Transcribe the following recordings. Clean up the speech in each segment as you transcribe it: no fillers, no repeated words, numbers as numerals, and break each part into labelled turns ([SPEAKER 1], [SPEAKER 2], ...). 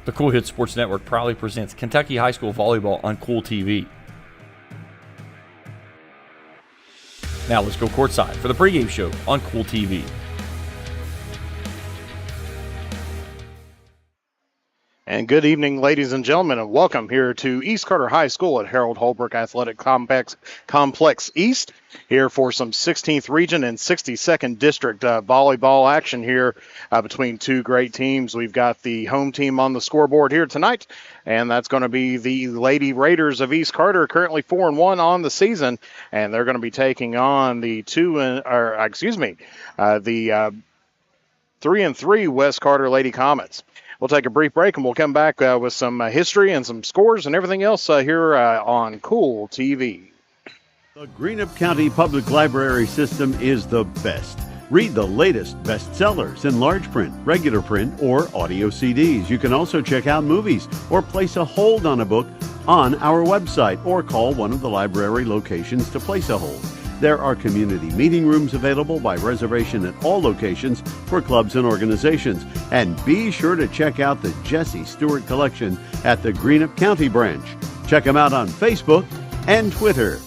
[SPEAKER 1] The Kool Sports Network proudly presents Kentucky High School Volleyball on Kool TV. Now let's go courtside for the pregame show on Kool TV.
[SPEAKER 2] And good evening, ladies and gentlemen, and welcome here to East Carter High School at Harold Holbrook Athletic Complex East, here for some 16th Region and 62nd District volleyball action here between two great teams. We've got the home team on the scoreboard here tonight, and that's going to be the Lady Raiders of East Carter, currently 4-1 on the season, and they're going to be taking on the 3-3 West Carter Lady Comets. We'll take a brief break, and we'll come back with some history and some scores and everything else here on Kool TV.
[SPEAKER 3] The Greenup County Public Library System is the best. Read the latest bestsellers in large print, regular print, or audio CDs. You can also check out movies or place a hold on a book on our website or call one of the library locations to place a hold. There are community meeting rooms available by reservation at all locations for clubs and organizations. And be sure to check out the Jesse Stewart collection at the Greenup County branch. Check them out on Facebook and Twitter.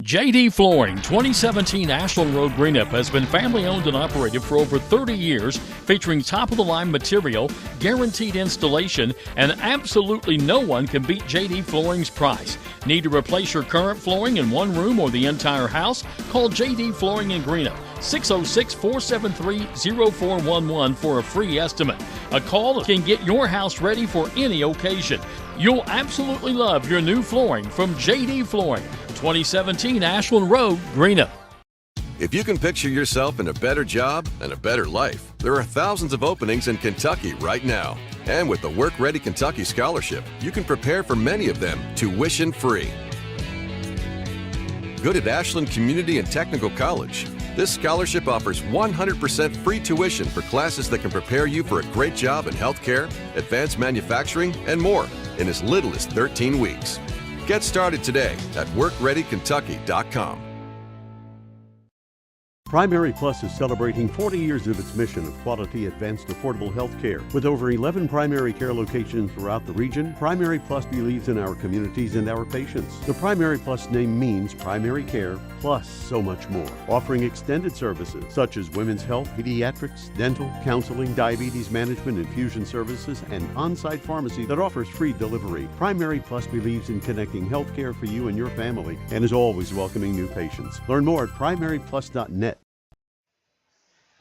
[SPEAKER 4] JD Flooring, 2017 Ashland Road, Greenup, has been family owned and operated for over 30 years, featuring top-of-the-line material, guaranteed installation, and absolutely no one can beat JD Flooring's price. Need to replace your current flooring in one room or the entire house? Call JD Flooring in Greenup, 606-473-0411 for a free estimate. A call can get your house ready for any occasion. You'll absolutely love your new flooring from JD Flooring, 2017 Ashland Road, Greenup.
[SPEAKER 5] If you can picture yourself in a better job and a better life, there are thousands of openings in Kentucky right now. And with the Work Ready Kentucky Scholarship, you can prepare for many of them tuition-free. Good at Ashland Community and Technical College. This scholarship offers 100% free tuition for classes that can prepare you for a great job in healthcare, advanced manufacturing, and more in as little as 13 weeks. Get started today at WorkReadyKentucky.com.
[SPEAKER 3] Primary Plus is celebrating 40 years of its mission of quality, advanced, affordable health care. With over 11 primary care locations throughout the region, Primary Plus believes in our communities and our patients. The Primary Plus name means primary care plus so much more. Offering extended services such as women's health, pediatrics, dental, counseling, diabetes management, infusion services, and on-site pharmacy that offers free delivery. Primary Plus believes in connecting health care for you and your family and is always welcoming new patients. Learn more at primaryplus.net.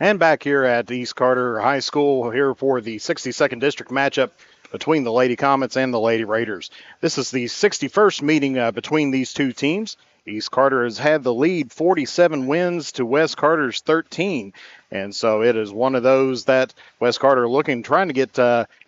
[SPEAKER 2] And back here at East Carter High School here for the 62nd District matchup between the Lady Comets and the Lady Raiders. This is the 61st meeting between these two teams. East Carter has had the lead, 47 wins to West Carter's 13. And so it is one of those that West Carter trying to get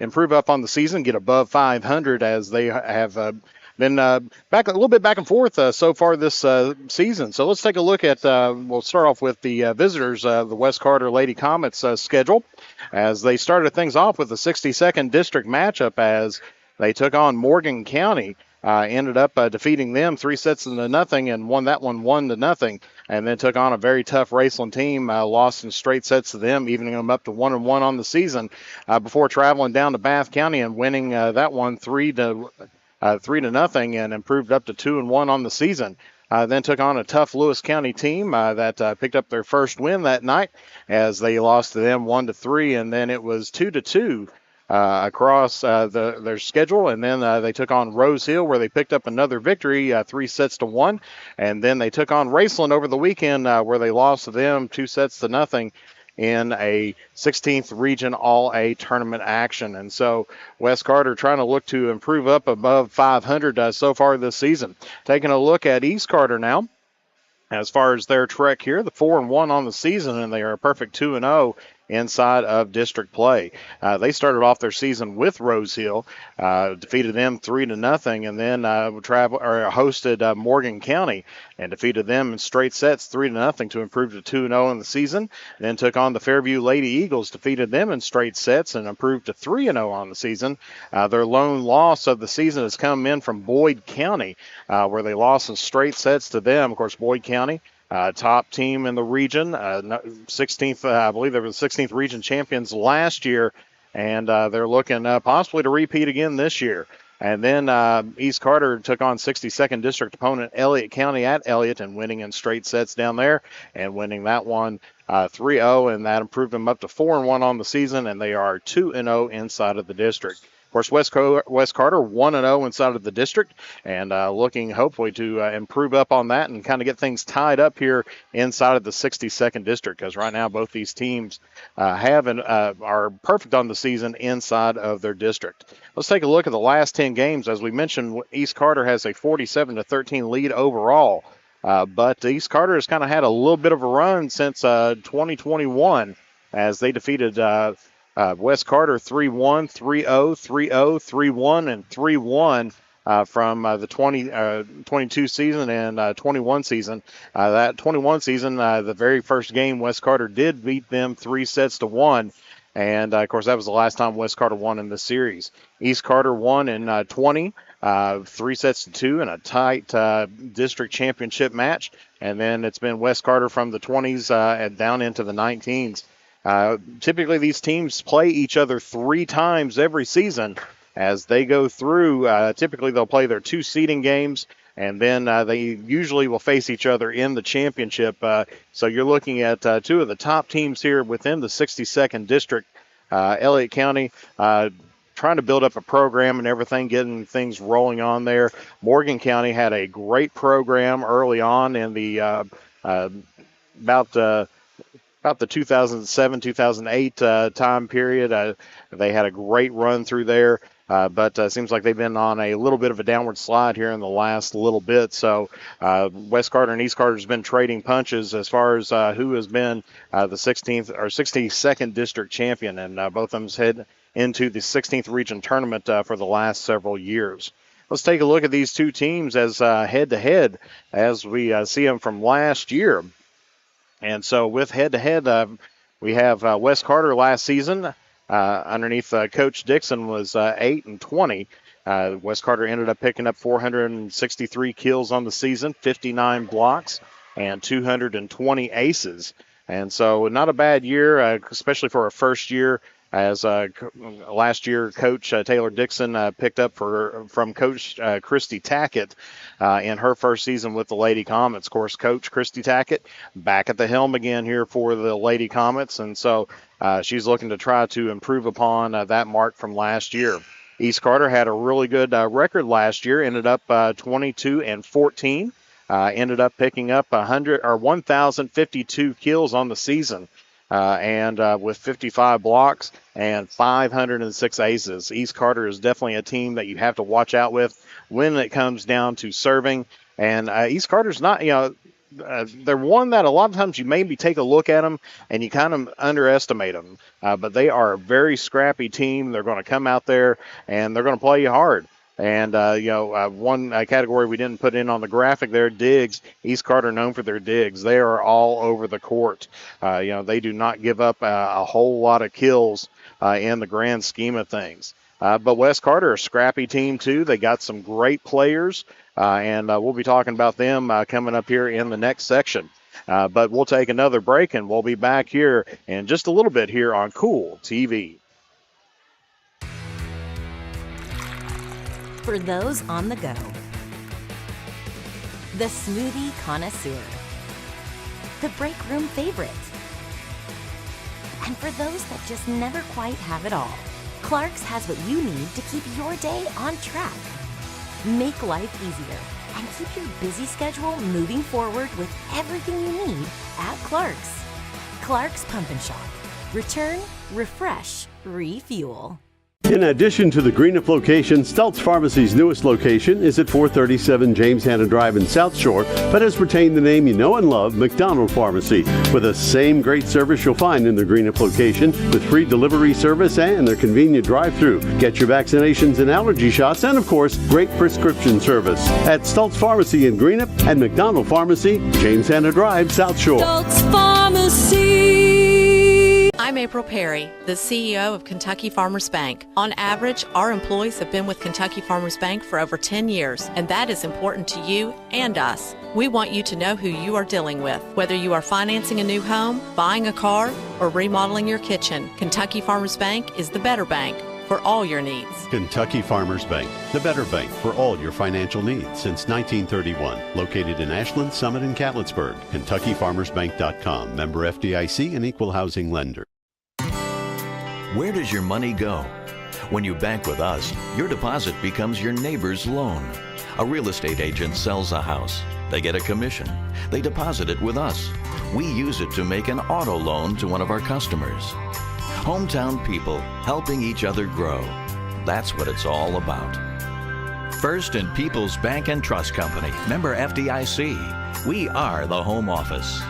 [SPEAKER 2] improve up on the season, get above 500 as they have been back a little bit back and forth so far this season. So let's take a look at, we'll start off with the visitors, the West Carter Lady Comets schedule, as they started things off with the 62nd District matchup as they took on Morgan County. Ended up defeating them 3-0 and won that one 1-0, and then took on a very tough Raceland team, lost in straight sets to them, evening them up to 1-1 on the season before traveling down to Bath County and winning that one 3-0 and improved up to 2-1 on the season. Then took on a tough Lewis County team that picked up their first win that night as they lost to them 1-3, and then it was 2-2 across their schedule. And then they took on Rose Hill where they picked up another victory, 3-1. And then they took on Raceland over the weekend where they lost to them 2-0 in a 16th Region All-A tournament action. And so West Carter trying to look to improve up above 500 so far this season. Taking a look at East Carter now. As far as their trek here, the 4-1 on the season, and they are a perfect 2-0 inside of district play. They started off their season with Rose Hill, defeated them 3-0, and then hosted Morgan County and defeated them in straight sets 3-0 to improve to 2-0 in the season. Then took on the Fairview Lady Eagles, defeated them in straight sets and improved to 3-0 on the season. Their lone loss of the season has come in from Boyd County, where they lost in straight sets to them. Of course, Boyd County, top team in the region, 16th, I believe they were the 16th region champions last year. and they're looking possibly to repeat again this year. And then East Carter took on 62nd District opponent Elliott County at Elliott and winning in straight sets down there and winning that one 3-0, and that improved them up to 4-1 on the season, and they are 2-0 inside of the district. Of course, West Carter 1-0 inside of the district, and looking hopefully to improve up on that and kind of get things tied up here inside of the 62nd district, because right now both these teams are perfect on the season inside of their district. Let's take a look at the last 10 games. As we mentioned, East Carter has a 47-13 lead overall, but East Carter has kind of had a little bit of a run since 2021 as they defeated West Carter 3-1, 3-0, 3-0, 3-1, and 3-1 from the 22 season and 21 season. That 21 season, the very first game, West Carter did beat them 3-1. And, of course, that was the last time West Carter won in the series. East Carter won in 20, 3-2 in a tight district championship match. And then it's been West Carter from the 20s and down into the 19s. Typically, these teams play each other 3 times every season as they go through. Typically, they'll play their 2 seeding games, and then they usually will face each other in the championship. So you're looking at 2 of the top teams here within the 62nd District. Elliott County trying to build up a program and everything, getting things rolling on there. Morgan County had a great program early on in the about the 2007-2008 time period. They had a great run through there, but it seems like they've been on a little bit of a downward slide here in the last little bit. So West Carter and East Carter has been trading punches as far as who has been the 16th or 62nd District champion, and both of them head into the 16th region tournament for the last several years. Let's take a look at these 2 teams as head-to-head as we see them from last year. And so with head-to-head, we have West Carter last season underneath Coach Dixon was 8-20. West Carter ended up picking up 463 kills on the season, 59 blocks, and 220 aces. And so not a bad year, especially for a first year, as last year Coach Taylor Dixon picked up from Coach Christy Tackett in her first season with the Lady Comets. Of course, Coach Christy Tackett back at the helm again here for the Lady Comets, and so she's looking to try to improve upon that mark from last year. East Carter had a really good record last year, ended up 22-14, ended up picking up 1,052 kills on the season. And with 55 blocks and 506 aces. East Carter is definitely a team that you have to watch out with when it comes down to serving. And East Carter's not, they're one that a lot of times you maybe take a look at them and you kind of underestimate them. But they are a very scrappy team. They're going to come out there and they're going to play you hard. And, one category we didn't put in on the graphic there, digs. East Carter known for their digs. They are all over the court. They do not give up a whole lot of kills in the grand scheme of things. But West Carter, a scrappy team, too. They got some great players, and we'll be talking about them coming up here in the next section. But we'll take another break, and we'll be back here in just a little bit here on Kool TV.
[SPEAKER 6] For those on the go, the smoothie connoisseur, the break room favorite, and for those that just never quite have it all, Clark's has what you need to keep your day on track. Make life easier and keep your busy schedule moving forward with everything you need at Clark's. Clark's Pump and Shop. Return, refresh, refuel.
[SPEAKER 3] In addition to the Greenup location, Stultz Pharmacy's newest location is at 437 James Hanna Drive in South Shore, but has retained the name you know and love, McDonald Pharmacy, with the same great service you'll find in the Greenup location, with free delivery service and their convenient drive-thru. Get your vaccinations and allergy shots, and of course, great prescription service at Stultz Pharmacy in Greenup and McDonald Pharmacy, James Hanna Drive, South Shore.
[SPEAKER 7] Stultz Pharmacy. I'm April April Perry, the CEO of Kentucky Farmers Bank. On average, our employees have been with Kentucky Farmers Bank for over 10 years, and that is important to you and us. We want you to know who you are dealing with. Whether you are financing a new home, buying a car, or remodeling your kitchen, Kentucky Farmers Bank is the better bank for all your needs.
[SPEAKER 3] Kentucky Farmers Bank, the better bank for all your financial needs since 1931. Located in Ashland, Summit, and Catlettsburg. KentuckyFarmersBank.com. Member FDIC and equal housing lender.
[SPEAKER 8] Where does your money go? When you bank with us, your deposit becomes your neighbor's loan. A real estate agent sells a house. They get a commission. They deposit it with us. We use it to make an auto loan to one of our customers. Hometown people helping each other grow. That's what it's all about. First and People's Bank and Trust Company. Member FDIC. We are the home office.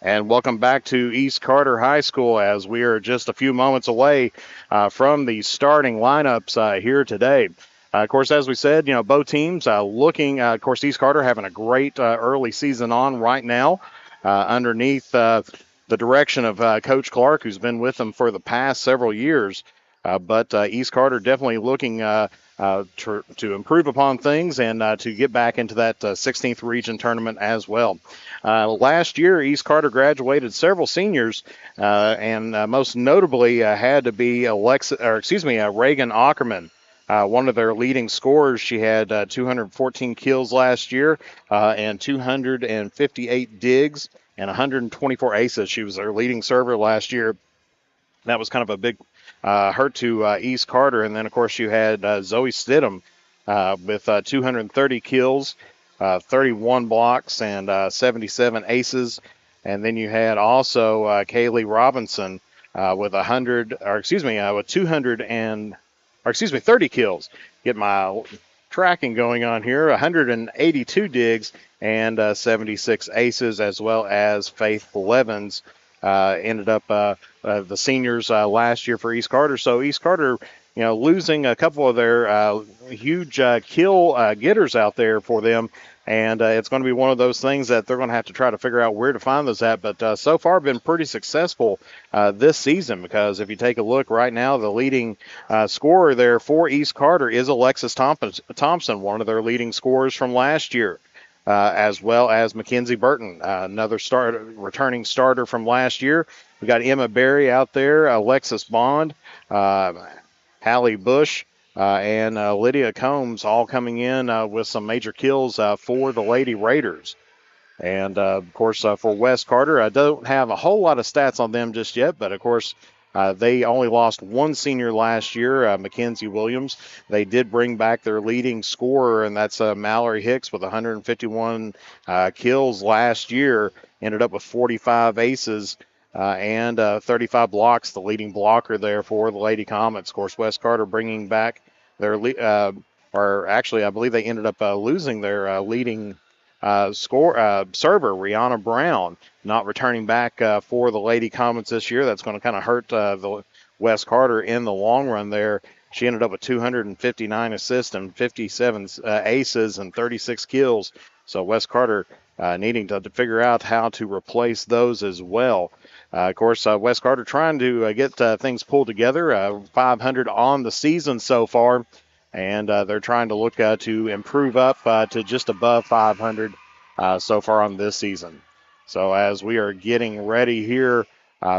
[SPEAKER 2] And welcome back to East Carter High School as we are just a few moments away from the starting lineups here today. Of course, as we said, both teams looking, of course, East Carter having a great early season on right now underneath the direction of Coach Clark, who's been with them for the past several years. But East Carter definitely looking to improve upon things and to get back into that 16th region tournament as well. Last year, East Carter graduated several seniors, and most notably had to be Reagan Ackerman. One of their leading scorers. She had 214 kills last year and 258 digs and 124 aces. She was their leading server last year. That was kind of a big hurt to East Carter. And then, of course, you had Zoe Stidham with 230 kills, 31 blocks, and 77 aces. And then you had also Kaylee Robinson with 30 kills. Get my tracking going on here. 182 digs and 76 aces, as well as Faith Levens ended up the seniors last year for East Carter. So East Carter, losing a couple of their huge kill getters out there for them. And it's going to be one of those things that they're going to have to try to figure out where to find those at. But so far been pretty successful this season, because if you take a look right now, the leading scorer there for East Carter is Alexis Thompson, one of their leading scorers from last year, as well as Mackenzie Burton, another returning starter from last year. We got Emma Berry out there, Alexis Bond, Hallie Bush, and Lydia Combs all coming in with some major kills for the Lady Raiders. And, of course, for West Carter, I don't have a whole lot of stats on them just yet, but, of course, they only lost one senior last year, Mackenzie Williams. They did bring back their leading scorer, and that's Mallory Hicks with 151 kills last year, ended up with 45 aces and 35 blocks, the leading blocker there for the Lady Comets. Of course, West Carter bringing back their I believe they ended up losing their leading server, Rihanna Brown, not returning back for the Lady Comets this year. That's going to kind of hurt the West Carter in the long run there. She ended up with 259 assists and 57 aces and 36 kills. So West Carter needing to figure out how to replace those as well. Of course, West Carter trying to get things pulled together. 500 on the season so far, and they're trying to look to improve up to just above 500 so far on this season. So as we are getting ready here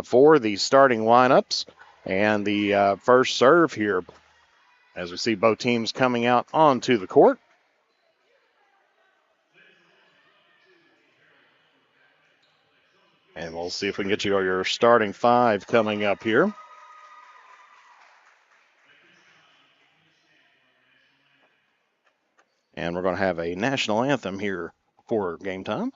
[SPEAKER 2] for the starting lineups and the first serve here, as we see both teams coming out onto the court. And we'll see if we can get you your starting five coming up here. And we're going to have a national anthem here for game time.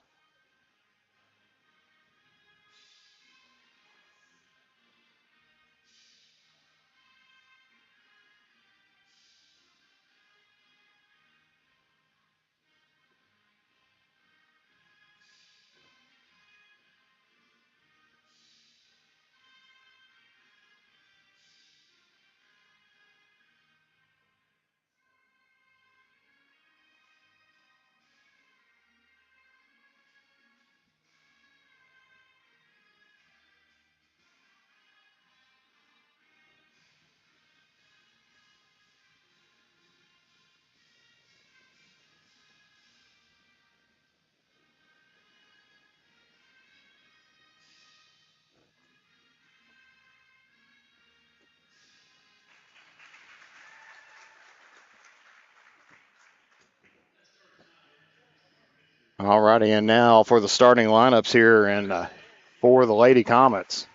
[SPEAKER 2] All righty, and now for the starting lineups here and for the Lady Comets.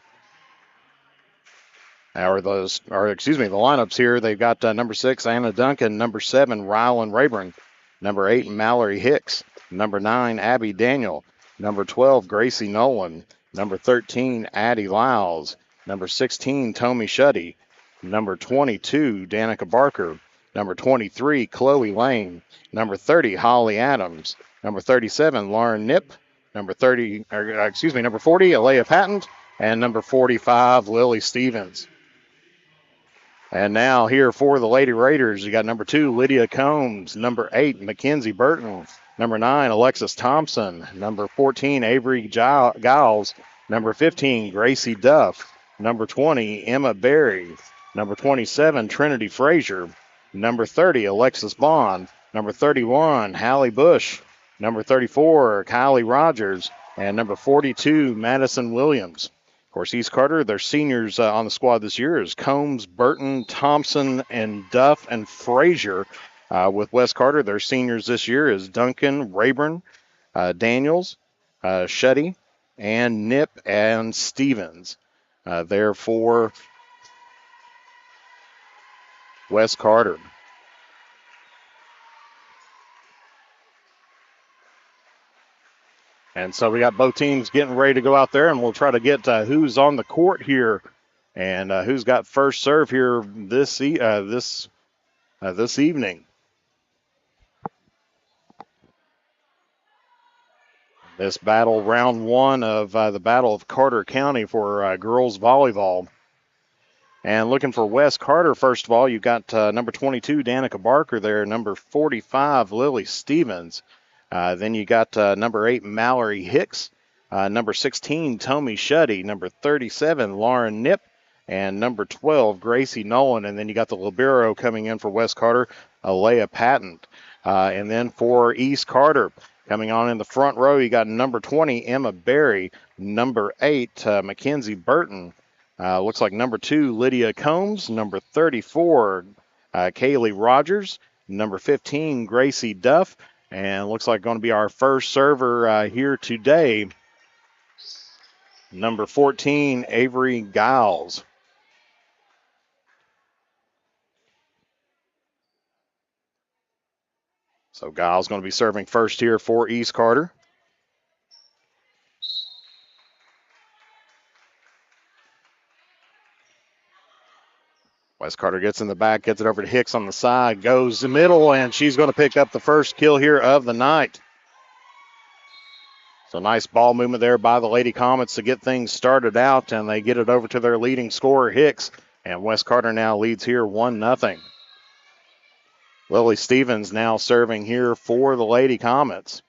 [SPEAKER 2] The lineups here. They've got number 6, Anna Duncan, number 7, Rylan Rayburn, number 8, Mallory Hicks, number 9, Abby Daniel, number 12, Gracie Nolan, number 13, Addie Lyles, number 16, Tommy Shuddy, number 22, Danica Barker, number 23, Chloe Lane, number 30, Holly Adams, number 37, Lauren Nip, number 40, Alea Patton, and number 45, Lily Stevens. And now here for the Lady Raiders, you got number 2, Lydia Combs, number 8, Mackenzie Burton, number 9, Alexis Thompson, number 14, Avery Giles, number 15, Gracie Duff, number 20, Emma Berry, number 27, Trinity Frazier, number 30, Alexis Bond, number 31, Hallie Bush, number 34, Kylie Rogers, and number 42, Madison Williams. Of course, East Carter, their seniors on the squad this year is Combs, Burton, Thompson, and Duff and Frazier. With West Carter, their seniors this year is Duncan, Rayburn, Daniels, Shuddy, and Nip and Stevens. There for West Carter. And so we got both teams getting ready to go out there, and we'll try to get who's on the court here and who's got first serve here this evening. This battle, round 1 of the Battle of Carter County for girls volleyball. And looking for West Carter, first of all, you've got number 22, Danica Barker there, number 45, Lily Stevens. Then you got number 8, Mallory Hicks, number 16, Tommy Shuddy, number 37, Lauren Nip, and number 12, Gracie Nolan. And then you got the libero coming in for West Carter, Alea Patton. And then for East Carter, coming on in the front row, you got number 20, Emma Berry, number 8, Mackenzie Burton. Looks like number 2, Lydia Combs, number 34, Kaylee Rogers, number 15, Gracie Duff, and looks like going to be our first server here today, number 14, Avery Giles. So Giles going to be serving first here for East Carter. West Carter gets in the back, gets it over to Hicks on the side, goes the middle, and she's going to pick up the first kill here of the night. So nice ball movement there by the Lady Comets to get things started out, and they get it over to their leading scorer, Hicks. And West Carter now leads here 1-0. Lily Stevens now serving here for the Lady Comets.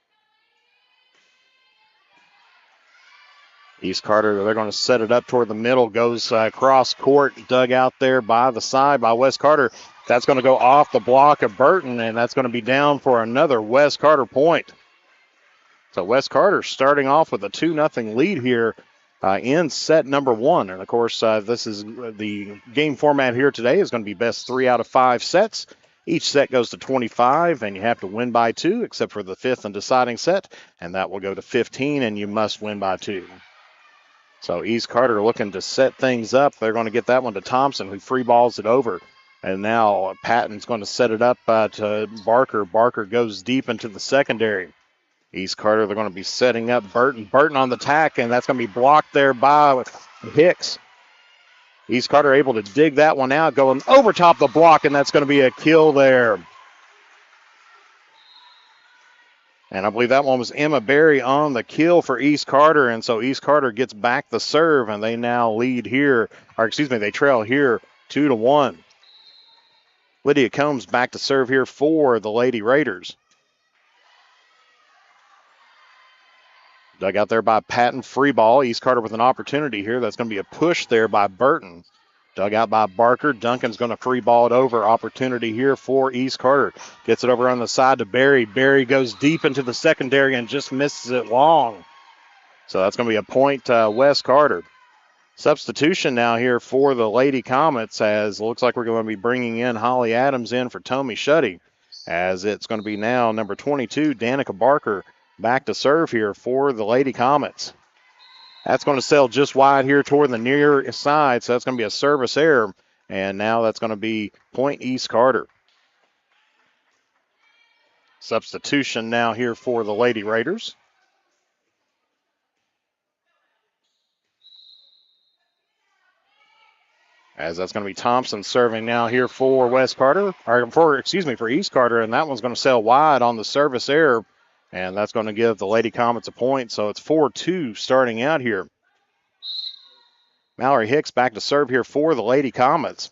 [SPEAKER 2] East Carter, they're going to set it up toward the middle, goes cross court, dug out there by the side by West Carter. That's going to go off the block of Burton, and that's going to be down for another West Carter point. So West Carter starting off with a 2-0 lead here in set number 1. And, of course, this is the game format here today is going to be best 3 out of 5 sets. Each set goes to 25, and you have to win by 2, except for the 5th and deciding set, and that will go to 15, and you must win by 2. So East Carter looking to set things up. They're going to get that one to Thompson, who free balls it over. And now Patton's going to set it up to Barker. Barker goes deep into the secondary. East Carter, they're going to be setting up Burton. Burton on the tack, and that's going to be blocked there by Hicks. East Carter able to dig that one out, going over top the block, and that's going to be a kill there. And I believe that one was Emma Berry on the kill for East Carter. And so East Carter gets back the serve, and they now lead here, they trail here 2-1. Lydia Combs back to serve here for the Lady Raiders. Dug out there by Patton, free ball. East Carter with an opportunity here. That's going to be a push there by Burton. Dug out by Barker. Duncan's going to free ball it over. Opportunity here for East Carter. Gets it over on the side to Berry. Berry goes deep into the secondary and just misses it long. So that's going to be a point West Carter. Substitution now here for the Lady Comets, as looks like we're going to be bringing in Holly Adams in for Tommy Shuddy, as it's going to be now number 22, Danica Barker, back to serve here for the Lady Comets. That's going to sail just wide here toward the near side, so that's going to be a service error. And now that's going to be point East Carter. Substitution now here for the Lady Raiders. As that's going to be Thompson serving now here for West Carter, or for East Carter, and that one's going to sail wide on the service error, and that's going to give the Lady Comets a point. So it's 4-2 starting out here. Mallory Hicks back to serve here for the Lady Comets.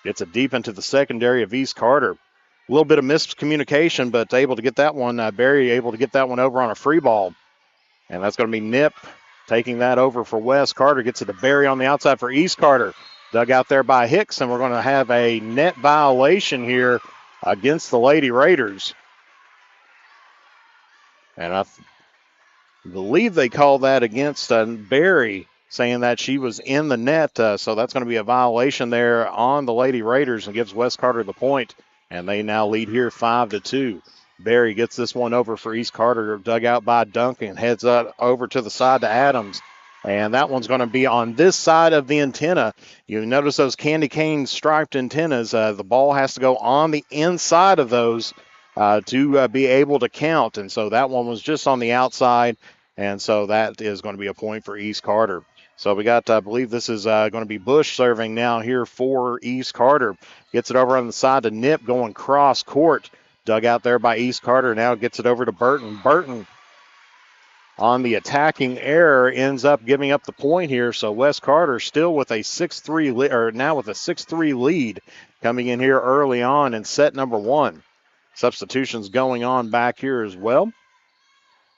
[SPEAKER 2] Gets it deep into the secondary of East Carter. A little bit of miscommunication, but able to get that one, Barry able to get that one over on a free ball. And that's going to be Nip taking that over for West Carter. Gets it to Barry on the outside for East Carter. Dug out there by Hicks, and we're going to have a net violation here against the Lady Raiders. And I believe they called that against Barry, saying that she was in the net. So that's going to be a violation there on the Lady Raiders and gives West Carter the point. And they now lead here 5-2. Barry gets this one over for East Carter, dug out by Duncan, heads up over to the side to Adams. And that one's going to be on this side of the antenna. You notice those candy cane striped antennas. The ball has to go on the inside of those to be able to count. And so that one was just on the outside. And so that is going to be a point for East Carter. So we got, I believe this is going to be Bush serving now here for East Carter. Gets it over on the side to Nip, going cross court. Dug out there by East Carter. Now gets it over to Burton. Burton on the attacking error ends up giving up the point here. So West Carter still with a 6-3 lead, or now with a 6-3 lead coming in here early on in set number 1. Substitutions going on back here as well.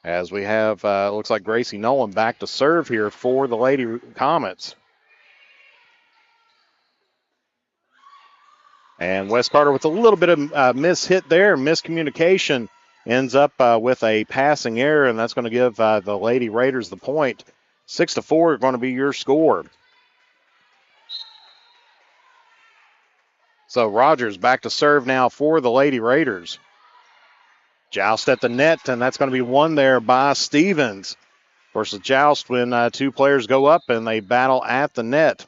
[SPEAKER 2] As we have, looks like Gracie Nolan back to serve here for the Lady Comets. And West Carter with a little bit of mishit there, miscommunication, ends up with a passing error, and that's going to give the Lady Raiders the point. 6-4 going to be your score. So Rogers back to serve now for the Lady Raiders. Joust at the net, and that's going to be won there by Stevens. Of course, the joust when two players go up and they battle at the net.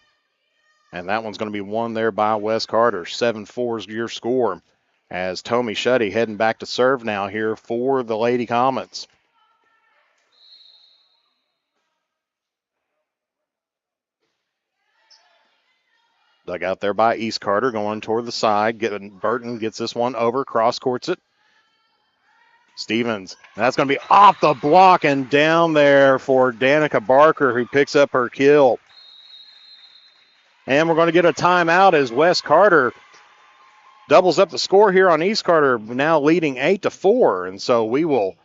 [SPEAKER 2] And that one's going to be won there by West Carter. 7-4 is your score. As Tommy Shuddy heading back to serve now here for the Lady Comets. Dug out there by East Carter, going toward the side. Burton gets this one over, cross courts it. Stevens, that's going to be off the block and down there for Danica Barker, who picks up her kill. And we're going to get a timeout as West Carter doubles up the score here on East Carter, now leading 8-4. And so we will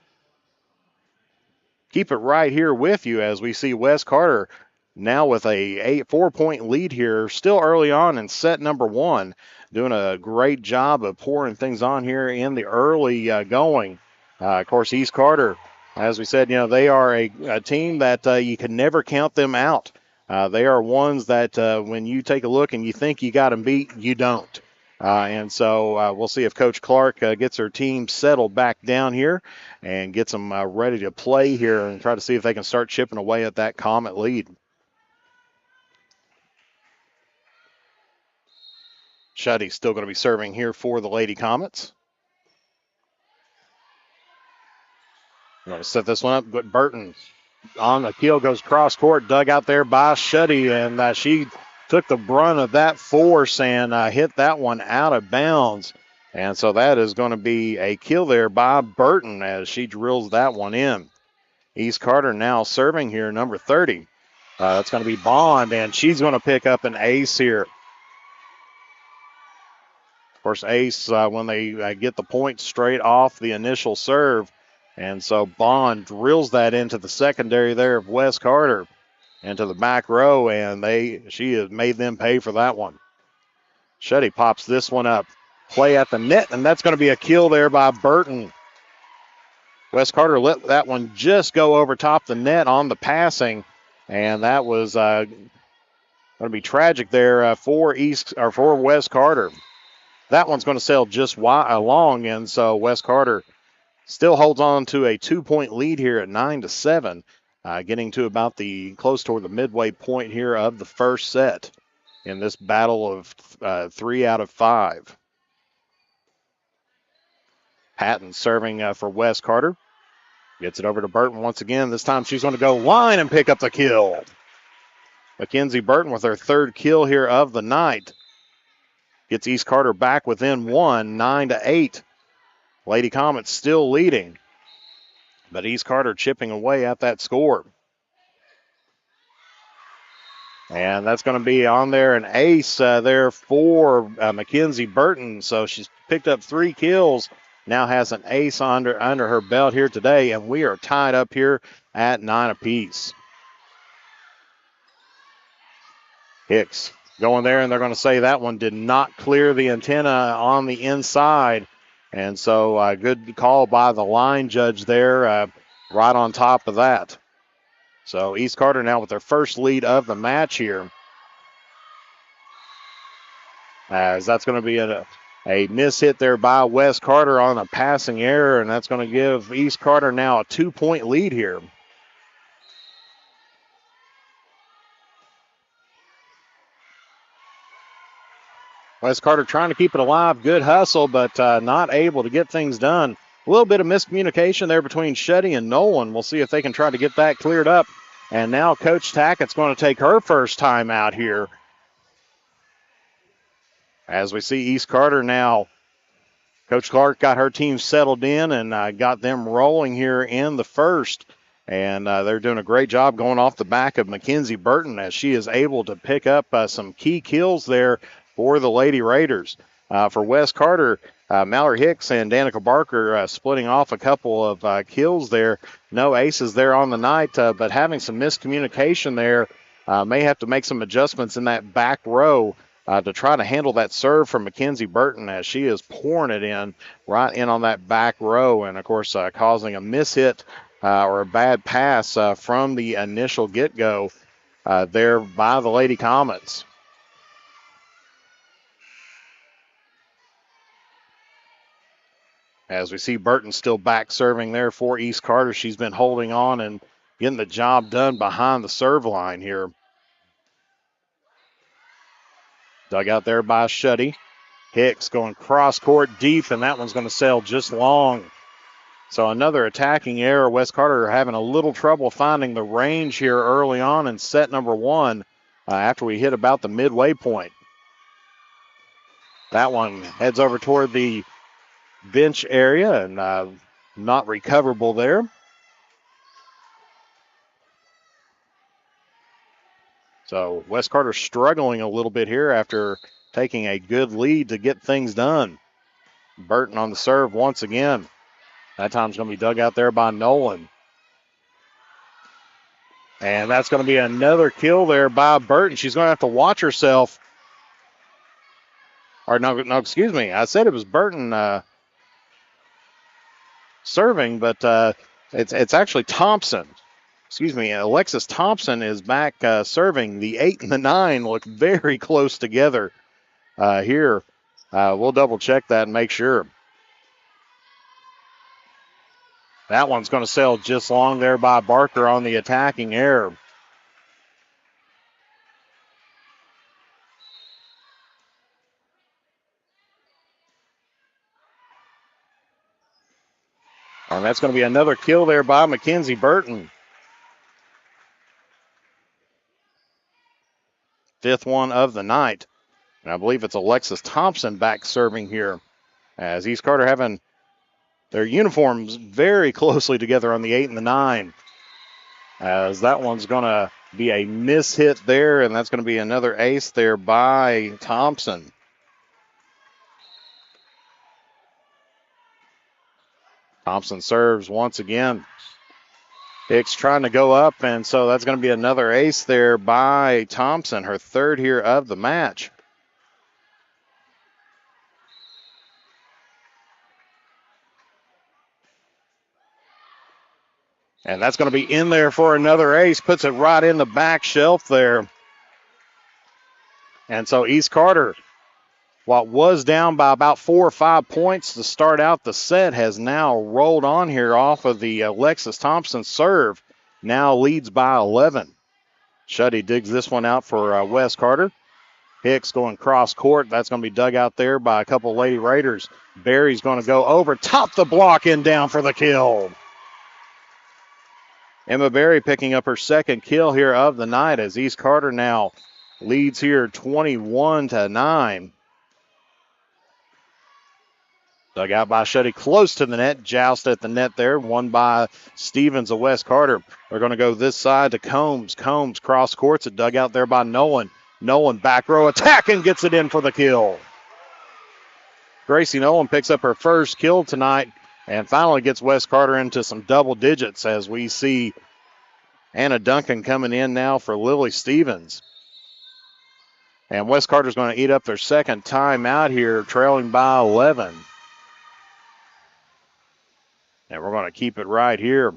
[SPEAKER 2] keep it right here with you as we see West Carter now with a 4-point lead here, still early on in set number 1, doing a great job of pouring things on here in the early going. Of course, East Carter, as we said, they are a team that you can never count them out. They are ones that when you take a look and you think you got them beat, you don't. And so we'll see if Coach Clark gets her team settled back down here and gets them ready to play here and try to see if they can start chipping away at that Comet lead. Shuddy's still going to be serving here for the Lady Comets. I'm going to set this one up, but Burton on the keel goes cross court, dug out there by Shuddy, and she took the brunt of that force and hit that one out of bounds. And so that is going to be a kill there by Burton as she drills that one in. East Carter now serving here, number 30. That's going to be Bond, and she's going to pick up an ace here. Of course, ace when they get the point straight off the initial serve. And so Bond drills that into the secondary there of West Carter, into the back row, and she has made them pay for that one. Shuddy pops this one up. Play at the net, and that's going to be a kill there by Burton. West Carter let that one just go over top the net on the passing, and that was going to be tragic there for West Carter. That one's going to sail just along, and so West Carter still holds on to a 2-point lead here at 9-7, getting to about close toward the midway point here of the first set in this battle of 3 out of 5. Patton serving for West Carter. Gets it over to Burton once again. This time she's going to go line and pick up the kill. Mackenzie Burton with her third kill here of the night. Gets East Carter back within 1, 9-8. Lady Comets still leading, but East Carter chipping away at that score. And that's going to be on there an ace there for Mackenzie Burton. So she's picked up 3 kills, now has an ace under her belt here today, and we are tied up here at 9 apiece. Hicks going there, and they're going to say that one did not clear the antenna on the inside. And so good call by the line judge there, right on top of that. So East Carter now with their first lead of the match here. As that's going to be a miss hit there by West Carter on a passing error, and that's going to give East Carter now a 2-point lead here. West Carter trying to keep it alive. Good hustle, but not able to get things done. A little bit of miscommunication there between Shetty and Nolan. We'll see if they can try to get that cleared up. And now Coach Tackett's going to take her first time out here. As we see East Carter now, Coach Clark got her team settled in and got them rolling here in the first. And they're doing a great job going off the back of Mackenzie Burton as she is able to pick up some key kills there for the Lady Raiders. For West Carter, Mallory Hicks and Danica Barker splitting off a couple of kills there. No aces there on the night, but having some miscommunication there. May have to make some adjustments in that back row to try to handle that serve from Mackenzie Burton as she is pouring it in right in on that back row, and of course causing a mishit or a bad pass from the initial get-go there by the Lady Comets. As we see Burton still back serving there for East Carter. She's been holding on and getting the job done behind the serve line here. Dug out there by Shuddy. Hicks going cross court deep, and that one's going to sail just long. So another attacking error. West Carter having a little trouble finding the range here early on in set number 1 after we hit about the midway point. That one heads over toward the bench area and not recoverable there. So West Carter struggling a little bit here after taking a good lead to get things done. Burton on the serve once again. That time's going to be dug out there by Nolan. And that's going to be another kill there by Burton. She's going to have to watch herself. Or no, excuse me. I said it was Burton serving, but it's actually Thompson. Excuse me, Alexis Thompson is back serving. The 8 and the 9 look very close together here. We'll double check that and make sure. That one's going to sail just long there by Barker on the attacking error. And that's going to be another kill there by Mackenzie Burton. 5th one of the night. And I believe it's Alexis Thompson back serving here. As East Carter having their uniforms very closely together on the 8 and the 9. As that one's going to be a miss hit there, and that's going to be another ace there by Thompson. Thompson serves once again. Hicks trying to go up, and so that's going to be another ace there by Thompson, her 3rd here of the match. And that's going to be in there for another ace, puts it right in the back shelf there. And so East Carter what was down by about 4 or 5 points to start out the set has now rolled on here off of the Alexis Thompson serve. Now leads by 11. Shuddy digs this one out for West Carter. Hicks going cross court. That's going to be dug out there by a couple Lady Raiders. Barry's going to go over top the block and down for the kill. Emma Berry picking up her second kill here of the night as East Carter now leads here 21-9. Dug out by Shuddy close to the net. Joust at the net there. Won by Stevens of West Carter. They're going to go this side to Combs. Combs cross courts. It dug out there by Nolan. Nolan back row attack and gets it in for the kill. Gracie Nolan picks up her first kill tonight and finally gets West Carter into some double digits as we see Anna Duncan coming in now for Lily Stevens. And West Carter's going to eat up their second timeout here, trailing by 11. And we're going to keep it right here.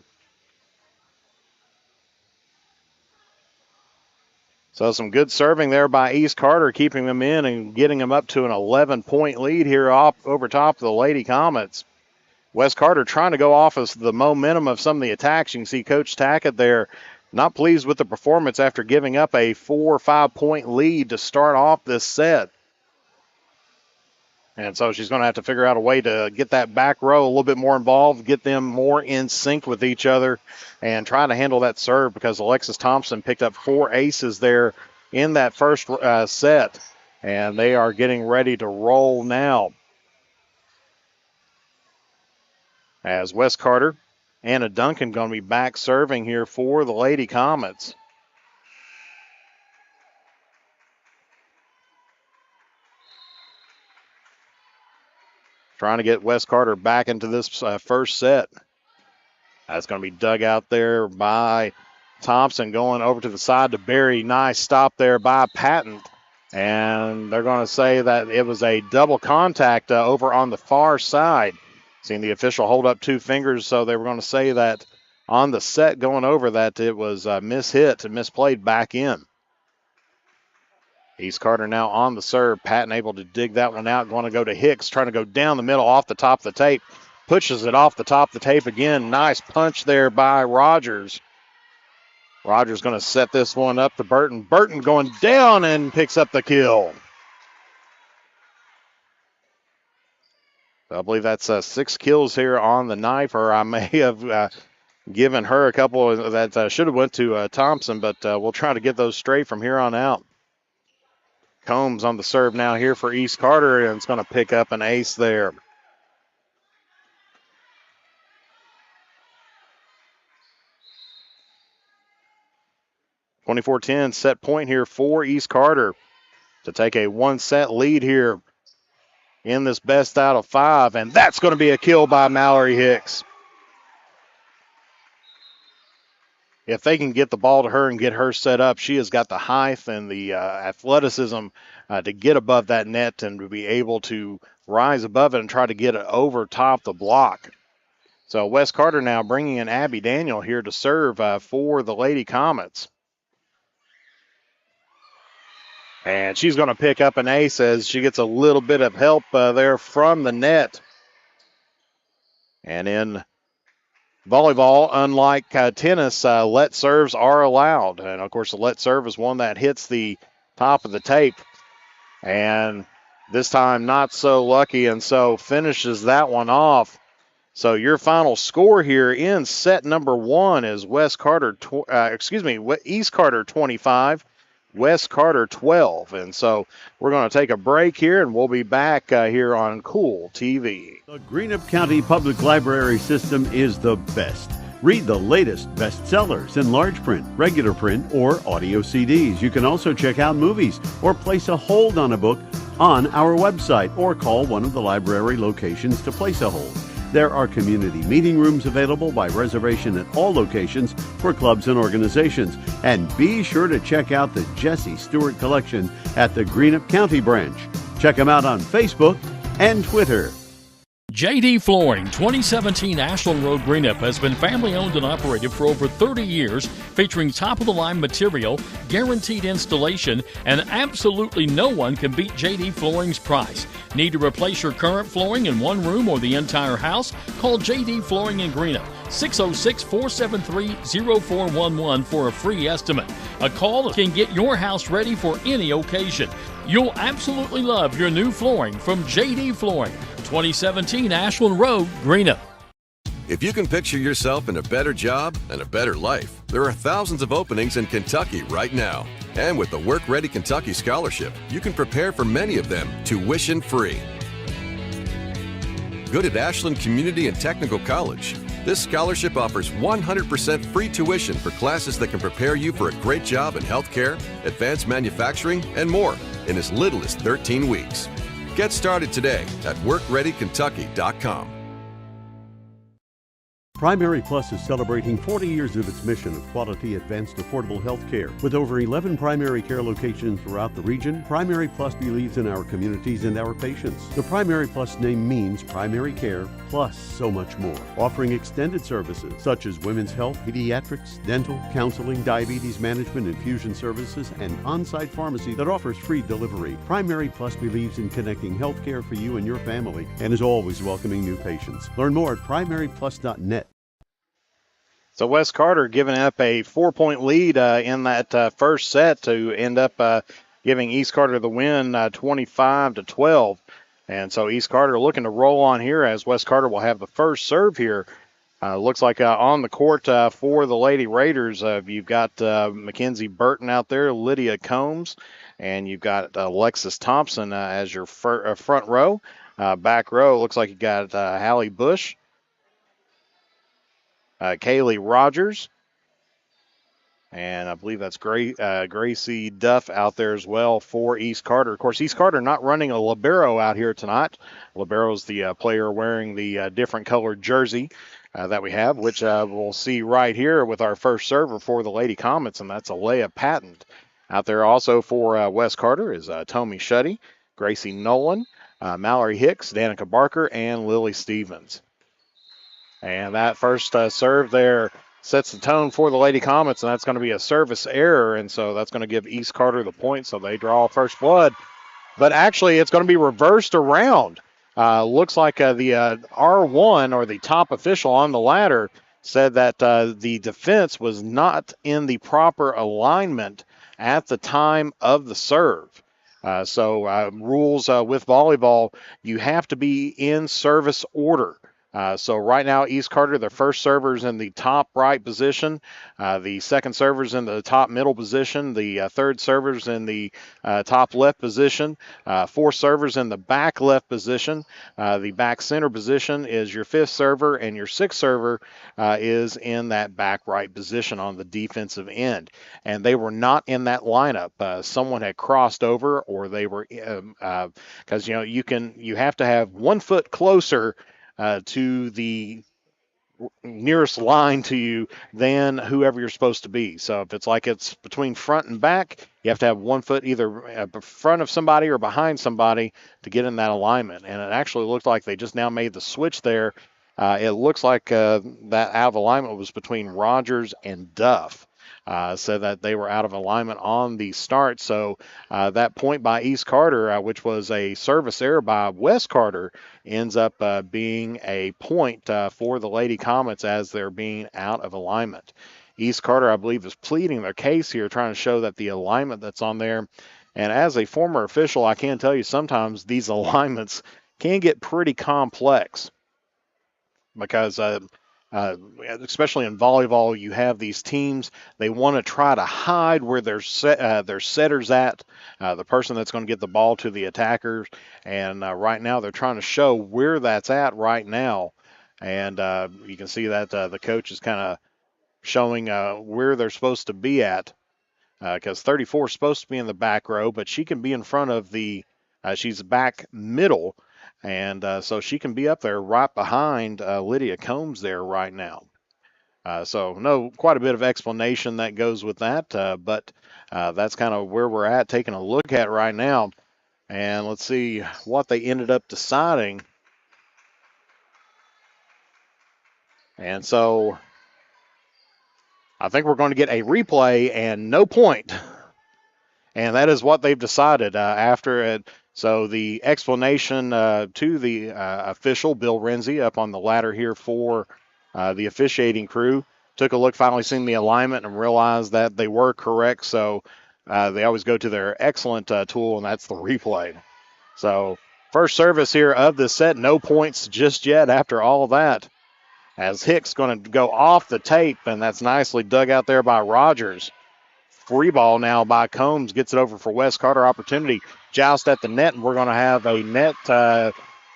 [SPEAKER 2] So some good serving there by East Carter, keeping them in and getting them up to an 11-point lead here over top of the Lady Comets. West Carter trying to go off of the momentum of some of the attacks. You can see Coach Tackett there not pleased with the performance after giving up a 4 or 5 point lead to start off this set. And so she's going to have to figure out a way to get that back row a little bit more involved, get them more in sync with each other, and try to handle that serve because Alexis Thompson picked up 4 aces there in that first set, and they are getting ready to roll now. As West Carter, Anna Duncan going to be back serving here for the Lady Comets. Trying to get West Carter back into this first set. That's going to be dug out there by Thompson, going over to the side to Barry. Nice stop there by Patton. And they're going to say that it was a double contact over on the far side. Seeing the official hold up 2 fingers, so they were going to say that on the set going over that it was mishit and misplayed back in. East Carter now on the serve. Patton able to dig that one out. Going to go to Hicks, trying to go down the middle off the top of the tape. Pushes it off the top of the tape again. Nice punch there by Rogers. Rogers going to set this one up to Burton. Burton going down and picks up the kill. I believe that's 6 kills here on the night, or I may have given her a couple that should have went to Thompson, but we'll try to get those straight from here on out. Combs on the serve now here for East Carter, and it's going to pick up an ace there. (24-10) set point here for East Carter to take a 1-set lead here in this best out of 5, and that's going to be a kill by Mallory Hicks. If they can get the ball to her and get her set up, she has got the height and the athleticism to get above that net and to be able to rise above it and try to get it over top the block. So West Carter now bringing in Abby Daniel here to serve for the Lady Comets. And she's going to pick up an ace as she gets a little bit of help there from the net. And in volleyball, unlike tennis, let serves are allowed. And, of course, the let serve is one that hits the top of the tape. And this time not so lucky, and so finishes that one off. So your final score here in set number 1 is East Carter 25, West Carter 12. And so we're going to take a break here, and we'll be back here on Kool TV.
[SPEAKER 3] The Greenup County Public Library system is the best. Read the latest bestsellers in large print, regular print, or audio CDs. You can also check out movies or place a hold on a book on our website or call one of the library locations to place a hold. There are community meeting rooms available by reservation at all locations for clubs and organizations. And be sure to check out the Jesse Stewart collection at the Greenup County branch. Check them out on Facebook and Twitter.
[SPEAKER 4] JD Flooring 2017 Ashland Road Greenup has been family owned and operated for over 30 years, featuring top-of-the-line material, guaranteed installation, and absolutely no one can beat JD Flooring's price. Need to replace your current flooring in one room or the entire house? Call JD Flooring in Greenup, 606-473-0411 for a free estimate. A call can get your house ready for any occasion. You'll absolutely love your new flooring from JD Flooring, 2017 Ashland Road, Greenup.
[SPEAKER 5] If you can picture yourself in a better job and a better life, there are thousands of openings in Kentucky right now. And with the Work Ready Kentucky Scholarship, you can prepare for many of them tuition-free. Good at Ashland Community and Technical College. This scholarship offers 100% free tuition for classes that can prepare you for a great job in healthcare, advanced manufacturing, and more in as little as 13 weeks. Get started today at WorkReadyKentucky.com.
[SPEAKER 3] Primary Plus is celebrating 40 years of its mission of quality, advanced, affordable health care. With over 11 primary care locations throughout the region, Primary Plus believes in our communities and our patients. The Primary Plus name means primary care plus so much more. Offering extended services such as women's health, pediatrics, dental, counseling, diabetes management, infusion services, and on-site pharmacy that offers free delivery. Primary Plus believes in connecting health care for you and your family and is always welcoming new patients. Learn more at primaryplus.net.
[SPEAKER 2] So West Carter giving up a 4-point lead in that first set to end up giving East Carter the win 25-12. And so East Carter looking to roll on here as West Carter will have the first serve here. Looks like on the court for the Lady Raiders, you've got Mackenzie Burton out there, Lydia Combs, and you've got Alexis Thompson as your front row. Back row, looks like you got Hallie Bush, Kaylee Rogers, and I believe that's Gracie Duff out there as well for East Carter. Of course, East Carter not running a libero out here tonight. Libero is the player wearing the different colored jersey that we have, which we'll see right here with our first server for the Lady Comets, and that's Alea Patton. Out there also for West Carter is Tommy Shuddy, Gracie Nolan, Mallory Hicks, Danica Barker, and Lily Stevens. And that first serve there sets the tone for the Lady Comets, and that's going to be a service error, and so that's going to give East Carter the point, so they draw first blood. But actually, it's going to be reversed around. Looks like the R1, or the top official on the ladder, said that the defense was not in the proper alignment at the time of the serve. So rules with volleyball, you have to be in service order. So right now, East Carter, the first server's in the top right position. The second server's in the top middle position. The third server's in the top left position. Fourth server's in the back left position. The back center position is your fifth server, and your sixth server is in that back right position on the defensive end. And they were not in that lineup. Someone had crossed over, or they were because you have to have 1 foot closer to the nearest line to you than whoever you're supposed to be. So if it's between front and back, you have to have 1 foot either in front of somebody or behind somebody to get in that alignment. And it actually looked like they just now made the switch there. It looks like that out of alignment was between Rogers and Duff. So that they were out of alignment on the start. So that point by East Carter, which was a service error by West Carter, ends up being a point for the Lady Comets as they're being out of alignment. East Carter, I believe, is pleading their case here, trying to show that the alignment that's on there. And as a former official, I can tell you sometimes these alignments can get pretty complex because especially in volleyball, you have these teams, they want to try to hide where their setter's at, the person that's going to get the ball to the attackers. And right now they're trying to show where that's at right now. And you can see that the coach is kind of showing where they're supposed to be at, because 34 is supposed to be in the back row, but she can be in front of she's back middle. And so she can be up there right behind Lydia Combs there right now. So quite a bit of explanation that goes with that, but that's kind of where we're at, taking a look at right now. And let's see what they ended up deciding. And so I think we're going to get a replay and no point. And that is what they've decided after it. So the explanation to the official, Bill Renzi, up on the ladder here for the officiating crew, took a look, finally seen the alignment, and realized that they were correct. So they always go to their excellent tool, and that's the replay. So first service here of this set, no points just yet after all of that. As Hicks going to go off the tape, and that's nicely dug out there by Rogers. Free ball now by Combs, gets it over for West Carter. Opportunity, joust at the net, and we're going to have a net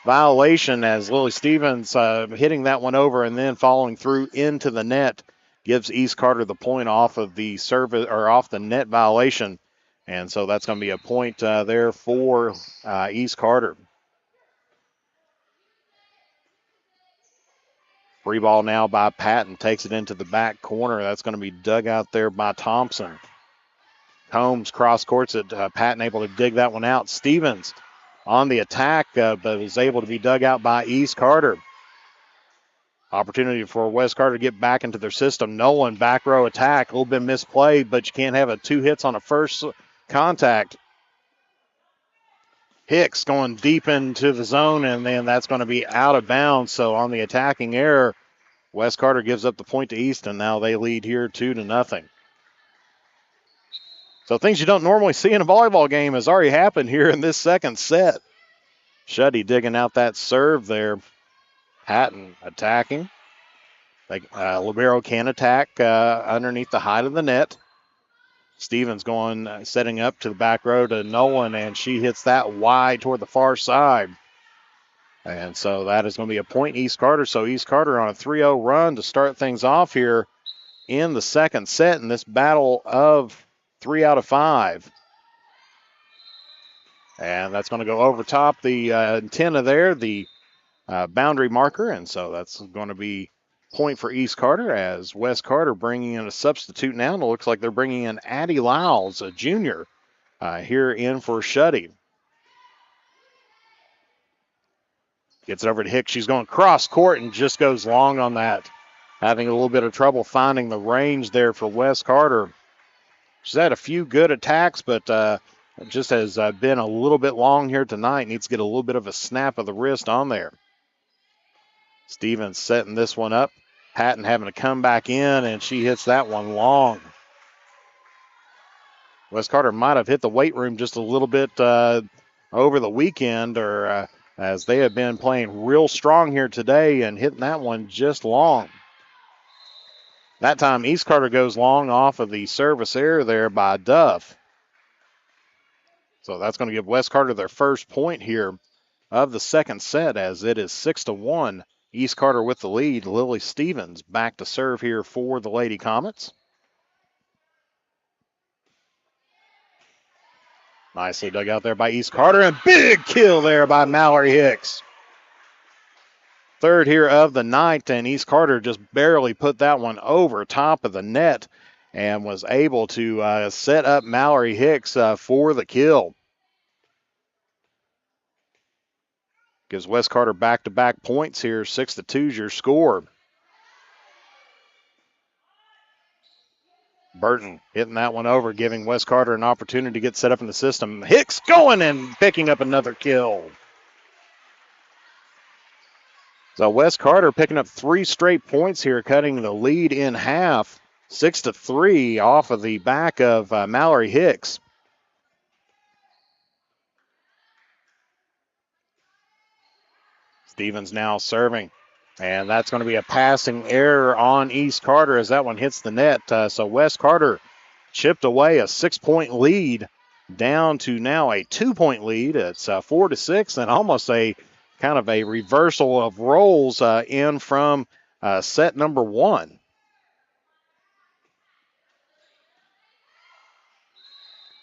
[SPEAKER 2] violation as Lily Stevens hitting that one over and then following through into the net gives East Carter the point off of the service or off the net violation, and so that's going to be a point there for East Carter. Free ball now by Patton, takes it into the back corner. That's going to be dug out there by Thompson. Combs cross courts it. Patton able to dig that one out. Stevens on the attack, but is able to be dug out by East Carter. Opportunity for West Carter to get back into their system. Nolan, back row attack. A little bit misplayed, but you can't have 2 hits on a first contact. Hicks going deep into the zone, and then that's going to be out of bounds. So on the attacking error, West Carter gives up the point to Easton. Now they lead here 2-0. So things you don't normally see in a volleyball game has already happened here in this second set. Shuddy digging out that serve there. Patton attacking. Libero can attack underneath the height of the net. Stevens going, setting up to the back row to Nolan, and she hits that wide toward the far side. And so that is going to be a point East Carter. So East Carter on a 3-0 run to start things off here in the second set in this battle of 3 out of 5. And that's going to go over top the antenna there, the boundary marker. And so that's going to be point for East Carter as West Carter bringing in a substitute now. And it looks like they're bringing in Addie Lyles, a junior, here in for Shuddy. Gets it over to Hicks. She's going cross court and just goes long on that. Having a little bit of trouble finding the range there for West Carter. She's had a few good attacks, but just has been a little bit long here tonight. Needs to get a little bit of a snap of the wrist on there. Stevens setting this one up. Patton having to come back in, and she hits that one long. West Carter might have hit the weight room just a little bit over the weekend, or as they have been playing real strong here today and hitting that one just long. That time, East Carter goes long off of the service error there by Duff. So that's going to give West Carter their first point here of the second set, as it is 6-1. East Carter with the lead. Lily Stevens back to serve here for the Lady Comets. Nicely dug out there by East Carter, and big kill there by Mallory Hicks. Third here of the night, and East Carter just barely put that one over top of the net and was able to set up Mallory Hicks for the kill. Gives West Carter back-to-back points here. 6-2 is your score. Burton hitting that one over, giving West Carter an opportunity to get set up in the system. Hicks going and picking up another kill. So West Carter picking up 3 straight points here, cutting the lead in half. 6-3 off of the back of Mallory Hicks. Stevens now serving, and that's going to be a passing error on East Carter as that one hits the net. So West Carter chipped away a 6-point lead down to now a 2-point lead. It's 4-6, and almost a kind of a reversal of roles in from set number 1.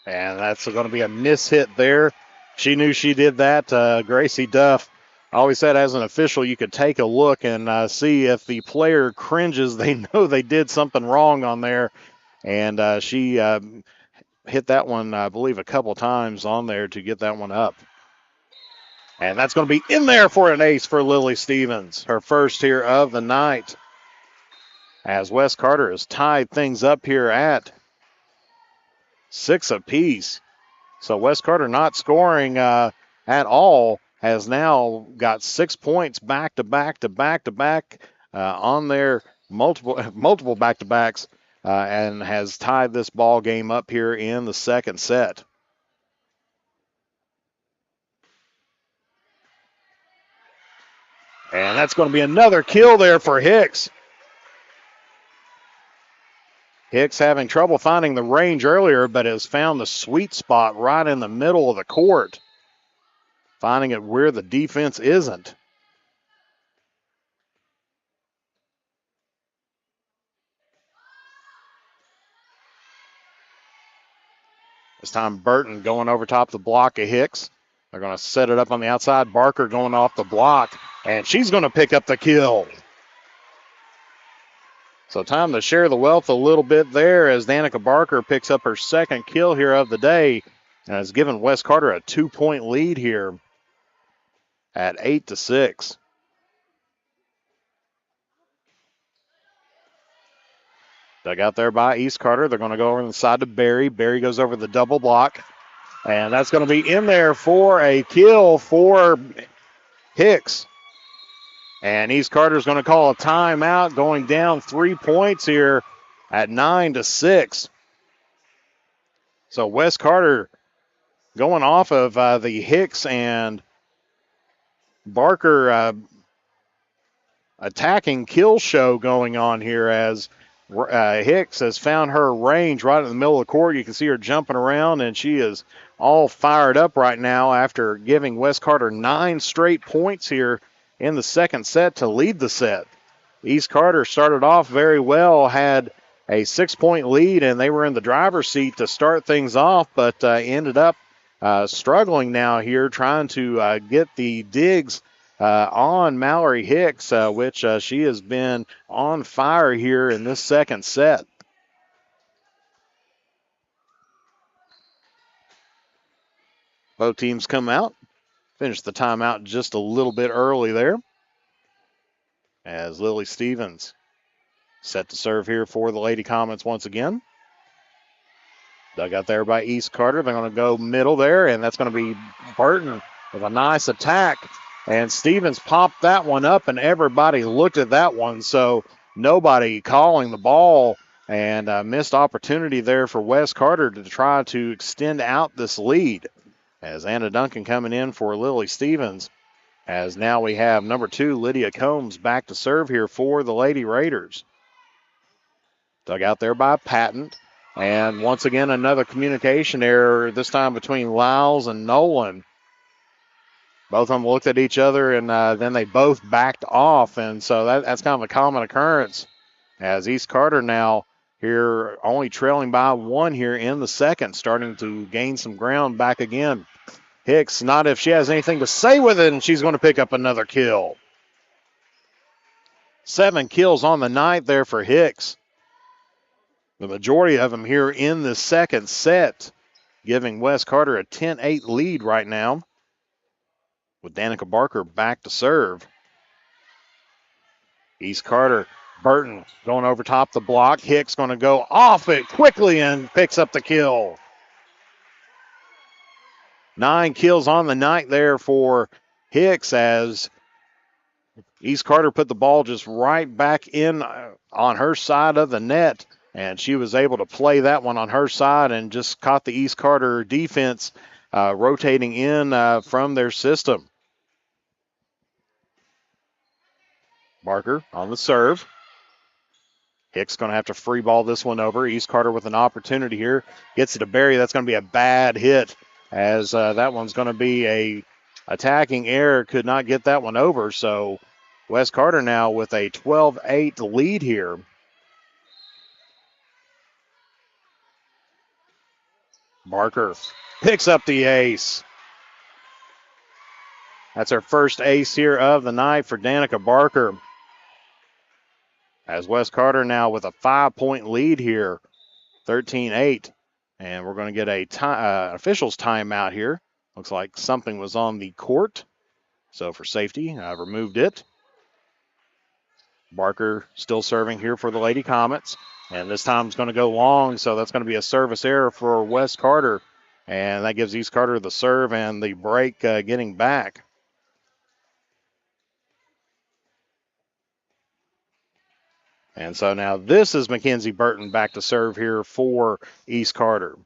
[SPEAKER 2] And that's going to be a mishit there. She knew she did that. Gracie Duff always said as an official you could take a look and see if the player cringes, they know they did something wrong on there. And she hit that one, I believe, a couple times on there to get that one up. And that's going to be in there for an ace for Lily Stevens, her first here of the night. as West Carter has tied things up here at 6 apiece. So West Carter not scoring at all, has now got 6 points back to back to back to back on their multiple back to backs, and has tied this ball game up here in the second set. And that's going to be another kill there for Hicks. Hicks having trouble finding the range earlier, but has found the sweet spot right in the middle of the court, finding it where the defense isn't. This time Burton going over top the block of Hicks. They're going to set it up on the outside. Barker going off the block, and she's going to pick up the kill. So time to share the wealth a little bit there as Danica Barker picks up her second kill here of the day and has given West Carter a 2-point lead here at 8-6. Dug out there by East Carter. They're going to go over the side to Barry. Barry goes over the double block. And that's going to be in there for a kill for Hicks. And East Carter's going to call a timeout, going down 3 points here at 9-6. So West Carter going off of the Hicks and Barker attacking kill show going on here as Hicks has found her range right in the middle of the court. You can see her jumping around, and she is all fired up right now after giving West Carter 9 straight points here in the second set to lead the set. East Carter started off very well, had a 6-point lead, and they were in the driver's seat to start things off, but ended up struggling now here, trying to get the digs on Mallory Hicks, which she has been on fire here in this second set. Both teams come out. Finish the timeout just a little bit early there, as Lily Stevens set to serve here for the Lady Comets once again. Dug out there by East Carter. They're going to go middle there, and that's going to be Burton with a nice attack. And Stevens popped that one up, and everybody looked at that one, so nobody calling the ball, and missed opportunity there for West Carter to try to extend out this lead. As Anna Duncan coming in for Lily Stevens, as now we have number 2, Lydia Combs, back to serve here for the Lady Raiders. Dug out there by Patton. And once again, another communication error, this time between Lyles and Nolan. Both of them looked at each other, and then they both backed off. And so that's kind of a common occurrence, as East Carter now here only trailing by 1 here in the second, starting to gain some ground back again. Hicks, not if she has anything to say with it, and she's going to pick up another kill. 7 kills on the night there for Hicks. The majority of them here in the second set, giving West Carter a 10-8 lead right now, with Danica Barker back to serve. East Carter, Burton going over top the block. Hicks going to go off it quickly and picks up the kill. 9 kills on the night there for Hicks, as East Carter put the ball just right back in on her side of the net, and she was able to play that one on her side and just caught the East Carter defense rotating in from their system. Barker on the serve. Hicks going to have to free ball this one over. East Carter with an opportunity here. Gets it to Barry. That's going to be a bad hit, as that one's going to be a attacking error. Could not get that one over. So West Carter now with a 12-8 lead here. Barker picks up the ace. That's her first ace here of the night for Danica Barker, as West Carter now with a 5-point lead here, 13-8. And we're going to get a official's timeout here. Looks like something was on the court. So for safety, I've removed it. Barker still serving here for the Lady Comets. And this time it's going to go long, so that's going to be a service error for West Carter. And that gives East Carter the serve and the break getting back. And so now this is Mackenzie Burton back to serve here for East Carter.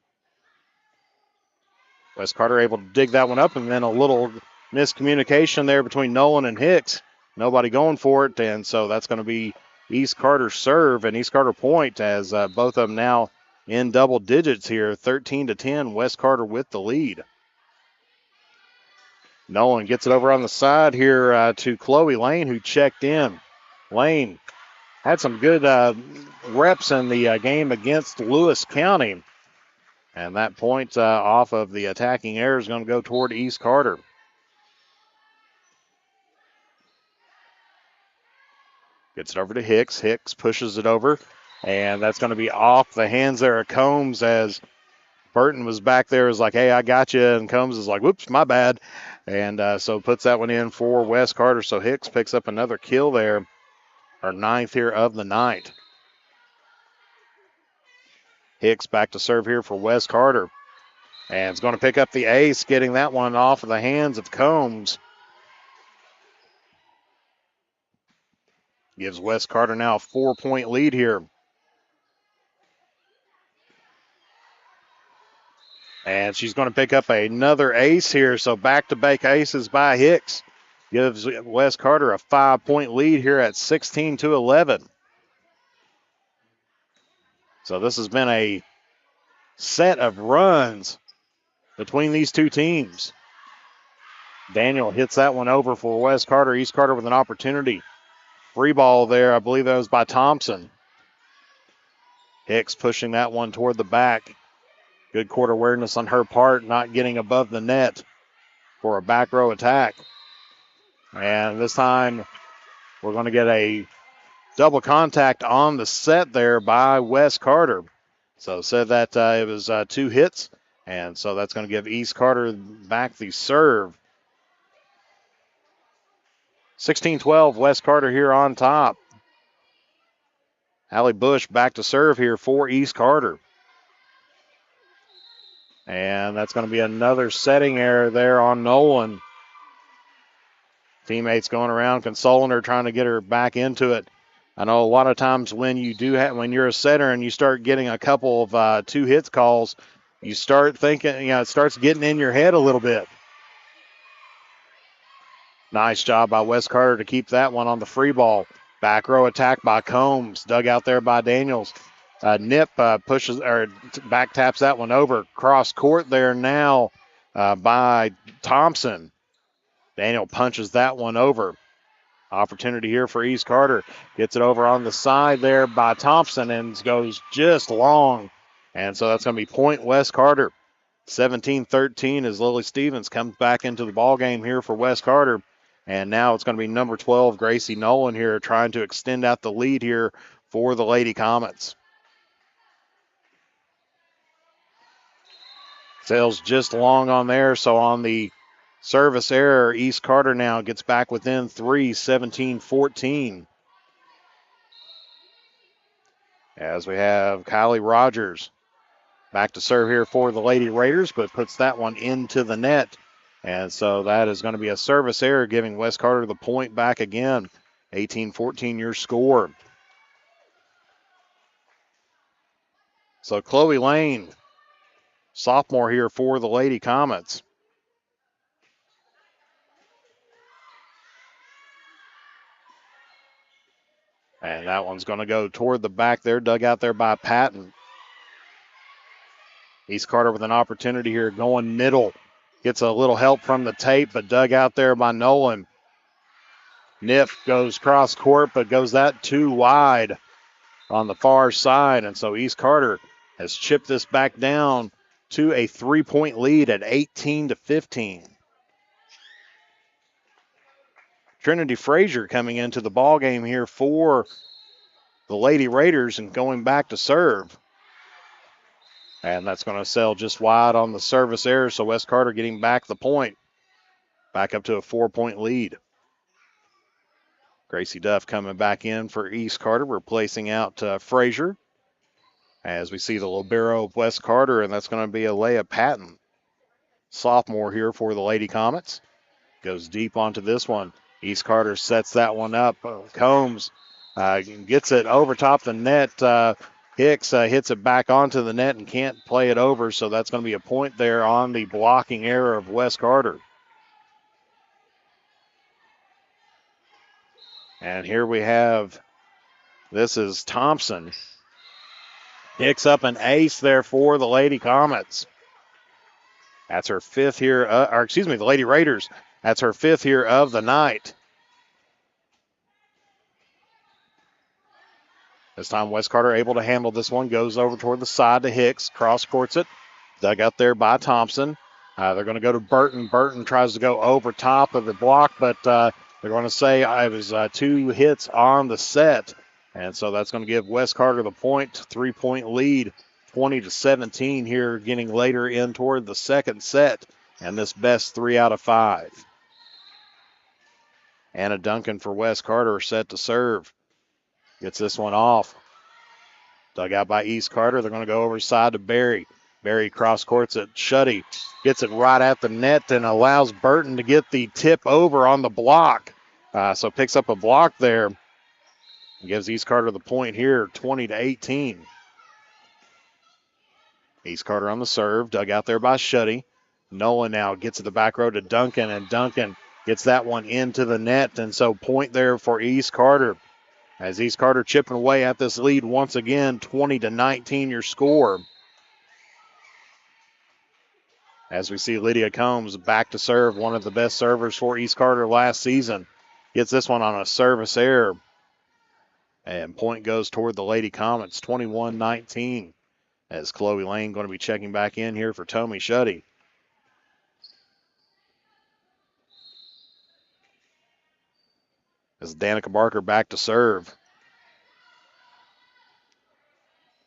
[SPEAKER 2] West Carter able to dig that one up, and then a little miscommunication there between Nolan and Hicks. Nobody going for it, and so that's going to be East Carter serve and East Carter point as both of them now in double digits here, 13-10, West Carter with the lead. Nolan gets it over on the side here to Chloe Lane, who checked in. Lane had some good reps in the game against Lewis County. And that point off of the attacking error is going to go toward East Carter. Gets it over to Hicks. Hicks pushes it over. And that's going to be off the hands there of Combs as Burton was back there, was like, hey, I got you. And Combs is like, whoops, my bad. And so puts that one in for West Carter. So Hicks picks up another kill there. Our 9th here of the night. Hicks back to serve here for West Carter. And it's going to pick up the ace, getting that one off of the hands of Combs. Gives West Carter now a 4-point lead here. And she's going to pick up another ace here. So back-to-back aces by Hicks. Gives West Carter a 5-point lead here at 16-11. So this has been a set of runs between these two teams. Daniel hits that one over for West Carter. East Carter with an opportunity. Free ball there, I believe that was by Thompson. Hicks pushing that one toward the back. Good court awareness on her part, not getting above the net for a back row attack. And this time we're going to get a double contact on the set there by West Carter. So said that it was 2 hits. And so that's going to give East Carter back the serve. 16-12, West Carter here on top. Allie Bush back to serve here for East Carter. And that's going to be another setting error there on Nolan. Teammates going around consoling her, trying to get her back into it. I know a lot of times when you're a setter and you start getting a couple of 2 hits calls, you start thinking, it starts getting in your head a little bit. Nice job by West Carter to keep that one on the free ball. Back row attack by Combs, dug out there by Daniels. Nip pushes or back taps that one over. Cross court there now by Thompson. Daniel punches that one over. Opportunity here for East Carter. Gets it over on the side there by Thompson and goes just long. And so that's going to be point West Carter. 17-13 as Lily Stevens comes back into the ball game here for West Carter. And now it's going to be number 12, Gracie Nolan here, trying to extend out the lead here for the Lady Comets. Sails just long on there, so on the service error, East Carter now gets back within 3, 17-14. As we have Kylie Rogers back to serve here for the Lady Raiders, but puts that one into the net. And so that is going to be a service error, giving West Carter the point back again. 18-14 your score. So Chloe Lane, sophomore here for the Lady Comets. And that one's going to go toward the back there, dug out there by Patton. East Carter with an opportunity here, going middle. Gets a little help from the tape, but dug out there by Nolan. Nip goes cross court, but goes that too wide on the far side. And so East Carter has chipped this back down to a 3-point lead at 18-15. Trinity Frazier coming into the ball game here for the Lady Raiders and going back to serve. And that's going to sail just wide on the service error, so West Carter getting back the point. Back up to a 4-point lead. Gracie Duff coming back in for East Carter, replacing out Frazier. As we see the libero of West Carter, and that's going to be Alea Patton, sophomore here for the Lady Comets. Goes deep onto this one. East Carter sets that one up. Combs gets it over top the net. Hicks hits it back onto the net and can't play it over, so that's going to be a point there on the blocking error of West Carter. And here we have, this is Thompson. Hicks up an ace there for the Lady Comets. That's her fifth here, the Lady Raiders. That's her fifth here of the night. This time West Carter able to handle this one. Goes over toward the side to Hicks. Cross courts it. Dug out there by Thompson. They're going to go to Burton. Burton tries to go over top of the block, but they're going to say it was 2 hits on the set. And so that's going to give West Carter the point, 3-point lead, 20-17 here, getting later in toward the second set. And this best 3 out of 5. Anna Duncan for West Carter set to serve. Gets this one off. Dug out by East Carter. They're going to go over side to Berry. Berry cross courts it. Shuddy gets it right at the net and allows Burton to get the tip over on the block. So picks up a block there. Gives East Carter the point here, 20-18. East Carter on the serve. Dug out there by Shuddy. Nolan now gets to the back row to Duncan, and Duncan gets that one into the net. And so point there for East Carter. As East Carter chipping away at this lead once again, 20-19 your score. As we see Lydia Combs back to serve, one of the best servers for East Carter last season. Gets this one on a service error. And point goes toward the Lady Comets, 21-19. As Chloe Lane going to be checking back in here for Tommy Shuddy. As Danica Barker back to serve.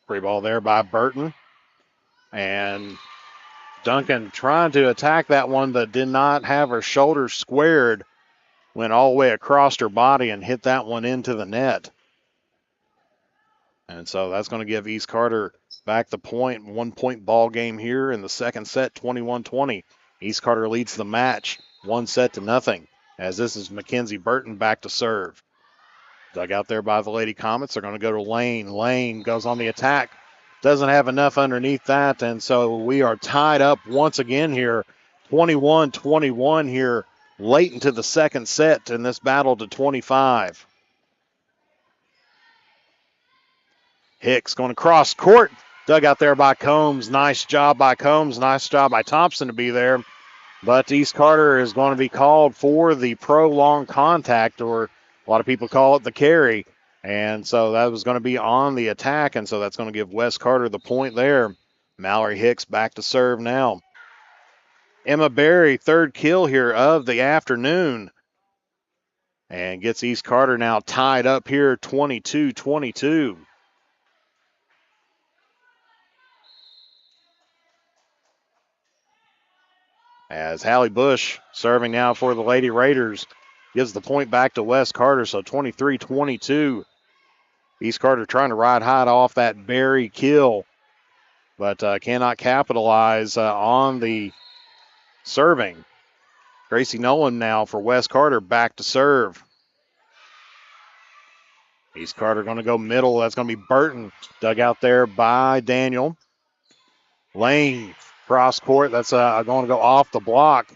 [SPEAKER 2] Free ball there by Burton. And Duncan trying to attack that one, but did not have her shoulders squared. Went all the way across her body and hit that one into the net. And so that's going to give East Carter back the point. 1-point ball game here in the second set, 21-20. East Carter leads the match 1-0. As this is Mackenzie Burton back to serve. Dug out there by the Lady Comets. They're going to go to Lane. Lane goes on the attack. Doesn't have enough underneath that. And so we are tied up once again here. 21-21 here late into the second set in this battle to 25. Hicks going to cross court. Dug out there by Combs. Nice job by Combs. Nice job by Thompson to be there. But East Carter is going to be called for the prolonged contact, or a lot of people call it the carry. And so that was going to be on the attack, and so that's going to give West Carter the point there. Mallory Hicks back to serve now. Emma Berry, third kill here of the afternoon. And gets East Carter now tied up here, 22-22. As Hallie Bush serving now for the Lady Raiders gives the point back to West Carter, so 23-22. East Carter trying to ride high off that Berry kill, but cannot capitalize on the serving. Gracie Nolan now for West Carter back to serve. East Carter going to go middle. That's going to be Burton. Dug out there by Daniel. Lane. Cross court, that's going to go off the block.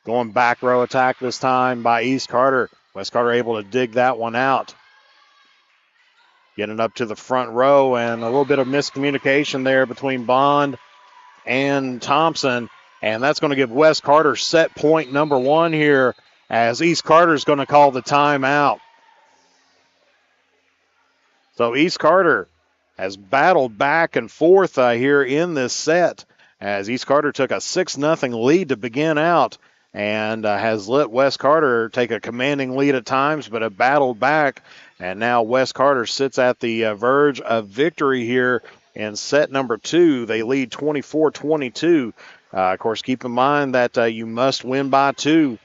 [SPEAKER 2] Going back row attack this time by East Carter. West Carter able to dig that one out. Getting up to the front row, and a little bit of miscommunication there between Bond and Thompson. And that's going to give West Carter set point number 1 here, as East Carter is going to call the timeout. So East Carter has battled back and forth here in this set, as East Carter took a 6-0 lead to begin out and has let West Carter take a commanding lead at times, but have battled back. And now West Carter sits at the verge of victory here in set number 2. They lead 24-22. Of course, keep in mind that you must win by 2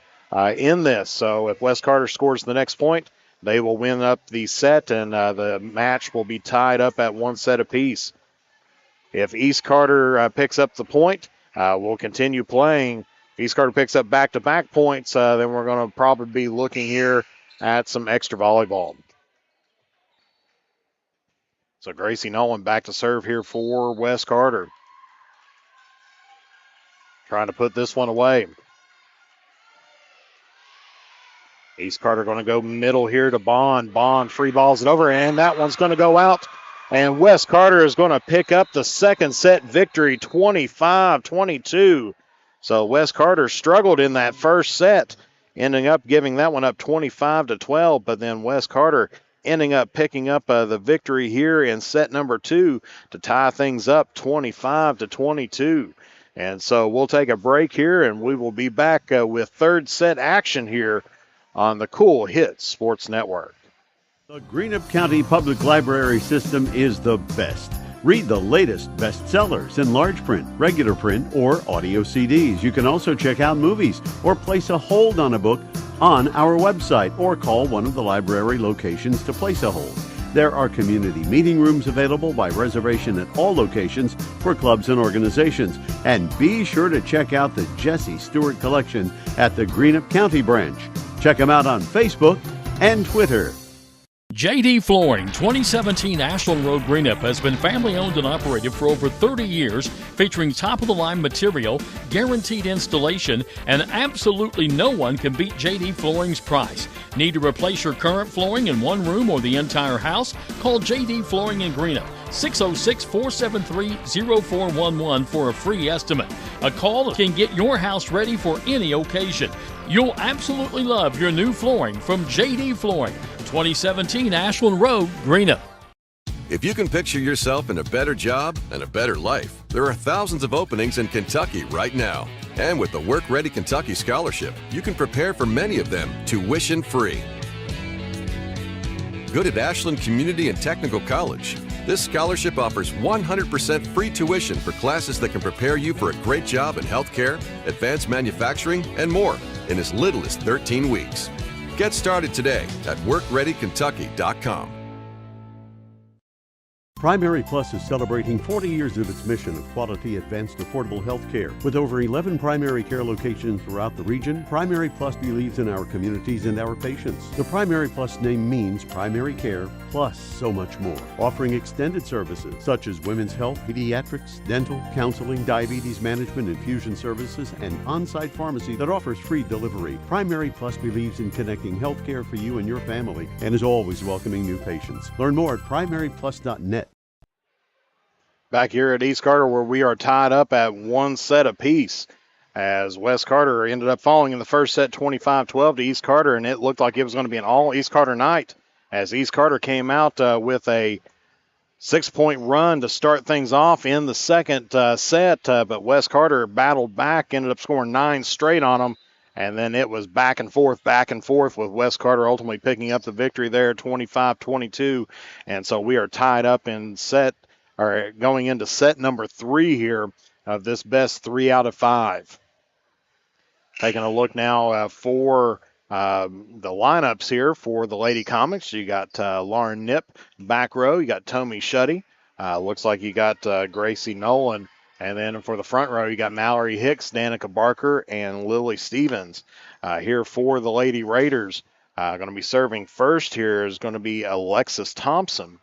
[SPEAKER 2] in this. So if West Carter scores the next point, they will win up the set, and the match will be tied up at 1 set apiece. If East Carter picks up the point, we'll continue playing. If East Carter picks up back-to-back points, then we're going to probably be looking here at some extra volleyball. So Gracie Nolan back to serve here for West Carter. Trying to put this one away. East Carter going to go middle here to Bond. Bond free balls it over, and that one's going to go out. And West Carter is going to pick up the second set victory, 25-22. So West Carter struggled in that first set, ending up giving that one up 25-12. But then West Carter ending up picking up the victory here in set number 2 to tie things up 25-22. And so we'll take a break here, and we will be back with third set action here on the Kool Hits Sports Network.
[SPEAKER 3] The Greenup County Public Library system is the best. Read the latest bestsellers in large print, regular print, or audio CDs. You can also check out movies or place a hold on a book on our website or call one of the library locations to place a hold. There are community meeting rooms available by reservation at all locations for clubs and organizations. And be sure to check out the Jesse Stewart collection at the Greenup County branch. Check them out on Facebook and Twitter.
[SPEAKER 4] JD Flooring, 2017 Ashland Road Greenup has been family owned and operated for over 30 years, featuring top-of-the-line material, guaranteed installation, and absolutely no one can beat JD Flooring's price. Need to replace your current flooring in one room or the entire house? Call JD Flooring in Greenup, 606-473-0411 for a free estimate. A call can get your house ready for any occasion. You'll absolutely love your new flooring from JD Flooring, 2017 Ashland Road, Greenup.
[SPEAKER 5] If you can picture yourself in a better job and a better life, there are thousands of openings in Kentucky right now. And with the Work Ready Kentucky Scholarship, you can prepare for many of them tuition free. Good at Ashland Community and Technical College. This scholarship offers 100% free tuition for classes that can prepare you for a great job in healthcare, advanced manufacturing, and more in as little as 13 weeks. Get started today at WorkReadyKentucky.com.
[SPEAKER 3] Primary Plus is celebrating 40 years of its mission of quality, advanced, affordable health care. With over 11 primary care locations throughout the region, Primary Plus believes in our communities and our patients. The Primary Plus name means primary care plus so much more. Offering extended services such as women's health, pediatrics, dental, counseling, diabetes management, infusion services, and on-site pharmacy that offers free delivery. Primary Plus believes in connecting health care for you and your family and is always welcoming new patients. Learn more at primaryplus.net.
[SPEAKER 2] Back here at East Carter, where we are tied up at 1 set apiece, as West Carter ended up falling in the first set 25-12 to East Carter, and it looked like it was going to be an all East Carter night, as East Carter came out with a 6-point run to start things off in the second set, but West Carter battled back, ended up scoring 9 straight on them, and then it was back and forth, with West Carter ultimately picking up the victory there, 25-22, and so we are tied up in going into set number 3 here of this best 3 out of 5. Taking a look now for the lineups here for the Lady Comets. You got Lauren Knipp, back row. You got Tommy Shuddy. Looks like you got Gracie Nolan. And then for the front row, you got Mallory Hicks, Danica Barker, and Lily Stevens. Here for the Lady Raiders, going to be serving first here is going to be Alexis Thompson.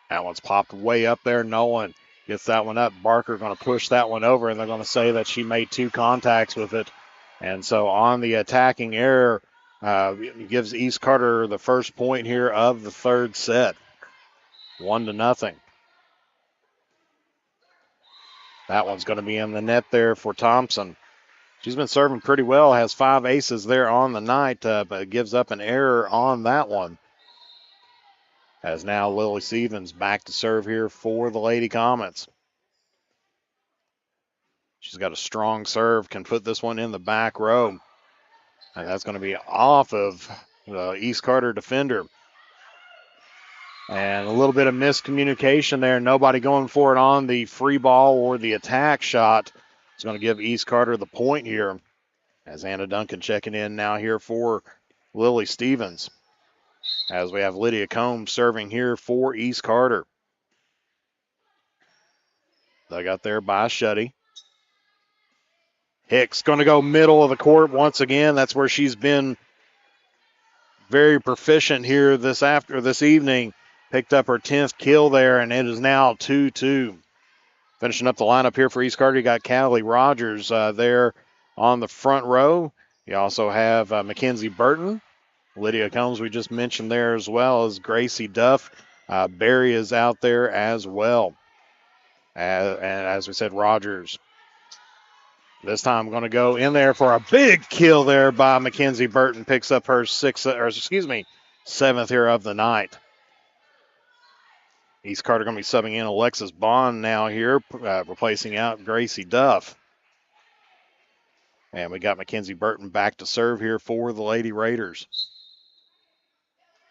[SPEAKER 2] That one's popped way up there. Nolan gets that one up. Barker going to push that one over, and they're going to say that she made 2 contacts with it. And so on the attacking error, gives East Carter the first point here of the third set. 1-0. That one's going to be in the net there for Thompson. She's been serving pretty well, has 5 aces there on the night, but gives up an error on that one. As now Lily Stevens back to serve here for the Lady Comets. She's got a strong serve, can put this one in the back row. And that's going to be off of the East Carter defender. And a little bit of miscommunication there. Nobody going for it on the free ball or the attack shot. It's going to give East Carter the point here. As Anna Duncan checking in now here for Lily Stevens. As we have Lydia Combs serving here for East Carter. Dug out there by Shuddy. Hicks going to go middle of the court once again. That's where she's been very proficient here this evening. Picked up her 10th kill there, and it is now 2-2. Finishing up the lineup here for East Carter, you got Callie Rogers there on the front row. You also have Mackenzie Burton. Lydia Combs, we just mentioned there, as well as Gracie Duff. Barry is out there as well. And as we said, Rogers. This time going to go in there for a big kill there by Mackenzie Burton. Picks up her seventh here of the night. East Carter going to be subbing in Alexis Bond now here, replacing out Gracie Duff. And we got Mackenzie Burton back to serve here for the Lady Raiders.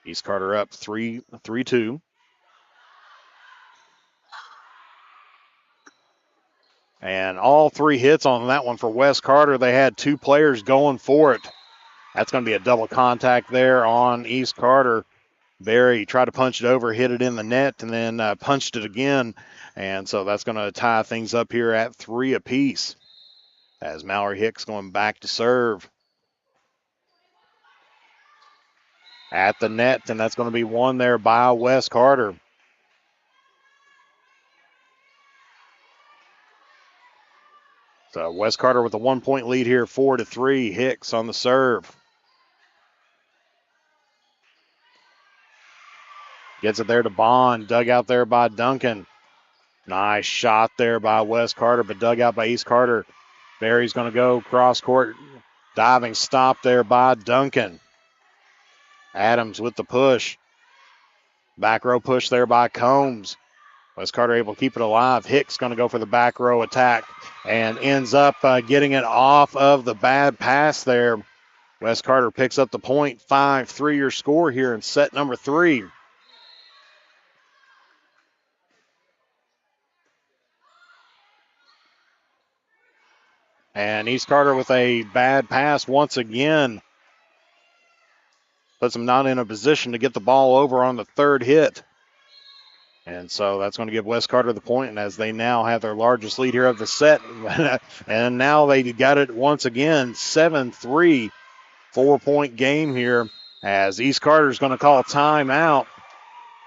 [SPEAKER 2] East Carter up 3-2. And all three hits on that one for West Carter. They had two players going for it. That's going to be a double contact there on East Carter. Barry tried to punch it over, hit it in the net, and then punched it again. And so that's going to tie things up here at 3 apiece. As Mallory Hicks going back to serve. At the net, and that's going to be won there by West Carter. So West Carter with a 1-point lead here, 4-3. Hicks on the serve. Gets it there to Bond. Dug out there by Duncan. Nice shot there by West Carter, but dug out by East Carter. Barry's going to go cross court. Diving stop there by Duncan. Adams with the push. Back row push there by Combs. West Carter able to keep it alive. Hicks going to go for the back row attack and ends up getting it off of the bad pass there. West Carter picks up the point. 5-3 your score here in set number 3. And East Carter with a bad pass once again. Puts them not in a position to get the ball over on the third hit. And so that's going to give West Carter the point, and as they now have their largest lead here of the set. And now they got it once again, 7-3, 4-point game here, as East Carter is going to call timeout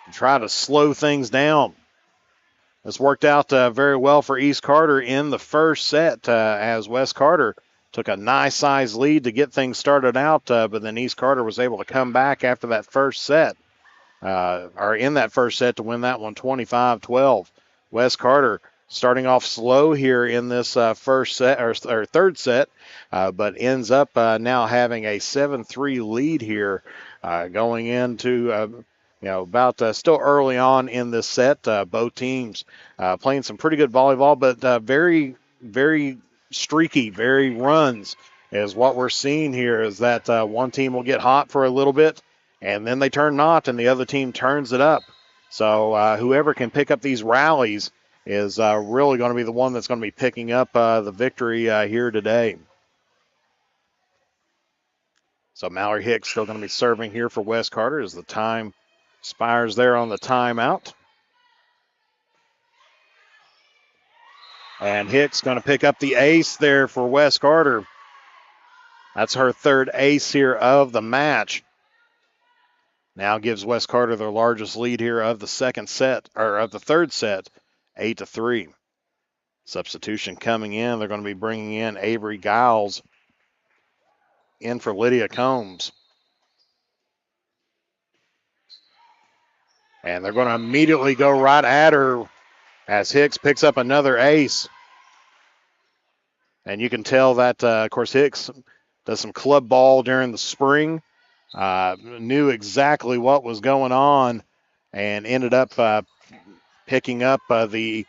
[SPEAKER 2] and try to slow things down. This worked out very well for East Carter in the first set, as West Carter took a nice size lead to get things started out, but then East Carter was able to come back after that first set. Or in that first set to win that one 25-12. West Carter starting off slow here in this first set or third set, but ends up now having a 7-3 lead here going into about still early on in this set. Both teams playing some pretty good volleyball, but very, very streaky, very runs is what we're seeing here. Is that one team will get hot for a little bit, and then they turn not, and the other team turns it up. So whoever can pick up these rallies is really going to be the one that's going to be picking up the victory here today. So Mallory Hicks still going to be serving here for West Carter as the time expires there on the timeout. And Hicks going to pick up the ace there for West Carter. That's her third ace here of the match. Now gives West Carter their largest lead here of the second set, or of the third set, 8-3. Substitution coming in. They're going to be bringing in Avery Giles in for Lydia Combs. And they're going to immediately go right at her as Hicks picks up another ace. And you can tell that, of course, Hicks does some club ball during the spring. Knew exactly what was going on and ended up picking up the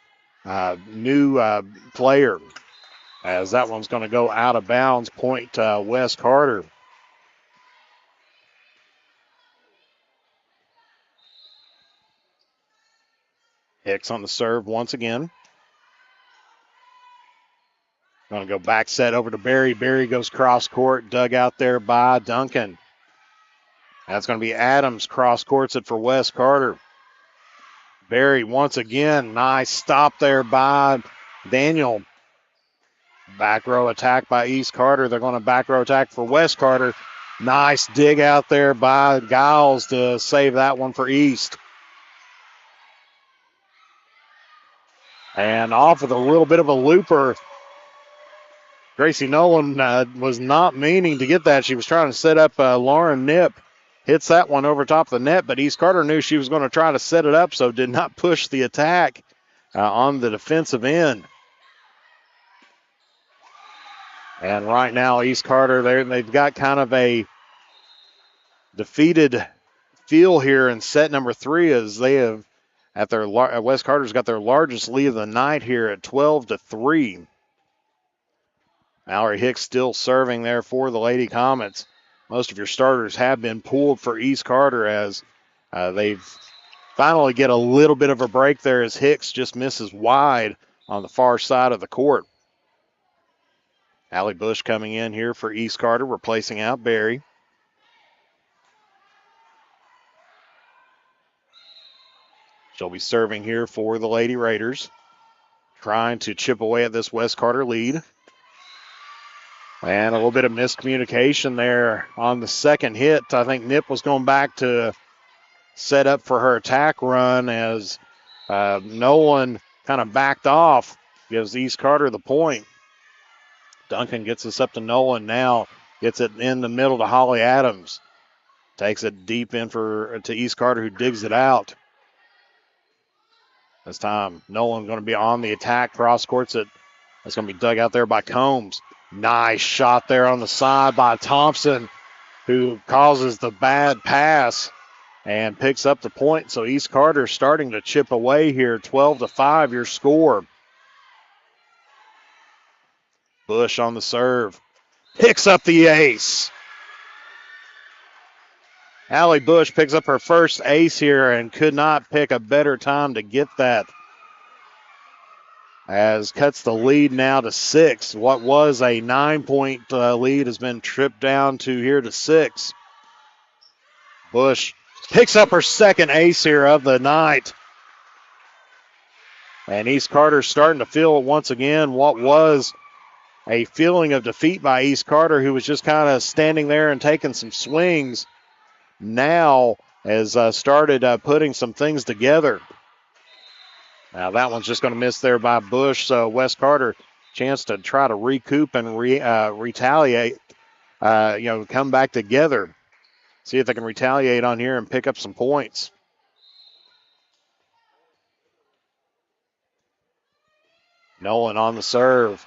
[SPEAKER 2] new player, as that one's going to go out of bounds. Point West Carter. Hicks on the serve once again. Going to go back set over to Barry. Barry goes cross court, dug out there by Duncan. That's going to be Adams, cross courts it for West Carter. Barry once again, nice stop there by Daniel. Back row attack by East Carter. They're going to back row attack for West Carter. Nice dig out there by Giles to save that one for East. And off with a little bit of a looper. Gracie Nolan was not meaning to get that. She was trying to set up Lauren Nip. Hits that one over top of the net, but East Carter knew she was going to try to set it up, so did not push the attack on the defensive end. And right now, East Carter, they've got kind of a defeated feel here in set number 3 as they have, West Carter's got their largest lead of the night here at 12-3. Mallory Hicks still serving there for the Lady Comets. Most of your starters have been pulled for East Carter as they've finally get a little bit of a break there as Hicks just misses wide on the far side of the court. Allie Bush coming in here for East Carter, replacing out Barry. She'll be serving here for the Lady Raiders, trying to chip away at this West Carter lead. And a little bit of miscommunication there on the second hit. I think Nip was going back to set up for her attack run as Nolan kind of backed off, gives East Carter the point. Duncan gets this up to Nolan now, gets it in the middle to Holly Adams. Takes it deep in to East Carter, who digs it out. This time, Nolan going to be on the attack, cross courts it. That's going to be dug out there by Combs. Nice shot there on the side by Thompson, who causes the bad pass and picks up the point. So East Carter starting to chip away here, 12-5 your score. Bush on the serve, picks up the ace. Allie Bush picks up her first ace here and could not pick a better time to get that. As cuts the lead now to 6. What was a 9-point lead has been tripped down to here to 6. Bush picks up her second ace here of the night. And East Carter starting to feel once again what was a feeling of defeat by East Carter, who was just kind of standing there and taking some swings. Now has started putting some things together. Now that one's just going to miss there by Bush. So West Carter, chance to try to recoup and retaliate, come back together. See if they can retaliate on here and pick up some points. Nolan on the serve.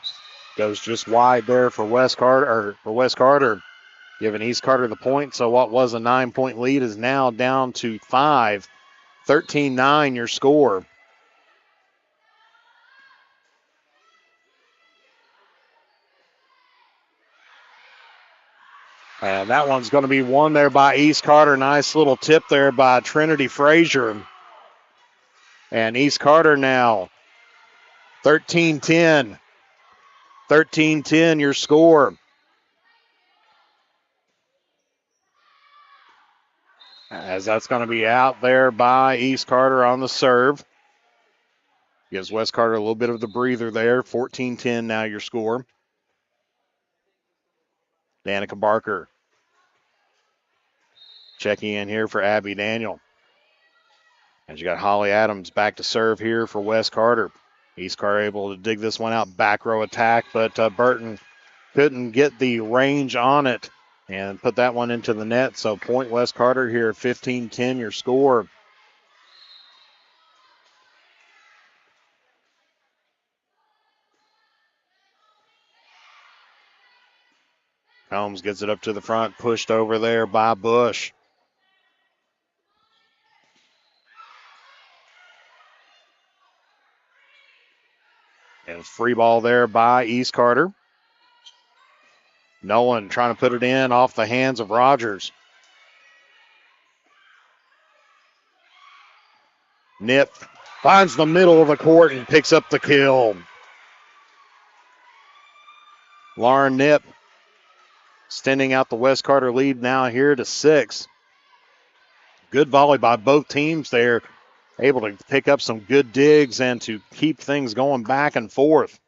[SPEAKER 2] Goes just wide there for West Carter, giving East Carter the point. So what was a 9-point lead is now down to 5. 13-9 your score. And that one's going to be won there by East Carter. Nice little tip there by Trinity Frazier. And East Carter now 13-10. 13-10 your score. As that's going to be out there by East Carter on the serve. Gives West Carter a little bit of the breather there. 14-10 now your score. Danica Barker checking in here for Abby Daniel. And you got Holly Adams back to serve here for West Carter. East Carter able to dig this one out. Back row attack, but Burton couldn't get the range on it and put that one into the net. So point West Carter here, 15-10 your score. Combs gets it up to the front, pushed over there by Bush. And free ball there by East Carter. Nolan trying to put it in off the hands of Rogers. Nip finds the middle of the court and picks up the kill. Lauren Nip extending out the West Carter lead now here to 6. Good volley by both teams there. Able to pick up some good digs and to keep things going back and forth.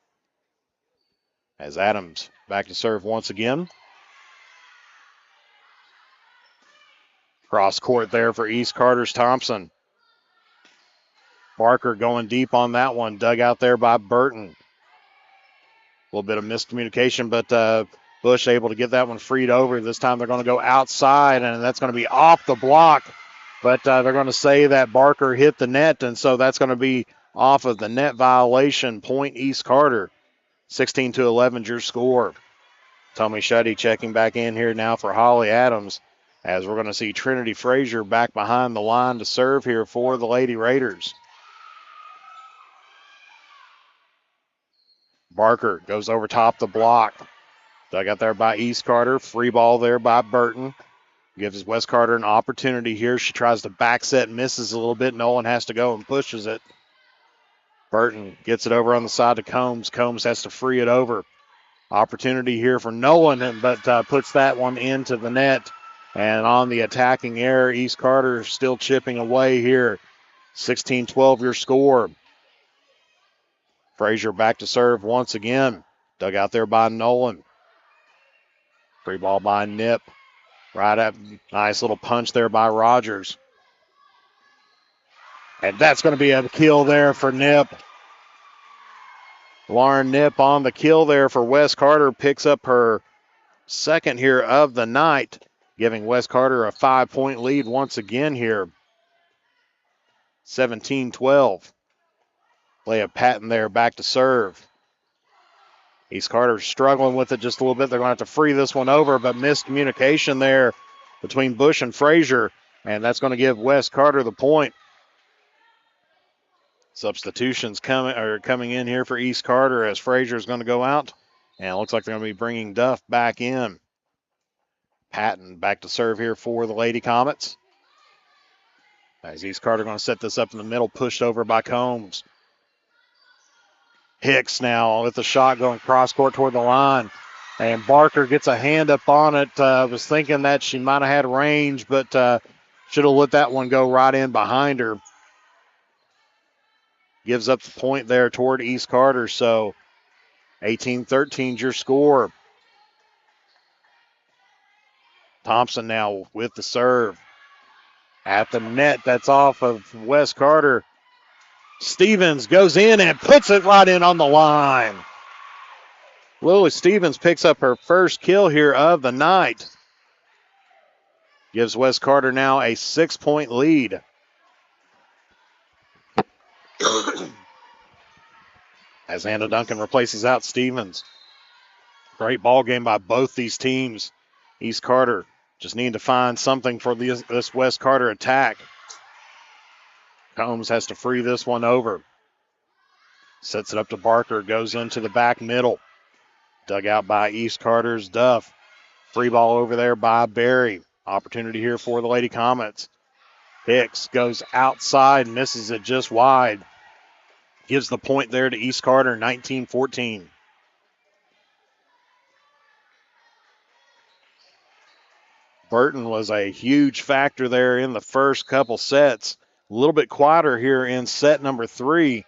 [SPEAKER 2] As Adams back to serve once again. Cross court there for East Carter's Thompson. Barker going deep on that one. Dug out there by Burton. A little bit of miscommunication, but Bush able to get that one freed over. This time they're going to go outside, and that's going to be off the block. But they're going to say that Barker hit the net, and so that's going to be off of the net violation. Point East Carter. 16-11 your score. Tommy Shuddy checking back in here now for Holly Adams, as we're going to see Trinity Frazier back behind the line to serve here for the Lady Raiders. Barker goes over top the block. Dug out there by East Carter. Free ball there by Burton. Gives West Carter an opportunity here. She tries to back set, misses a little bit. Nolan has to go and pushes it. Burton gets it over on the side to Combs. Combs has to free it over. Opportunity here for Nolan, but puts that one into the net. And on the attacking air, East Carter still chipping away here. 16-12 your score. Frazier back to serve once again. Dug out there by Nolan. Free ball by Nip. Right up, nice little punch there by Rogers. And that's going to be a kill there for Nip. Lauren Nip on the kill there for West Carter. Picks up her second here of the night, giving West Carter a 5-point lead once again here. 17-12. Leah Patton there back to serve. East Carter struggling with it just a little bit. They're going to have to free this one over, but miscommunication there between Bush and Frazier, and that's going to give West Carter the point. Substitutions coming in here for East Carter as Frazier is going to go out, and it looks like they're going to be bringing Duff back in. Patton back to serve here for the Lady Comets. As East Carter going to set this up in the middle, pushed over by Combs. Hicks now with the shot going cross court toward the line. And Barker gets a hand up on it. Was thinking that she might have had range, but should have let that one go right in behind her. Gives up the point there toward East Carter. So 18-13 is your score. Thompson now with the serve. At the net, that's off of West Carter. Stevens goes in and puts it right in on the line. Lily Stevens picks up her first kill here of the night. Gives West Carter now a 6-point lead. As Anna Duncan replaces out Stevens. Great ball game by both these teams. East Carter just need to find something for this West Carter attack. Combs has to free this one over. Sets it up to Barker. Goes into the back middle. Dug out by East Carter's Duff. Free ball over there by Berry. Opportunity here for the Lady Comets. Hicks goes outside. Misses it just wide. Gives the point there to East Carter, 19-14. Burton was a huge factor there in the first couple sets. A little bit quieter here in set number 3.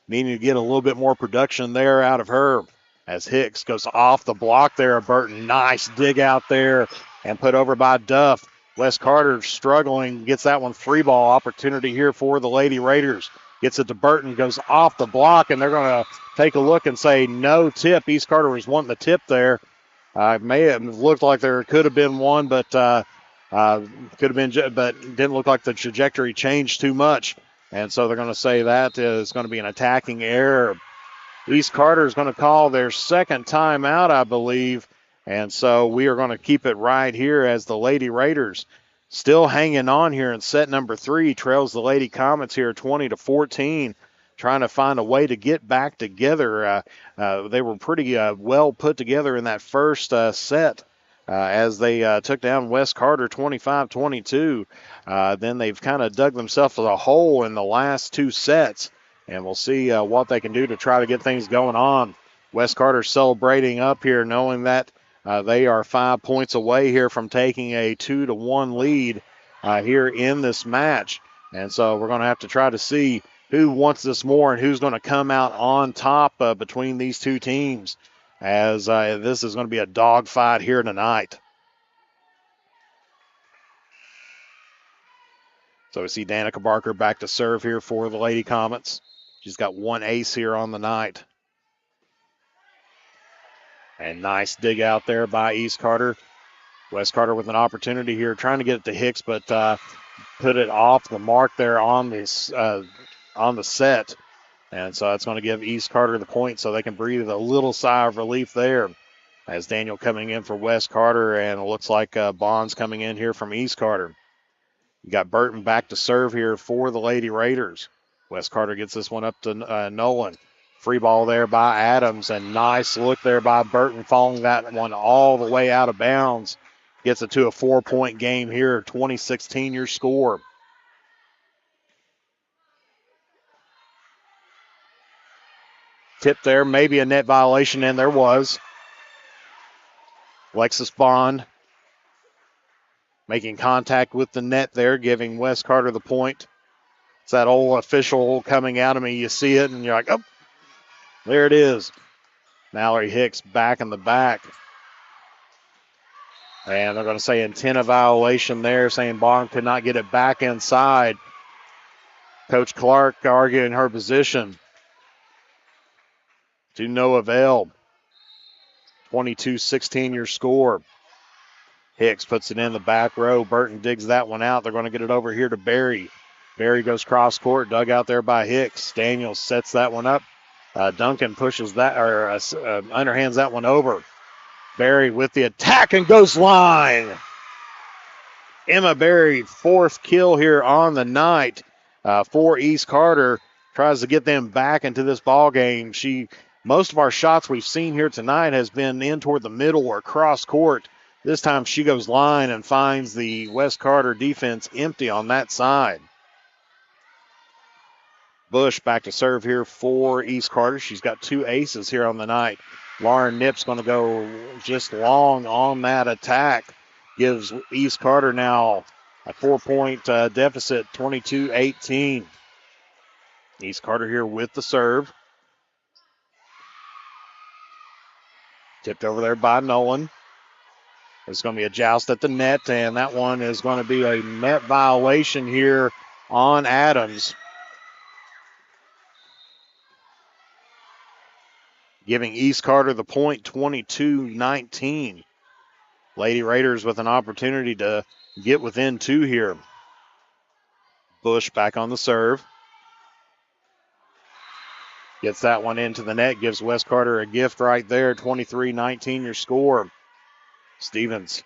[SPEAKER 2] Needing to get a little bit more production there out of her. As Hicks goes off the block there of Burton. Nice dig out there and put over by Duff. West Carter struggling. Gets that one free ball opportunity here for the Lady Raiders. Gets it to Burton. Goes off the block, and they're going to take a look and say no tip. East Carter was wanting the tip there. May have looked like there could have been one, but could have been, but didn't look like the trajectory changed too much. And so they're going to say that is going to be an attacking error. East Carter is going to call their second timeout, I believe. And so we are going to keep it right here as the Lady Raiders still hanging on here in set number 3. Trails the Lady Comets here 20-14. Trying to find a way to get back together. They were pretty well put together in that first set as they took down West Carter 25-22. Then they've kind of dug themselves a hole in the last 2 sets, and we'll see what they can do to try to get things going on West Carter celebrating up here, knowing that they are 5 points away here from taking a 2-1 lead here in this match. And so we're going to have to try to see who wants this more and who's going to come out on top between these two teams, as this is going to be a dogfight here tonight. So we see Danica Barker back to serve here for the Lady Comets. She's got one ace here on the night. And nice dig out there by East Carter. West Carter with an opportunity here, trying to get it to Hicks, but put it off the mark there on this on the set. And so that's going to give East Carter the point so they can breathe a little sigh of relief there. As Daniel coming in for West Carter, and it looks like Bonds coming in here from East Carter. You got Burton back to serve here for the Lady Raiders. West Carter gets this one up to Nolan. Free ball there by Adams, and nice look there by Burton, following that one all the way out of bounds. Gets it to a 4-point game here, 20-16 your score. Tip there, maybe a net violation, and there was. Alexis Bond making contact with the net there, giving West Carter the point. It's that old official coming out of me. You see it, and you're like, oh, there it is. Mallory Hicks back in the back. And they're going to say intent of violation there, saying Bond could not get it back inside. Coach Clark arguing her position. To no avail. 22-16 your score. Hicks puts it in the back row. Burton digs that one out. They're going to get it over here to Barry. Barry goes cross court, dug out there by Hicks. Daniels sets that one up. Duncan pushes that, or underhands that one over. Barry with the attack and goes line. Emma Barry, 4th kill here on the night for East Carter. Tries to get them back into this ball game. Most of our shots we've seen here tonight has been in toward the middle or cross court. This time she goes line and finds the West Carter defense empty on that side. Bush back to serve here for East Carter. She's got 2 aces here on the night. Lauren Nipp's going to go just long on that attack. Gives East Carter now a 4-point deficit, 22-18. East Carter here with the serve. Tipped over there by Nolan. There's going to be a joust at the net, and that one is going to be a net violation here on Adams. Giving East Carter the point, 22-19. Lady Raiders with an opportunity to get within 2 here. Bush back on the serve. Gets that one into the net, gives West Carter a gift right there, 23-19 your score. Stevens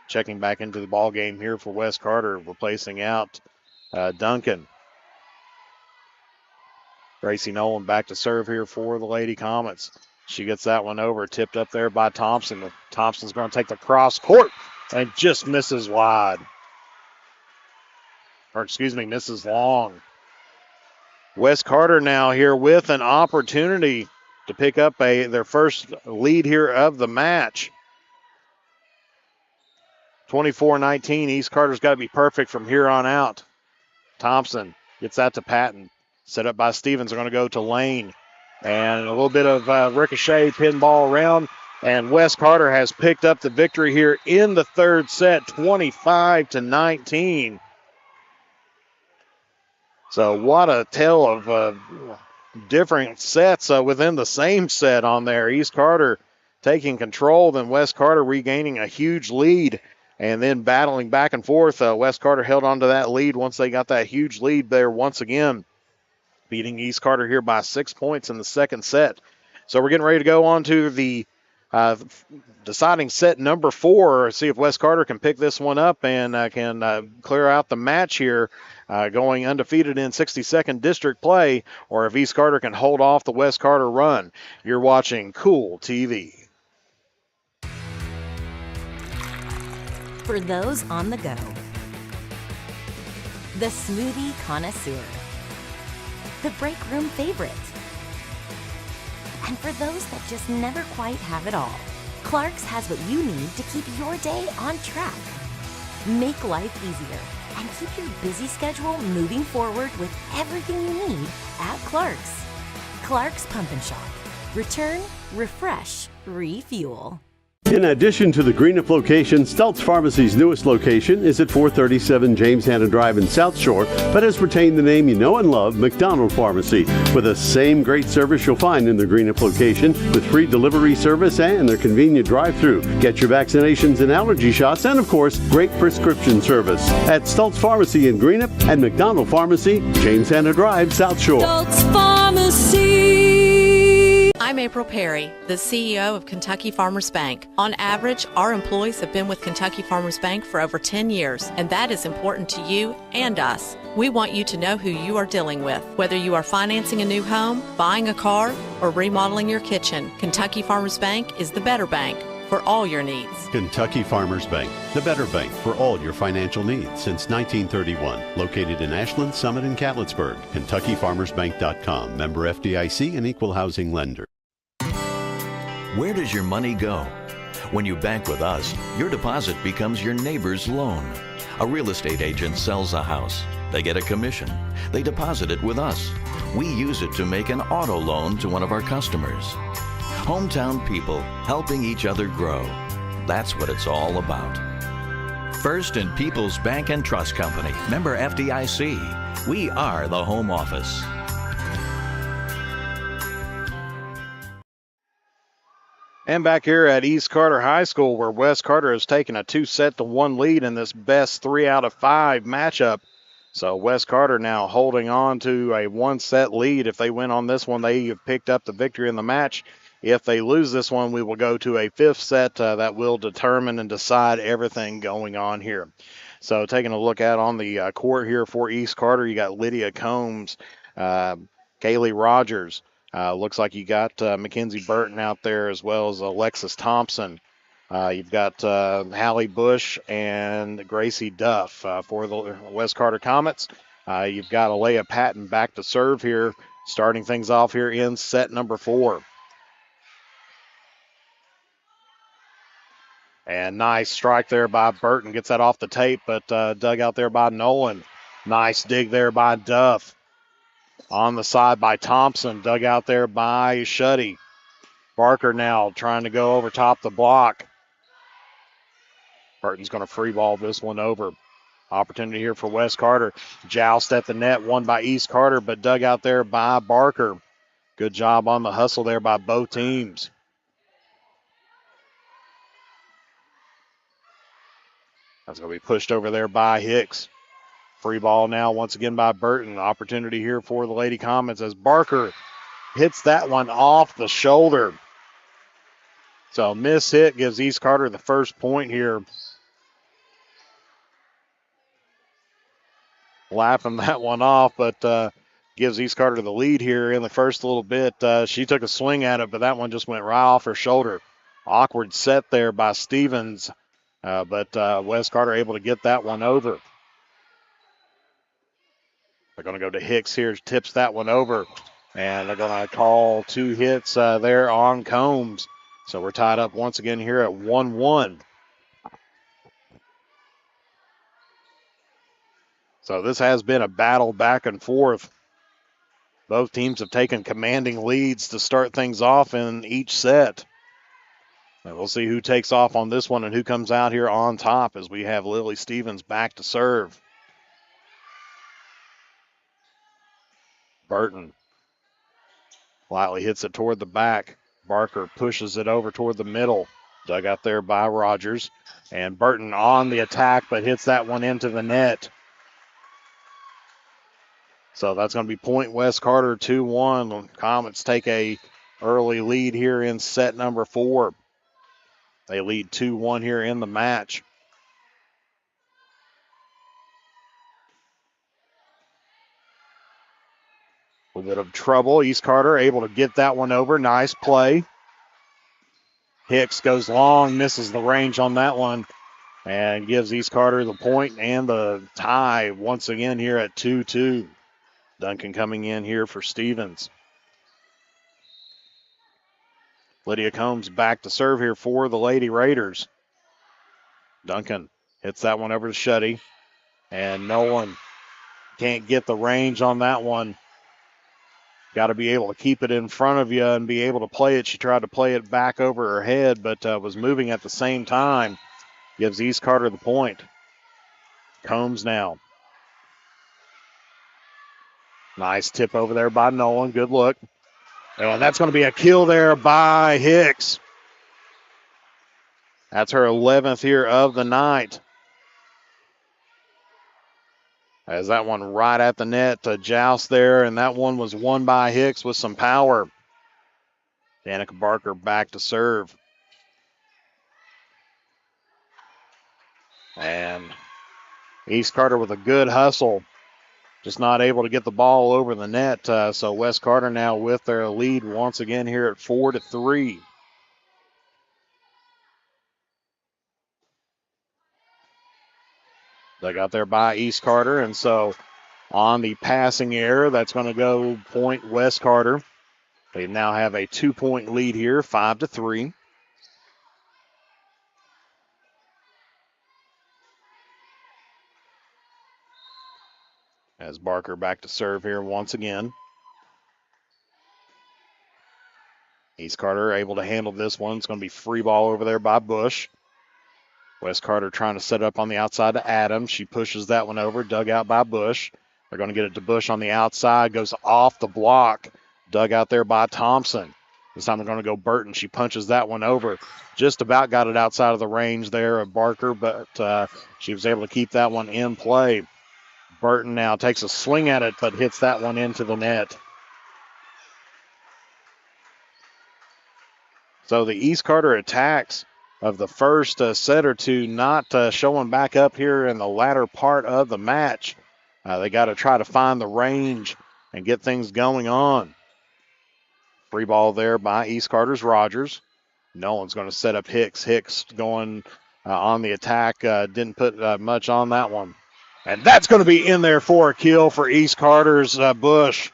[SPEAKER 2] checking back into the ball game here for West Carter, replacing out Duncan. Gracie Nolan back to serve here for the Lady Comets. She gets that one over, tipped up there by Thompson. Thompson's going to take the cross court and just misses wide. Or excuse me, misses long. West Carter now here with an opportunity to pick up their first lead here of the match. 24-19, East Carter's got to be perfect from here on out. Thompson gets that to Patton. Set up by Stevens. They're going to go to Lane. And a little bit of ricochet pinball around. And West Carter has picked up the victory here in the 3rd set, 25-19. So what a tale of different sets within the same set on there. East Carter taking control, then West Carter regaining a huge lead. And then battling back and forth, West Carter held on to that lead once they got that huge lead there once again. Beating East Carter here by 6 points in the 2nd set. So we're getting ready to go on to the deciding set number 4. See if West Carter can pick this one up and can clear out the match here, going undefeated in 62nd district play, or if East Carter can hold off the West Carter run. You're watching Kool TV.
[SPEAKER 6] For those on the go, the smoothie connoisseur, the break room favorite, And for those that just never quite have it all, Clark's has what you need to keep your day on track. Make life easier and keep your busy schedule moving forward with everything you need at Clark's. Clark's Pump and Shop. Return, refresh, refuel.
[SPEAKER 3] In addition to the Greenup location, Stultz Pharmacy's newest location is at 437 James Hanna Drive in South Shore, but has retained the name you know and love, McDonald Pharmacy, with the same great service you'll find in the Greenup location, with free delivery service and their convenient drive-thru. Get your vaccinations and allergy shots, and of course, great prescription service at Stultz Pharmacy in Greenup and McDonald Pharmacy, James Hanna Drive, South Shore.
[SPEAKER 9] Stultz Pharmacy.
[SPEAKER 7] I'm April Perry, the CEO of Kentucky Farmers Bank. On average, our employees have been with Kentucky Farmers Bank for over 10 years, and that is important to you and us. We want you to know who you are dealing with. Whether you are financing a new home, buying a car, or remodeling your kitchen, Kentucky Farmers Bank is the better bank for all your needs.
[SPEAKER 3] Kentucky Farmers Bank, the better bank for all your financial needs since 1931. Located in Ashland, Summit, and Catlettsburg. KentuckyFarmersBank.com. Member FDIC and Equal Housing Lender.
[SPEAKER 8] Where does your money go? When you bank with us, your deposit becomes your neighbor's loan. A real estate agent sells a house. They get a commission. They deposit it with us. We use it to make an auto loan to one of our customers. Hometown people helping each other grow. That's what it's all about. First and People's Bank and Trust Company. Member FDIC. We are the home office.
[SPEAKER 2] And back here at East Carter High School, where West Carter has taken a 2-1 lead in this best 3 out of 5 matchup. So West Carter now holding on to a 1-set lead. If they win on this one, they have picked up the victory in the match. If they lose this one, we will go to a 5th set that will determine and decide everything going on here. So taking a look at on the court here for East Carter, you got Lydia Combs, Kaylee Rogers. Looks like you got Mackenzie Burton out there, as well as Alexis Thompson. You've got Hallie Bush and Gracie Duff for the West Carter Comets. You've got Alea Patton back to serve here, starting things off here in set number 4. And nice strike there by Burton. Gets that off the tape, but dug out there by Nolan. Nice dig there by Duff. On the side by Thompson, dug out there by Shuddy. Barker now trying to go over top the block. Burton's going to free ball this one over. Opportunity here for West Carter. Joust at the net, won by East Carter, but dug out there by Barker. Good job on the hustle there by both teams. That's going to be pushed over there by Hicks. Free ball now once again by Burton. Opportunity here for the Lady Comets as Barker hits that one off the shoulder. So miss hit gives East Carter the first point here. Laughing that one off, but gives East Carter the lead here in the first little bit. She took a swing at it, but that one just went right off her shoulder. Awkward set there by Stevens, but West Carter able to get that one over. They're going to go to Hicks here, tips that one over, and they're going to call 2 hits there on Combs. So we're tied up once again here at 1-1. So this has been a battle back and forth. Both teams have taken commanding leads to start things off in each set. And we'll see who takes off on this one and who comes out here on top as we have Lily Stevens back to serve. Burton lightly hits it toward the back. Barker pushes it over toward the middle. Dug out there by Rogers. And Burton on the attack, but hits that one into the net. So that's going to be point West Carter 2-1. Comets take a early lead here in set number 4. They lead 2-1 here in the match. A little bit of trouble. East Carter able to get that one over. Nice play. Hicks goes long, misses the range on that one, and gives East Carter the point and the tie once again here at 2-2. Duncan coming in here for Stevens. Lydia Combs back to serve here for the Lady Raiders. Duncan hits that one over to Shuddy. And Nolan can't get the range on that one. Got to be able to keep it in front of you and be able to play it. She tried to play it back over her head, but was moving at the same time. Gives East Carter the point. Combs now. Nice tip over there by Nolan. Good look. And that's going to be a kill there by Hicks. That's her 11th here of the night. As that one right at the net to joust there, and that one was won by Hicks with some power. Danica Barker back to serve. And East Carter with a good hustle. Just not able to get the ball over the net. So West Carter now with their lead once again here at 4-3. They got there by East Carter, and so on the passing error, that's going to go point West Carter. They now have a 2-point lead here, 5-3. As Barker back to serve here once again. East Carter able to handle this one. It's going to be free ball over there by Bush. West Carter trying to set up on the outside to Adams. She pushes that one over, dug out by Bush. They're going to get it to Bush on the outside, goes off the block, dug out there by Thompson. This time they're going to go Burton. She punches that one over. Just about got it outside of the range there of Barker, but she was able to keep that one in play. Burton now takes a swing at it, but hits that one into the net. So the East Carter attacks of the first set or two not showing back up here in the latter part of the match. They got to try to find the range and get things going on. Free ball there by East Carter's Rogers. Nolan's going to set up Hicks. Hicks going on the attack. Didn't put much on that one. And that's going to be in there for a kill for East Carter's Bush.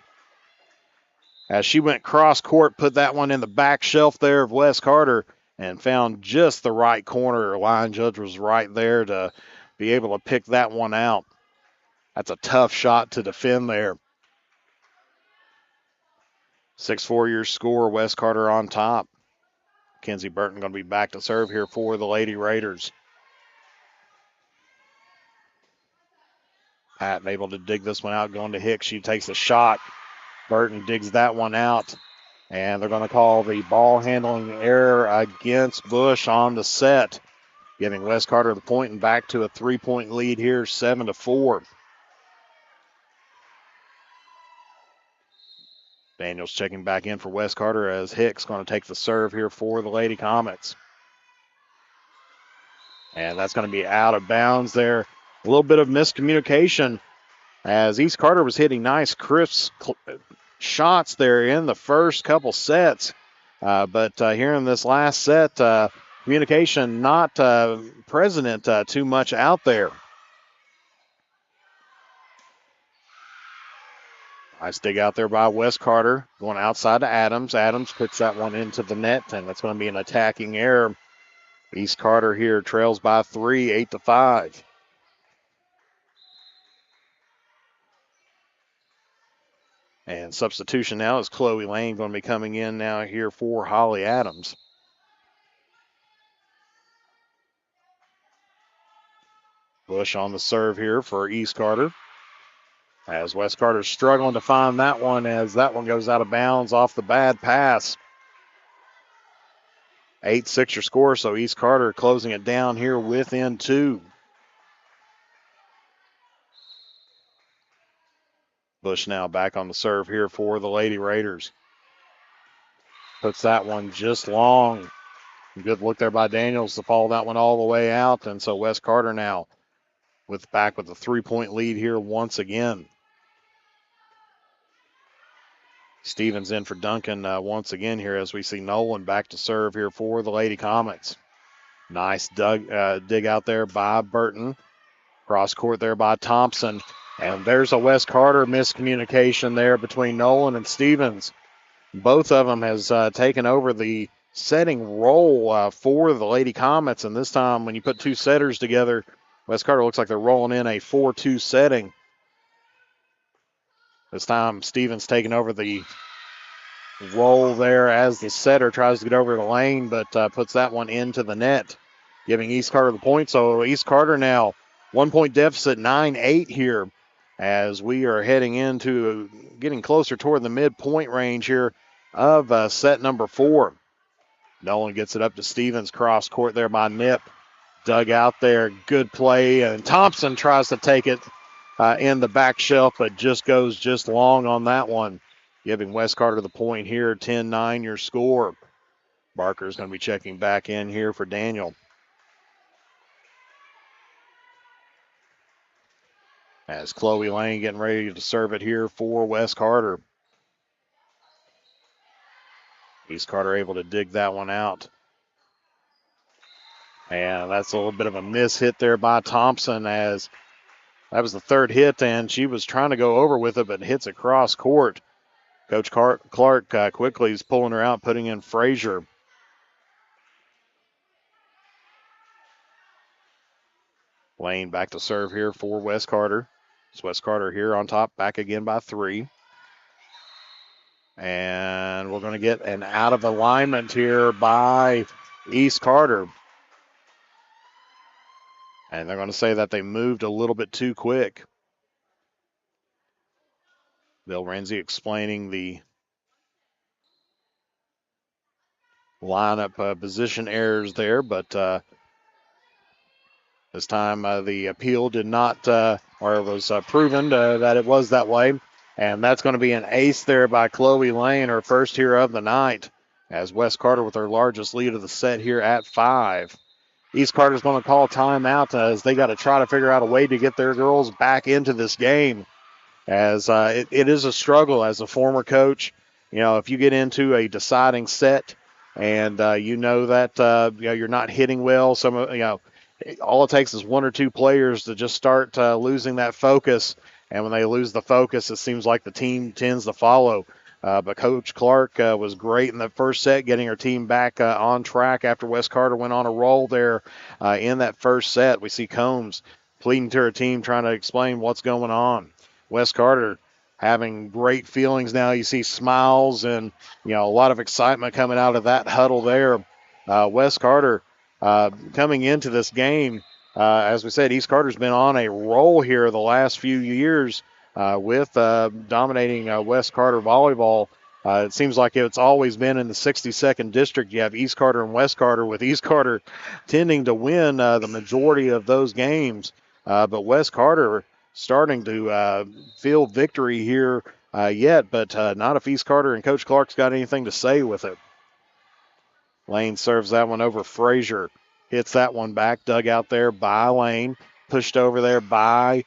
[SPEAKER 2] As she went cross court, put that one in the back shelf there of West Carter and found just the right corner. Her line judge was right there to be able to pick that one out. That's a tough shot to defend there. 6-4 your score, West Carter on top. Kenzie Burton going to be back to serve here for the Lady Raiders. Patton able to dig this one out, going to Hicks. She takes a shot. Burton digs that one out. And they're going to call the ball handling error against Bush on the set, giving West Carter the point and back to a 3-point lead here, 7-4. Daniels checking back in for West Carter as Hicks going to take the serve here for the Lady Comets. And that's going to be out of bounds there. A little bit of miscommunication as East Carter was hitting nice, crisp shots there in the first couple sets. But here in this last set, communication not present too much out there. Nice dig out there by West Carter, going outside to Adams. Adams puts that one into the net, and that's going to be an attacking error. East Carter here trails by 3, 8-5. And substitution now is Chloe Lane going to be coming in now here for Holly Adams. Bush on the serve here for East Carter. As West Carter's struggling to find that one as that one goes out of bounds off the bad pass. 8-6 your score, so East Carter closing it down here within 2. Bush now back on the serve here for the Lady Raiders. Puts that one just long. Good look there by Daniels to follow that one all the way out. And so West Carter now back with a 3-point lead here once again. Stevens in for Duncan once again here as we see Nolan back to serve here for the Lady Comets. Nice dig out there by Burton. Cross court there by Thompson. And there's a West Carter miscommunication there between Nolan and Stevens. Both of them has taken over the setting roll for the Lady Comets. And this time, when you put two setters together, West Carter looks like they're rolling in a 4-2 setting. This time, Stevens taking over the roll there as the setter tries to get over the lane, but puts that one into the net, giving East Carter the point. So East Carter now 1 point deficit, 9-8 here, as we are heading into getting closer toward the midpoint range here of set number 4. Nolan gets it up to Stevens, cross court there by Nip. Dug out there, good play, and Thompson tries to take it in the back shelf, but just goes just long on that one, giving West Carter the point here. 10-9 your score. Barker's going to be checking back in here for Daniel. As Chloe Lane getting ready to serve it here for West Carter. East Carter able to dig that one out. And that's a little bit of a miss hit there by Thompson, as that was the third hit, and she was trying to go over with it, but hits across court. Coach Clark quickly is pulling her out, putting in Frazier. Lane back to serve here for West Carter. It's West Carter here on top, back again by 3. And we're going to get an out of alignment here by East Carter. And they're going to say that they moved a little bit too quick. Bill Renzi explaining the lineup position errors there, but this time the appeal did not, or it was proven that it was that way. And that's going to be an ace there by Chloe Lane, her first here of the night, as West Carter with her largest lead of the set here at 5. East Carter's going to call timeout as they got to try to figure out a way to get their girls back into this game, as it is a struggle as a former coach. You know, if you get into a deciding set and you know that you're not hitting well, all it takes is one or two players to just start losing that focus. And when they lose the focus, it seems like the team tends to follow. But Coach Clark was great in the first set, getting her team back on track after West Carter went on a roll there in that first set. We see Combs pleading to her team, trying to explain what's going on. West Carter having great feelings now. You see smiles and, a lot of excitement coming out of that huddle there. West Carter coming into this game, as we said, East Carter's been on a roll here the last few years with dominating West Carter volleyball. It seems like it's always been in the 62nd district. You have East Carter and West Carter, with East Carter tending to win the majority of those games. But West Carter starting to feel victory here yet, but not if East Carter and Coach Clark's got anything to say with it. Lane serves that one over Frazier. Hits that one back, dug out there by Lane. Pushed over there by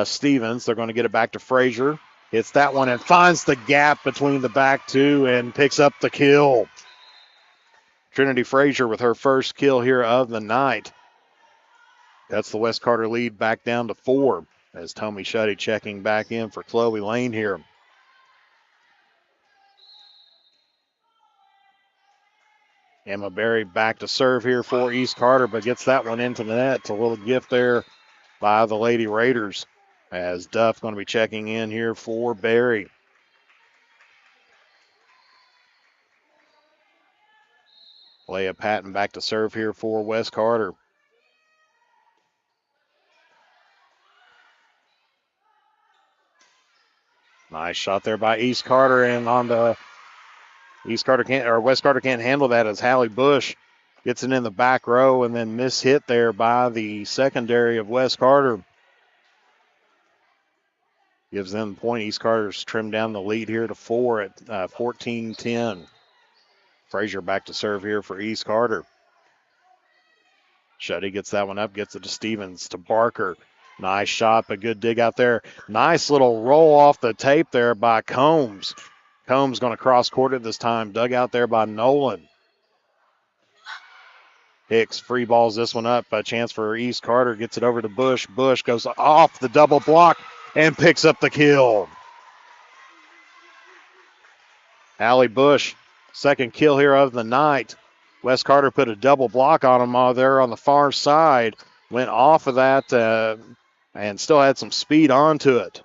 [SPEAKER 2] Stevens. They're going to get it back to Frazier. Hits that one and finds the gap between the back two and picks up the kill. Trinity Frazier with her first kill here of the night. That's the West Carter lead back down to 4 as Tommy Shuddy checking back in for Chloe Lane here. Emma Berry back to serve here for East Carter, but gets that one into the net. It's a little gift there by the Lady Raiders, as Duff going to be checking in here for Berry. Leah Patton back to serve here for West Carter. Nice shot there by East Carter, and on the West Carter can't handle that as Hallie Bush gets it in the back row and then mishit there by the secondary of West Carter. Gives them the point. East Carter's trimmed down the lead here to 4 at 14-10. Frazier back to serve here for East Carter. Shuddy gets that one up, gets it to Stevens, to Barker. Nice shot, but good dig out there. Nice little roll off the tape there by Combs. Combs going to cross court it this time. Dug out there by Nolan. Hicks free balls this one up. A chance for East Carter. Gets it over to Bush. Bush goes off the double block and picks up the kill. Hallie Bush, second kill here of the night. West Carter put a double block on him there on the far side. Went off of that and still had some speed onto it.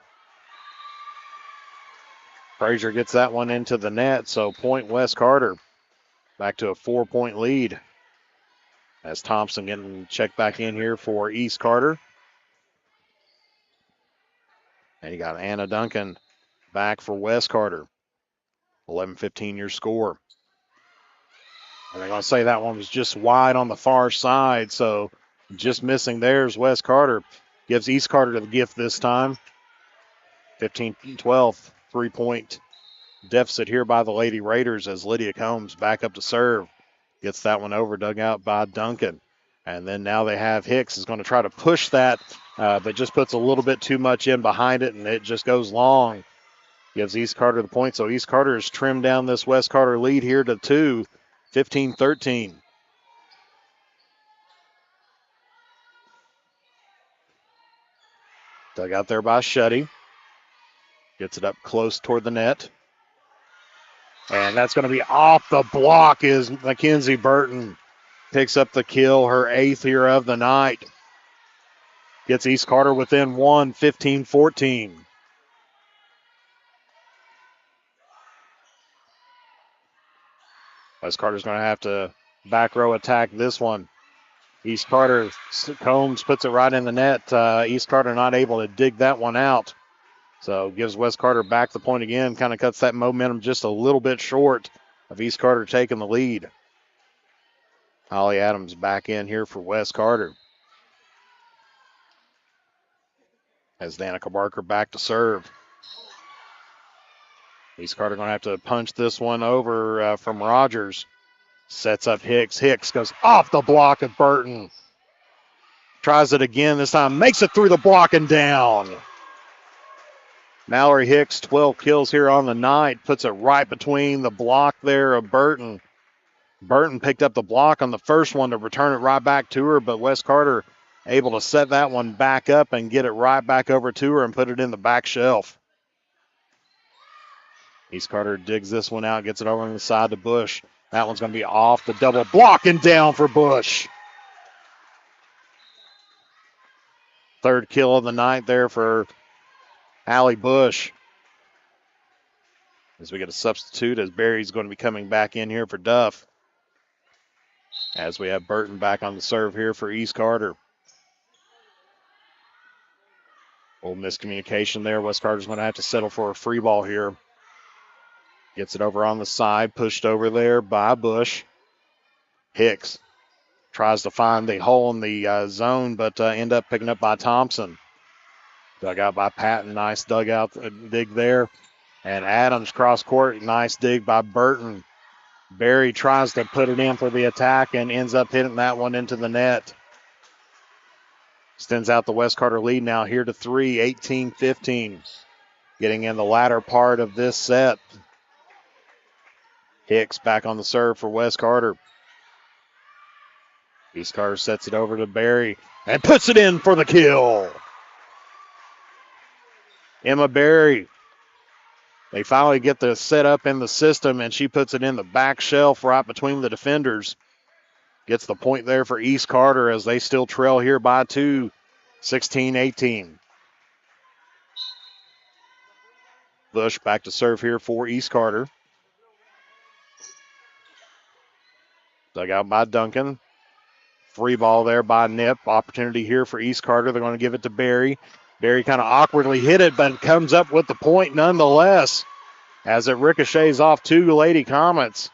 [SPEAKER 2] Frazier gets that one into the net, so point West Carter. Back to a 4-point lead. As Thompson getting checked back in here for East Carter. And you got Anna Duncan back for West Carter. 11-15 your score. And they're going to say that one was just wide on the far side, so just missing there's West Carter. Gives East Carter the gift this time. 15-12, 3-point deficit here by the Lady Raiders as Lydia Combs back up to serve. Gets that one over, dug out by Duncan. And then now they have Hicks is going to try to push that, but just puts a little bit too much in behind it, and it just goes long. Gives East Carter the point, so East Carter has trimmed down this West Carter lead here to 2, 15-13. Dug out there by Shuddy. Gets it up close toward the net. And that's going to be off the block is Mackenzie Burton. Picks up the kill, her 8th here of the night. Gets East Carter within 1, 15-14. West Carter's going to have to back row attack this one. East Carter, Combs puts it right in the net. East Carter not able to dig that one out. So gives West Carter back the point again, kind of cuts that momentum just a little bit short of East Carter taking the lead. Holly Adams back in here for West Carter. As Danica Barker back to serve. East Carter going to have to punch this one over from Rogers. Sets up Hicks. Hicks goes off the block of Burton. Tries it again this time. Makes it through the block and down. Mallory Hicks, 12 kills here on the night. Puts it right between the block there of Burton. Burton picked up the block on the first one to return it right back to her, but West Carter able to set that one back up and get it right back over to her and put it in the back shelf. East Carter digs this one out, gets it over on the side to Bush. That one's going to be off the double block and down for Bush. 3rd kill of the night there for Allie Bush. As we get a substitute as Barry's going to be coming back in here for Duff. As we have Burton back on the serve here for East Carter. Old miscommunication there. West Carter's going to have to settle for a free ball here. Gets it over on the side, pushed over there by Bush. Hicks tries to find the hole in the zone, but end up picking up by Thompson. Dug out by Patton, nice dugout dig there. And Adams cross court, nice dig by Burton. Barry tries to put it in for the attack and ends up hitting that one into the net. Extends out the West Carter lead now here to 3, 18-15. Getting in the latter part of this set. Hicks back on the serve for West Carter. East Carter sets it over to Barry and puts it in for the kill. Emma Barry. They finally get the set up in the system, and she puts it in the back shelf right between the defenders. Gets the point there for East Carter as they still trail here by 2, 16-18. Bush back to serve here for East Carter. Dug out by Duncan. Free ball there by Nip. Opportunity here for East Carter. They're going to give it to Barry. Barry kind of awkwardly hit it, but comes up with the point nonetheless as it ricochets off 2 Lady Comets.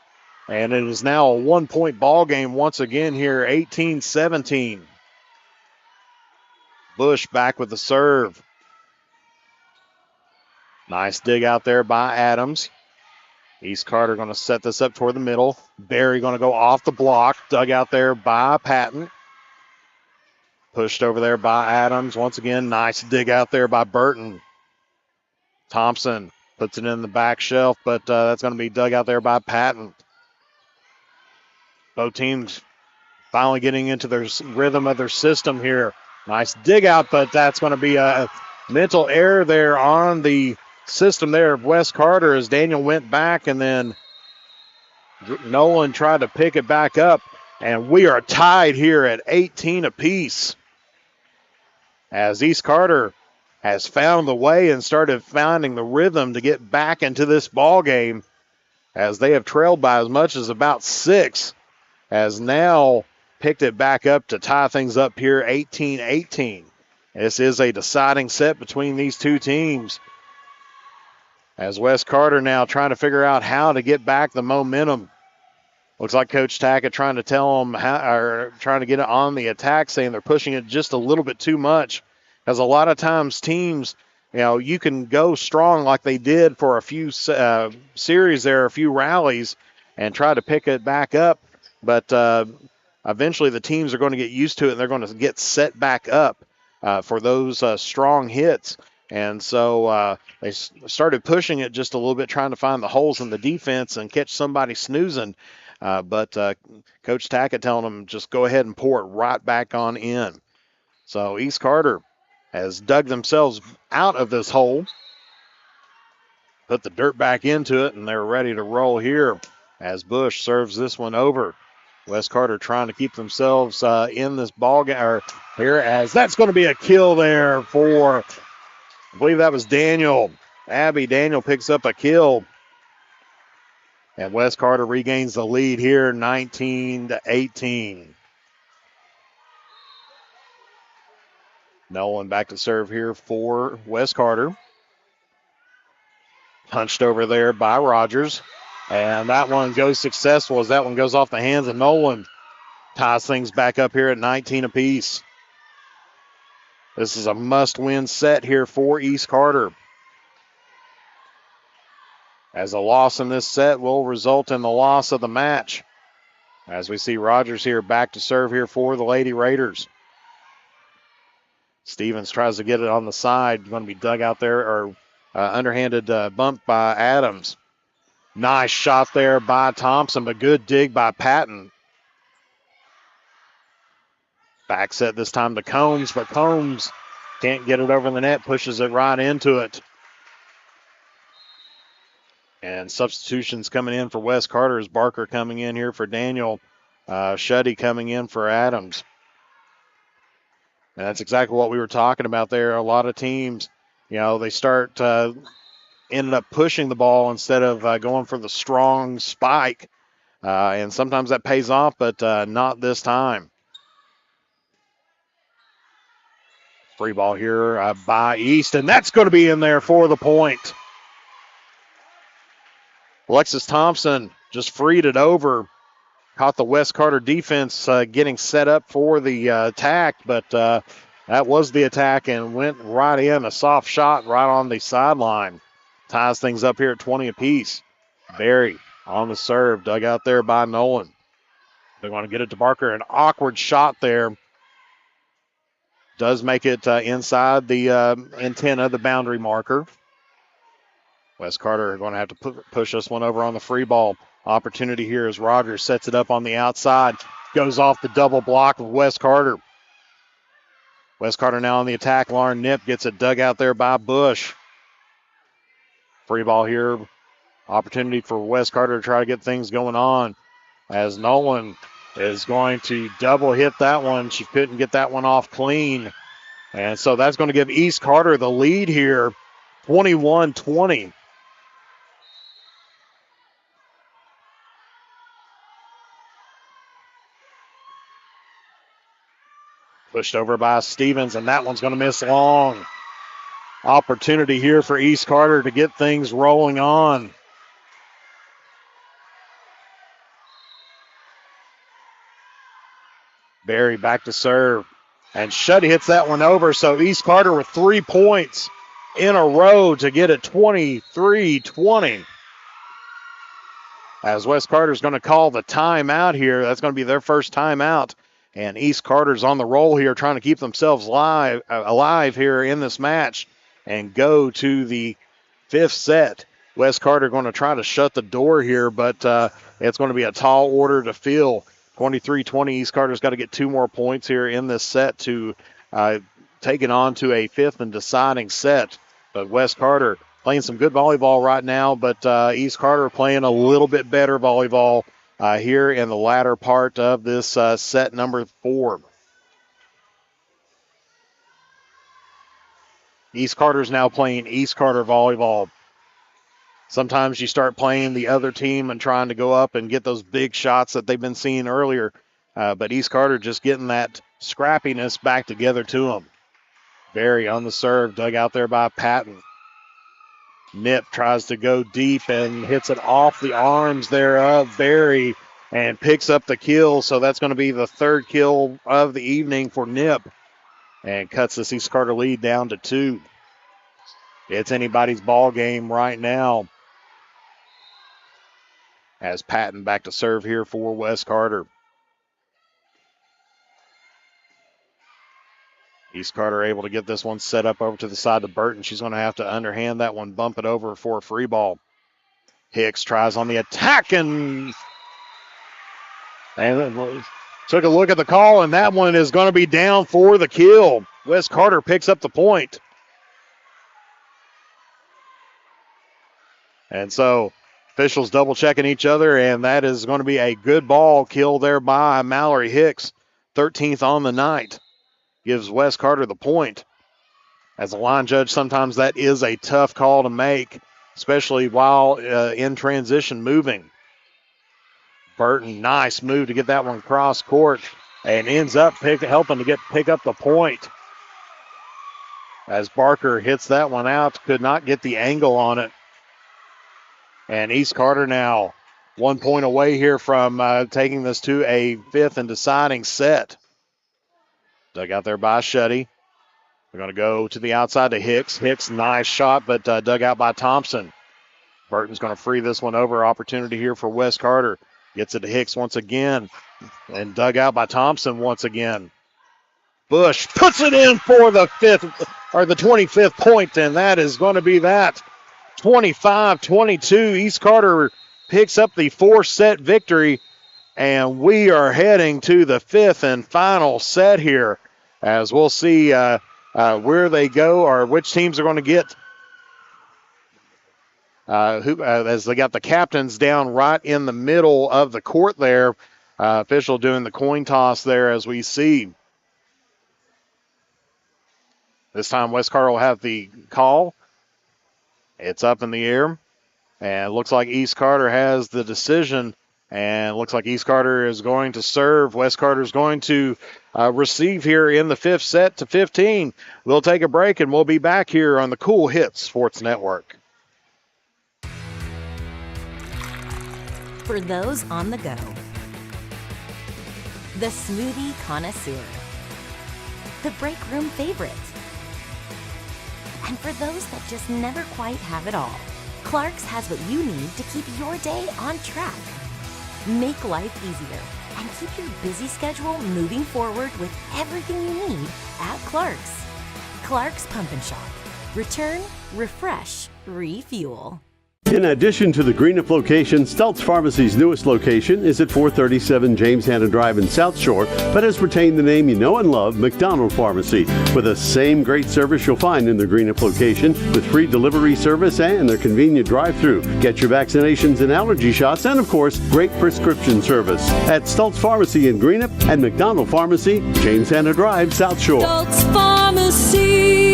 [SPEAKER 2] And it is now a 1-point ball game once again here, 18-17. Bush back with the serve. Nice dig out there by Adams. East Carter going to set this up toward the middle. Barry going to go off the block. Dug out there by Patton. Pushed over there by Adams. Once again, nice dig out there by Burton. Thompson puts it in the back shelf, but that's going to be dug out there by Patton. Both teams finally getting into their rhythm of their system here. Nice dig out, but that's going to be a mental error there on the system there of West Carter as Daniel went back and then Nolan tried to pick it back up, and we are tied here at 18 apiece. As East Carter has found the way and started finding the rhythm to get back into this ball game, as they have trailed by as much as about 6, has now picked it back up to tie things up here 18-18. This is a deciding set between these two teams, as West Carter now trying to figure out how to get back the momentum. Looks like Coach Tackett trying to tell them trying to get it on the attack, saying they're pushing it just a little bit too much. Because a lot of times teams, you can go strong like they did for a few series there, a few rallies, and try to pick it back up. But eventually the teams are going to get used to it, and they're going to get set back up for those strong hits. And so they started pushing it just a little bit, trying to find the holes in the defense and catch somebody snoozing. But Coach Tackett telling them just go ahead and pour it right back on in. So East Carter has dug themselves out of this hole, put the dirt back into it, and they're ready to roll here as Bush serves this one over. West Carter trying to keep themselves in this ball game here, as that's going to be a kill there for, I believe that was Daniel. Abby Daniel picks up a kill. And West Carter regains the lead here, 19-18. Nolan back to serve here for West Carter. Punched over there by Rogers. And that one goes successful as that one goes off the hands of Nolan. Ties things back up here at 19 apiece. This is a must-win set here for East Carter, as a loss in this set will result in the loss of the match. As we see Rogers here back to serve here for the Lady Raiders. Stevens tries to get it on the side. Going to be dug out there, or underhanded bump by Adams. Nice shot there by Thompson, but good dig by Patton. Back set this time to Combs, but Combs can't get it over the net, pushes it right into it. And substitutions coming in for West Carter is Barker coming in here for Daniel. Shuddy coming in for Adams. And that's exactly what we were talking about there. A lot of teams, they start ended up pushing the ball instead of going for the strong spike. And sometimes that pays off, but not this time. Free ball here by East, and that's going to be in there for the point. Alexis Thompson just freed it over. Caught the West Carter defense getting set up for the attack, but that was the attack and went right in. A soft shot right on the sideline. Ties things up here at 20 apiece. Barry on the serve, dug out there by Nolan. They want to get it to Barker. An awkward shot there. Does make it inside the intent of the boundary marker. West Carter are going to have to push this one over on the free ball. Opportunity here as Rogers sets it up on the outside. Goes off the double block of West Carter. West Carter now on the attack. Lauren Knipp gets it dug out there by Bush. Free ball here. Opportunity for West Carter to try to get things going on, as Nolan is going to double hit that one. She couldn't get that one off clean. And so that's going to give East Carter the lead here, 21-20. Pushed over by Stevens, and that one's going to miss long. Opportunity here for East Carter to get things rolling on. Barry back to serve. And Shuddy hits that one over, so East Carter with 3 points in a row to get it 23-20. As West Carter's going to call the timeout here. That's going to be their first timeout. And East Carter's on the roll here, trying to keep themselves alive here in this match and go to the 5th set. West Carter going to try to shut the door here, but it's going to be a tall order to fill. 23-20, East Carter's got to get 2 more points here in this set to take it on to a 5th and deciding set. But West Carter playing some good volleyball right now, but East Carter playing a little bit better volleyball here in the latter part of this set number 4. East Carter's now playing East Carter volleyball. Sometimes you start playing the other team and trying to go up and get those big shots that they've been seeing earlier, but East Carter just getting that scrappiness back together to them. Barry on the serve, dug out there by Patton. Nip tries to go deep and hits it off the arms there of Barry and picks up the kill. So that's going to be the 3rd kill of the evening for Nip and cuts this East Carter lead down to 2. It's anybody's ball game right now as Patton back to serve here for West Carter. East Carter able to get this one set up over to the side of Burton. She's going to have to underhand that one, bump it over for a free ball. Hicks tries on the attack and took a look at the call, and that one is going to be down for the kill. West Carter picks up the point. And so officials double checking each other, and that is going to be a good ball kill there by Mallory Hicks, 13th on the night. Gives West Carter the point. As a line judge, sometimes that is a tough call to make, especially while in transition moving. Burton, nice move to get that one cross court and ends up helping to pick up the point. As Barker hits that one out, could not get the angle on it. And East Carter now 1 point away here from taking this to a 5th and deciding set. Dug out there by Shuddy. We're going to go to the outside to Hicks. Hicks, nice shot, but dug out by Thompson. Burton's going to free this one over. Opportunity here for West Carter. Gets it to Hicks once again. And dug out by Thompson once again. Bush puts it in for the 25th point, and that is going to be that. 25-22. East Carter picks up the 4-set victory, and we are heading to the 5th and final set here, as we'll see where they go or which teams are going to get. As they got the captains down right in the middle of the court there. Official doing the coin toss there as we see. This time West Carter will have the call. It's up in the air. And it looks like East Carter has the decision. And it looks like East Carter is going to serve. West Carter is going to receive here in the 5th set to 15. We'll take a break and we'll be back here on the Kool Hits Sports Network.
[SPEAKER 6] For those on the go, the smoothie connoisseur, the break room favorite, and for those that just never quite have it all, Clark's has what you need to keep your day on track. Make life easier and keep your busy schedule moving forward with everything you need at Clark's. Clark's Pump and Shop. Return, refresh, refuel.
[SPEAKER 3] In addition to the Greenup location, Stultz Pharmacy's newest location is at 437 James Hanna Drive in South Shore, but has retained the name you know and love, McDonald Pharmacy, with the same great service you'll find in the Greenup location, with free delivery service and their convenient drive-thru. Get your vaccinations and allergy shots, and of course, great prescription service at Stultz Pharmacy in Greenup and McDonald Pharmacy, James Hanna Drive, South Shore.
[SPEAKER 9] Stultz Pharmacy.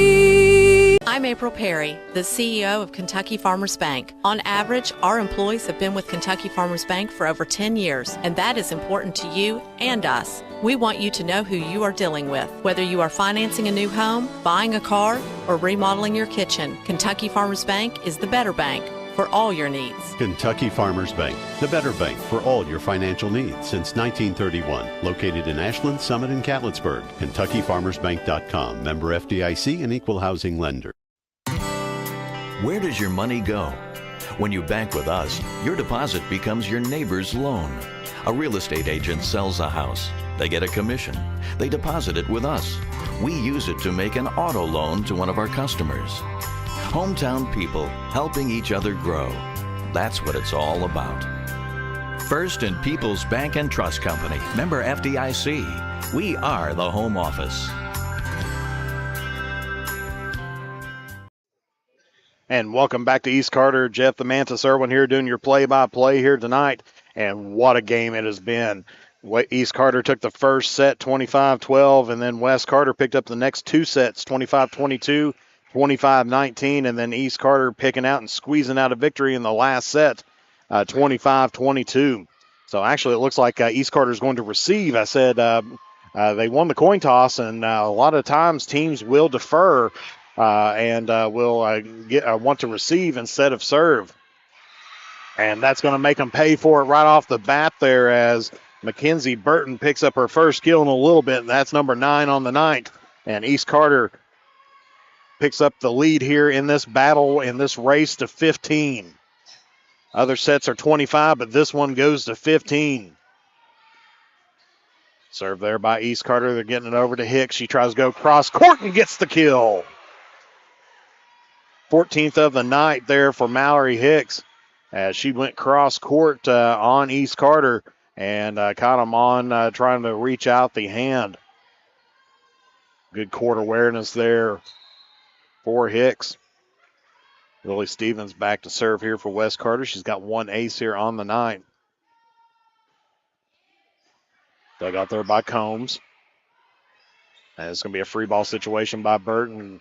[SPEAKER 7] I'm April Perry, the CEO of Kentucky Farmers Bank. On average, our employees have been with Kentucky Farmers Bank for over 10 years, and that is important to you and us. We want you to know who you are dealing with. Whether you are financing a new home, buying a car, or remodeling your kitchen, Kentucky Farmers Bank is the better bank for all your needs.
[SPEAKER 3] Kentucky Farmers Bank, the better bank for all your financial needs since 1931. Located in Ashland, Summit, and Catlettsburg. KentuckyFarmersBank.com. Member FDIC and Equal Housing Lender.
[SPEAKER 8] Where does your money go? When you bank with us, your deposit becomes your neighbor's loan. A real estate agent sells a house. They get a commission. They deposit it with us. We use it to make an auto loan to one of our customers. Hometown people helping each other grow. That's what it's all about. First and People's Bank and Trust Company. Member FDIC. We are the home office.
[SPEAKER 2] And welcome back to East Carter. Jeff the Mantis Irwin here doing your play-by-play here tonight. And what a game it has been. East Carter took the first set 25-12, and then West Carter picked up the next two sets 25-22, 25-19, and then East Carter picking out and squeezing out a victory in the last set 25-22. So actually it looks like East Carter is going to receive. I said they won the coin toss, and a lot of times teams will defer and will want to receive instead of serve. And that's going to make them pay for it right off the bat there as Mackenzie Burton picks up her first kill in a little bit, and that's number 9 on the night. And East Carter picks up the lead here in this battle, in this race to 15. Other sets are 25, but this one goes to 15. Serve there by East Carter. They're getting it over to Hicks. She tries to go cross court and gets the kill. 14th of the night there for Mallory Hicks as she went cross court on East Carter and caught him on trying to reach out the hand. Good court awareness there for Hicks. Lily Stevens back to serve here for West Carter. She's got one ace here on the night. Dug out there by Combs. And it's going to be a free ball situation by Burton.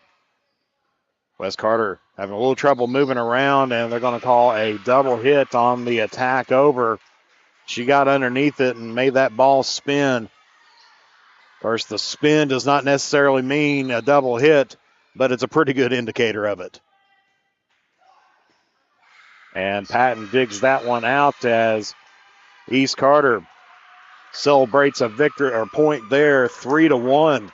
[SPEAKER 2] West Carter having a little trouble moving around, and they're going to call a double hit on the attack over. She got underneath it and made that ball spin. Of course, the spin does not necessarily mean a double hit, but it's a pretty good indicator of it. And Patton digs that one out as East Carter celebrates a victory or point there, 3-1.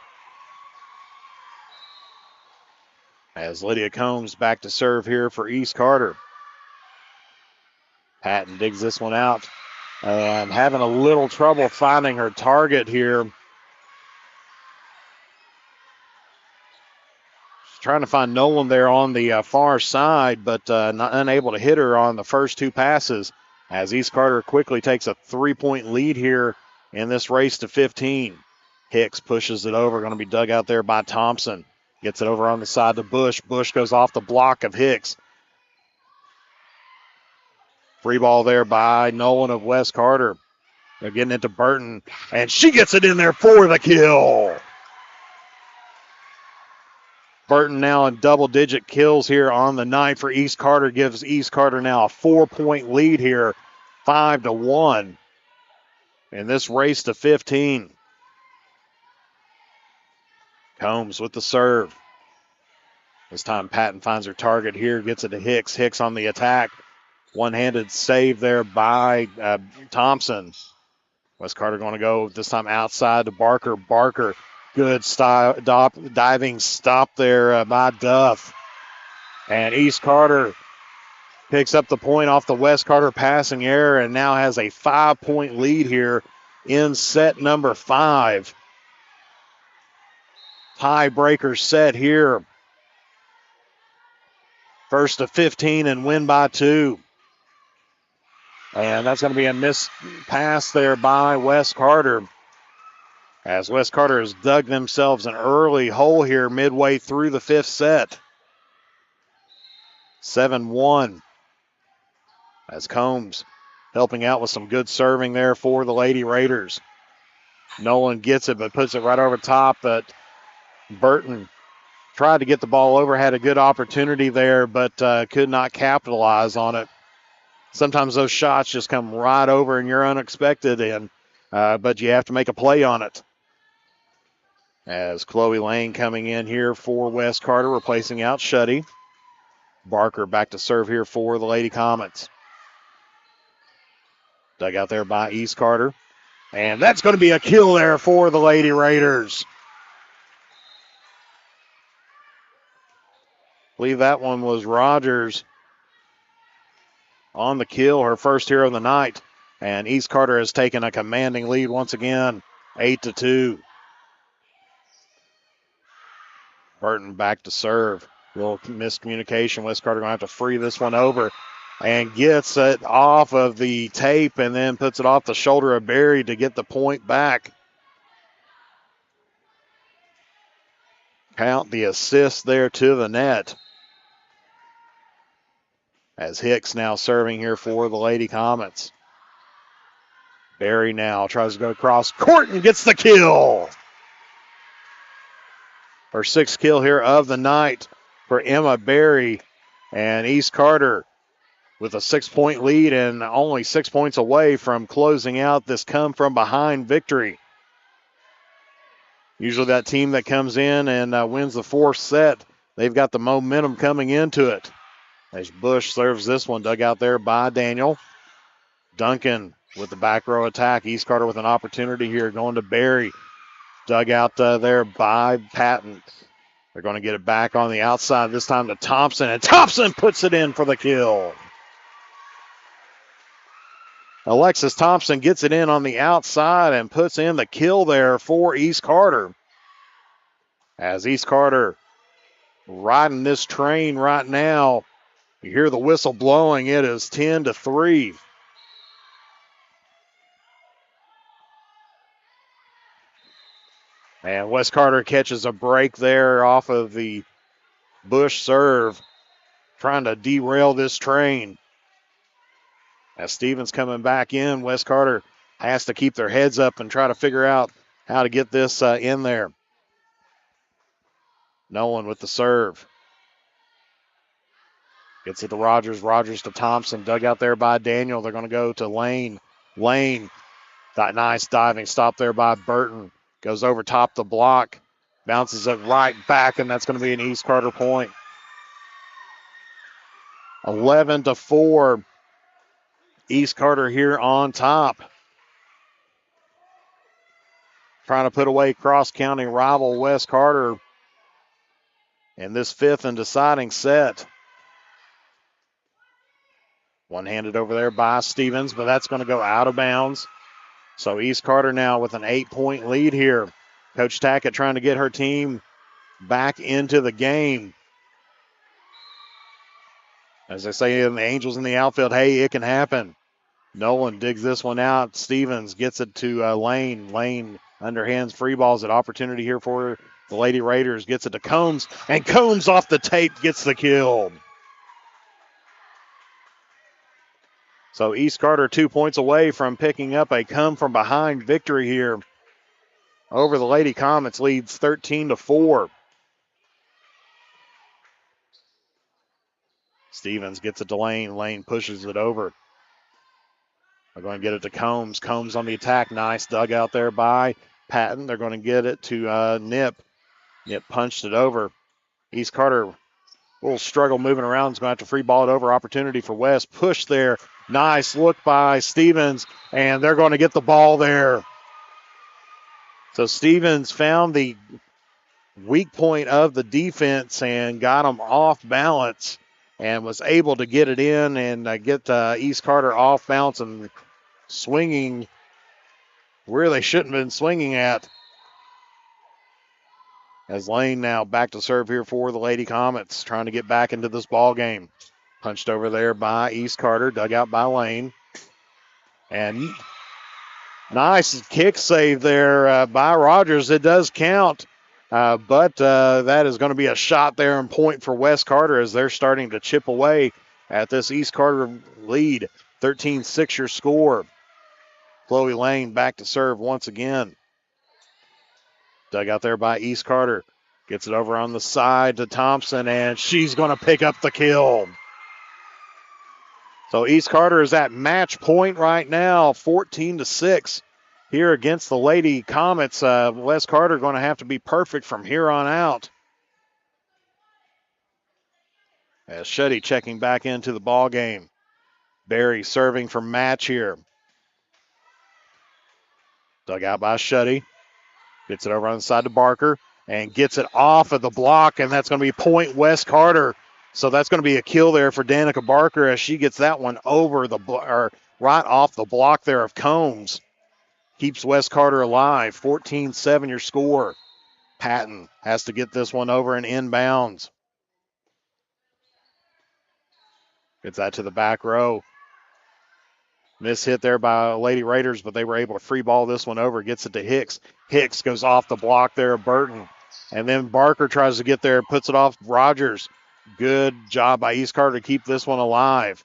[SPEAKER 2] As Lydia Combs back to serve here for East Carter. Patton digs this one out and having a little trouble finding her target here. She's trying to find Nolan there on the far side, but unable to hit her on the first two passes as East Carter quickly takes a 3-point lead here in this race to 15. Hicks pushes it over, going to be dug out there by Thompson. Gets it over on the side to Bush. Bush goes off the block of Hicks. Free ball there by Nolan of West Carter. They're getting it to Burton, and she gets it in there for the kill. Burton now in double-digit kills here on the night for East Carter. Gives East Carter now a 4-point lead here, 5-1 in this race to 15. Combs with the serve. This time Patton finds her target here, gets it to Hicks. Hicks on the attack. One-handed save there by Thompson. West Carter going to go this time outside to Barker. Barker, good diving stop there by Duff. And East Carter picks up the point off the West Carter passing error and now has a 5-point lead here in set number 5. Tiebreaker set here. First to 15 and win by 2. And that's going to be a missed pass there by West Carter. As West Carter has dug themselves an early hole here midway through the 5th set. 7-1. As Combs helping out with some good serving there for the Lady Raiders. Nolan gets it but puts it right over top, but Burton tried to get the ball over, had a good opportunity there, but could not capitalize on it. Sometimes those shots just come right over and you're unexpected, but you have to make a play on it. As Chloe Lane coming in here for West Carter, replacing out Shuddy. Barker back to serve here for the Lady Comets. Dug out there by East Carter. And that's going to be a kill there for the Lady Raiders. I believe that one was Rogers on the kill, her first here of the night. And East Carter has taken a commanding lead once again, 8-2. Burton back to serve. A little miscommunication. West Carter going to have to free this one over and gets it off of the tape and then puts it off the shoulder of Berry to get the point back. Count the assist there to the net. as Hicks now serving here for the Lady Comets. Berry now tries to go across court and gets the kill. Her sixth kill here of the night for Emma Berry. And East Carter with a 6-point lead and only 6 points away from closing out this come-from-behind victory. Usually that team that comes in and wins the fourth set, they've got the momentum coming into it. As Bush serves this one, dug out there by Daniel. Duncan with the back row attack. East Carter with an opportunity here going to Berry. Dug out there by Patton. They're going to get it back on the outside, this time to Thompson, and Thompson puts it in for the kill. Alexis Thompson gets it in on the outside and puts in the kill there for East Carter. As East Carter riding this train right now, you hear the whistle blowing. It is 10-3. And West Carter catches a break there off of the Bush serve, trying to derail this train. As Stevens coming back in, West Carter has to keep their heads up and try to figure out how to get this in there. Nolan with the serve. Gets it to Rogers. Rogers to Thompson. Dug out there by Daniel. They're going to go to Lane. Lane. That nice diving stop there by Burton. Goes over top the block. Bounces it right back, and that's going to be an East Carter point. 11-4. East Carter here on top. Trying to put away cross-county rival West Carter in this fifth and deciding set. One-handed over there by Stevens, but that's going to go out of bounds. So East Carter now with an 8-point lead here. Coach Tackett trying to get her team back into the game. As they say in the Angels in the outfield, hey, it can happen. Nolan digs this one out. Stevens gets it to Lane. Lane underhands free balls at opportunity here for the Lady Raiders. Gets it to Combs, and Combs off the tape gets the kill. So East Carter 2 points away from picking up a come-from-behind victory here over the Lady Comets. Leads 13-4. Stevens gets it to Lane. Lane pushes it over. They're going to get it to Combs. Combs on the attack. Nice dug out there by Patton. They're going to get it to Nip. Nip punched it over. East Carter, a little struggle moving around. Is going to have to free ball it over. Opportunity for West. Push there. Nice look by Stevens, and they're going to get the ball there. So Stevens found the weak point of the defense and got them off balance and was able to get it in and get East Carter off balance and swinging where they shouldn't have been swinging at. As Lane now back to serve here for the Lady Comets, trying to get back into this ball game. Punched over there by East Carter, dug out by Lane. And nice kick save there by Rogers. It does count, but that is going to be a shot there and point for West Carter as they're starting to chip away at this East Carter lead. 13-6 your score. Chloe Lane back to serve once again. Dug out there by East Carter. Gets it over on the side to Thompson, and she's going to pick up the kill. So East Carter is at match point right now, 14-6 here against the Lady Comets. West Carter going to have to be perfect from here on out. As Shetty checking back into the ball game. Berry serving for match here. Dug out by Shetty. Gets it over on the side to Barker and gets it off of the block, and that's going to be point West Carter. So that's going to be a kill there for Danica Barker as she gets that one over the right off the block there of Combs. Keeps West Carter alive. 14-7 your score. Patton has to get this one over and inbounds. Gets that to the back row. Miss hit there by Lady Raiders, but they were able to free ball this one over. Gets it to Hicks. Hicks goes off the block there of Burton. And then Barker tries to get there, puts it off Rogers. Good job by East Carter to keep this one alive.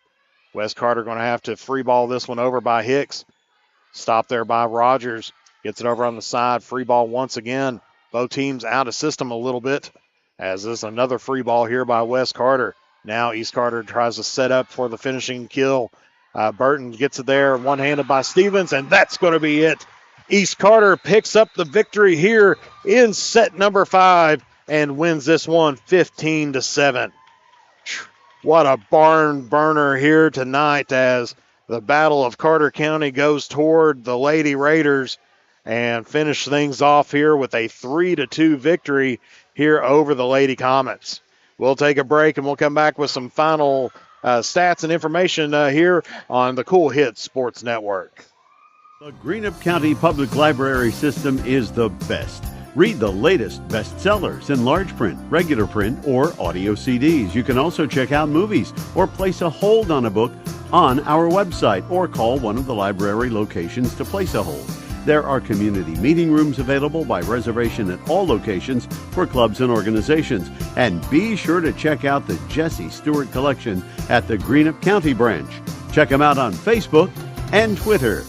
[SPEAKER 2] West Carter going to have to free ball this one over by Hicks. Stop there by Rogers. Gets it over on the side. Free ball once again. Both teams out of system a little bit, as this is another free ball here by West Carter. Now East Carter tries to set up for the finishing kill. Burton gets it there, one-handed by Stevens, and that's going to be it. East Carter picks up the victory here in set number 5 and wins this one 15-7. What a barn burner here tonight as the Battle of Carter County goes toward the Lady Raiders and finish things off here with a 3-2 victory here over the Lady Comets. We'll take a break and we'll come back with some final stats and information here on the Cool Hits Sports Network.
[SPEAKER 3] The Greenup County Public Library System is the best. Read the latest bestsellers in large print, regular print, or audio CDs. You can also check out movies or place a hold on a book on our website or call one of the library locations to place a hold. There are community meeting rooms available by reservation at all locations for clubs and organizations. And be sure to check out the Jesse Stewart collection at the Greenup County branch. Check them out on Facebook and Twitter.